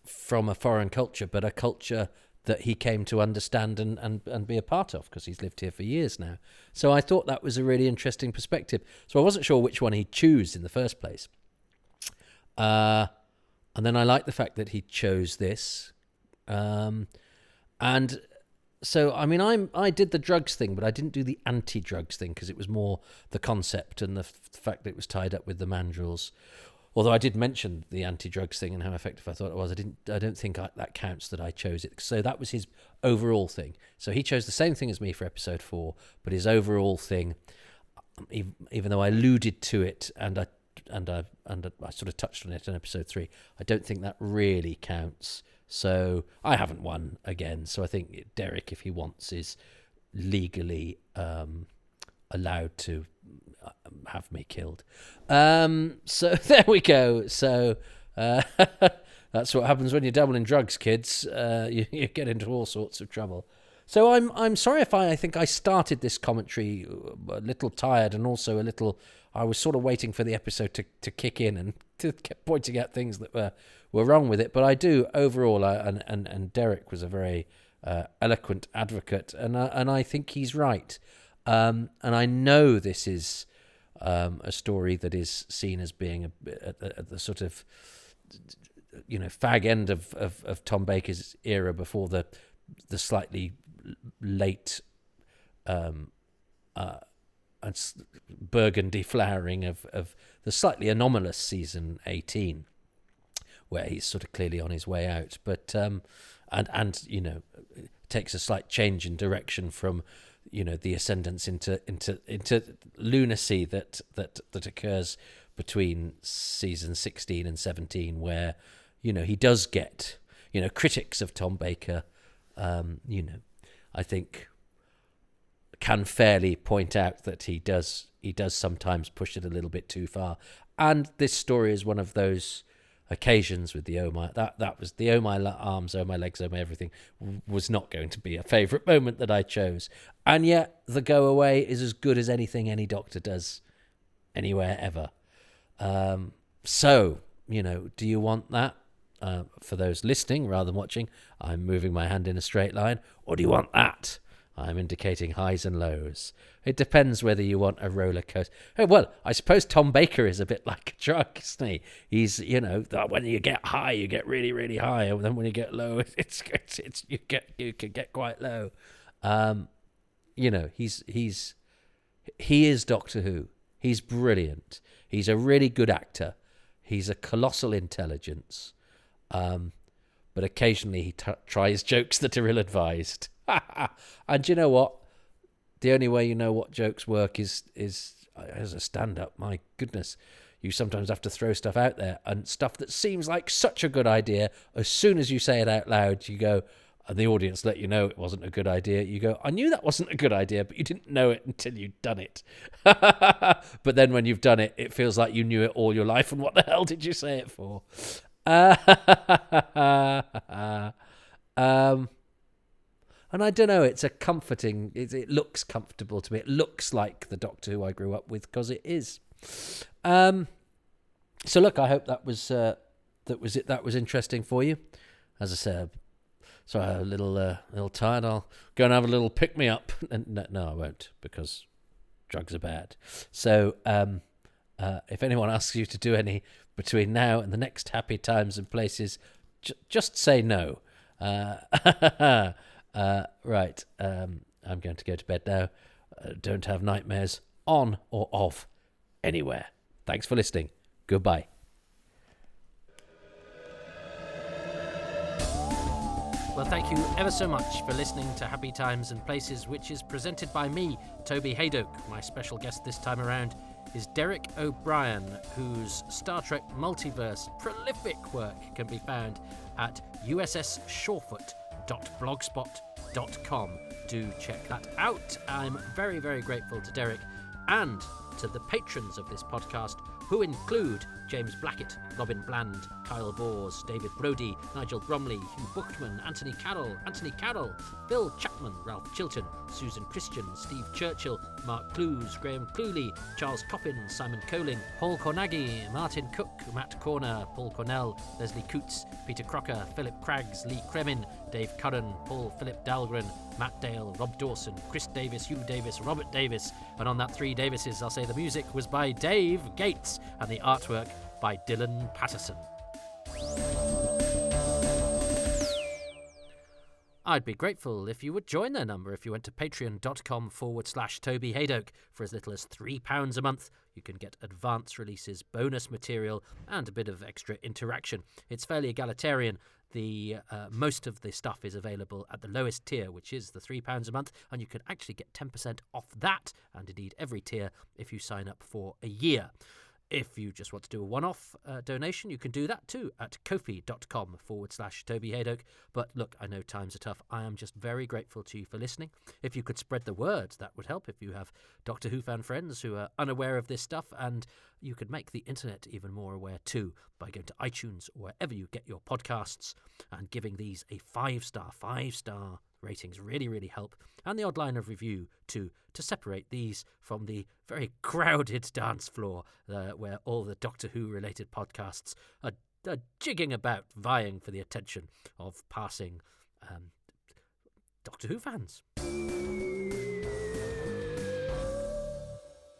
A: from a foreign culture, but a culture that he came to understand and be a part of because he's lived here for years now. So I thought that was a really interesting perspective. So I wasn't sure which one he'd choose in the first place. And then I like the fact that he chose this. And so, I mean, I did the drugs thing, but I didn't do the anti-drugs thing because it was more the concept and the fact that it was tied up with the mandrels. Although I did mention the anti-drugs thing and how effective I thought it was, I don't think that counts that I chose it. So that was his overall thing. So he chose the same thing as me for episode 4, but his overall thing, even though I alluded to it and I sort of touched on it in episode 3, I don't think that really counts. So I haven't won again. So I think Derek, if he wants, is legally allowed to have me killed. So there we go. So that's what happens when you dabble in drugs, kids. You get into all sorts of trouble. So I'm sorry if I think I started this commentary a little tired and also a little. I was sort of waiting for the episode to kick in and to keep pointing out things that were wrong with it. But I do overall, and Derek was a very eloquent advocate, and I think he's right. And I know this is a story that is seen as being at the sort of fag end of Tom Baker's era before the slightly late burgundy flowering of the slightly anomalous season 18, where he's sort of clearly on his way out, but and you know, takes a slight change in direction from, you know, the ascendance into lunacy that occurs between season 16 and 17, where, you know, he does get, you know, critics of Tom Baker, you know, I think can fairly point out that he does sometimes push it a little bit too far. And this story is one of those occasions with the oh my, that was the oh my arms, oh my legs, oh my everything, was not going to be a favourite moment that I chose. And yet the go away is as good as anything any Doctor does anywhere ever. So, you know, do you want that? For those listening rather than watching, I'm moving my hand in a straight line. Or do you want that? I'm indicating highs and lows. It depends whether you want a roller coaster. Oh, well, I suppose Tom Baker is a bit like a drug, isn't he? He's, you know, when you get high, you get really, really high, and then when you get low, it's you can get quite low. You know, he is Doctor Who. He's brilliant. He's a really good actor. He's a colossal intelligence. But occasionally he tries jokes that are ill-advised. And you know what? The only way you know what jokes work is as a stand-up. My goodness, you sometimes have to throw stuff out there, and stuff that seems like such a good idea. As soon as you say it out loud, you go, and the audience let you know it wasn't a good idea. You go, I knew that wasn't a good idea, but you didn't know it until you'd done it. But then when you've done it, it feels like you knew it all your life, and what the hell did you say it for? And I don't know, it's a comforting, it looks comfortable to me. It looks like the Doctor Who I grew up with, because it is. So look, I hope that was interesting for you. As I said, sorry, I'm a little tired. I'll go and have a little pick me up. And no, I won't, because drugs are bad. So if anyone asks you to do any between now and the next happy times and places, just say no. Right. I'm going to go to bed now. Don't have nightmares on or off anywhere. Thanks for listening. Goodbye. Well, thank you ever so much for listening to Happy Times and Places, which is presented by me, Toby Hadoke. My special guest this time around is Derek O'Brien, whose Star Trek multiverse prolific work can be found at ussshawfoot.blogspot.com. Do check that out. I'm very, very grateful to Derek and to the patrons of this podcast, who include James Blackett, Robin Bland, Kyle Bors, David Brody, Nigel Bromley, Hugh Buchtman, Anthony Carroll, Phil Chapman, Ralph Chilton, Susan Christian, Steve Churchill, Mark Clues, Graham Cluley, Charles Coppin, Simon Colling, Paul Cornaghi, Martin Cook, Matt Corner, Paul Cornell, Leslie Coots, Peter Crocker, Philip Craggs, Lee Kremin, Dave Curran, Paul Philip Dahlgren, Matt Dale, Rob Dawson, Chris Davis, Hugh Davis, Robert Davis, and on that three Davises, I'll say the music was by Dave Gates and the artwork by Dylan Patterson. I'd be grateful if you would join their number. If you went to patreon.com/Toby Hadoke for as little as £3 a month, you can get advance releases, bonus material, and a bit of extra interaction. It's fairly egalitarian. The most of the stuff is available at the lowest tier, which is the £3 a month, and you can actually get 10% off that, and indeed every tier, if you sign up for a year. If you just want to do a one-off donation, you can do that too at kofi.com/Toby Hadoke. But look, I know times are tough. I am just very grateful to you for listening. If you could spread the word, that would help. If you have Doctor Who fan friends who are unaware of this stuff, and you could make the internet even more aware too by going to iTunes or wherever you get your podcasts and giving these a 5-star ratings really, really help, and the odd line of review to separate these from the very crowded dance floor where all the Doctor Who related podcasts are jigging about, vying for the attention of passing Doctor Who fans.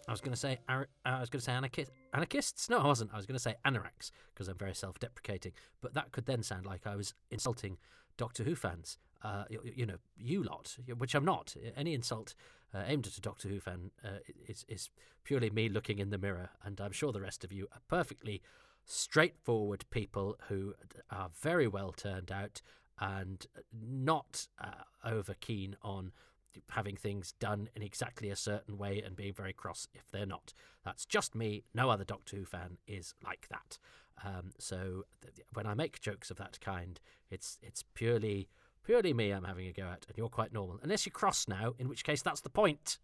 A: I was going to say anarchists. No, I wasn't. I was going to say anoraks, because I'm very self-deprecating. But that could then sound like I was insulting Doctor Who fans. you lot, which I'm not. Any insult aimed at a Doctor Who fan is purely me looking in the mirror, and I'm sure the rest of you are perfectly straightforward people who are very well turned out and not over keen on having things done in exactly a certain way and being very cross if they're not. That's just me. No other Doctor Who fan is like that. So when I make jokes of that kind, it's purely me I'm having a go at, and you're quite normal. Unless you're cross now, in which case that's the point.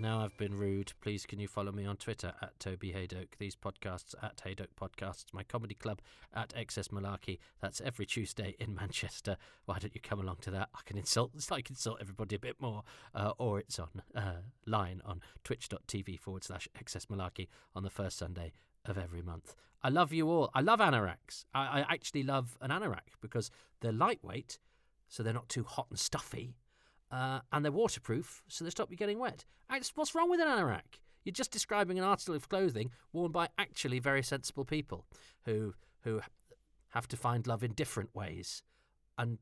A: Now I've been rude. Please can you follow me on Twitter at Toby Hadoke, these podcasts at Hadoke Podcasts, my comedy club at Excess Malarkey. That's every Tuesday in Manchester. Why don't you come along to that? I can insult everybody a bit more. Or it's on line on twitch.tv/Excess Malarkey on the first Sunday of every month. I love you all. I love anoraks. I actually love an anorak because they're lightweight, so they're not too hot and stuffy. And they're waterproof, so they stop you getting wet. What's wrong with an anorak? You're just describing an article of clothing worn by actually very sensible people who have to find love in different ways. And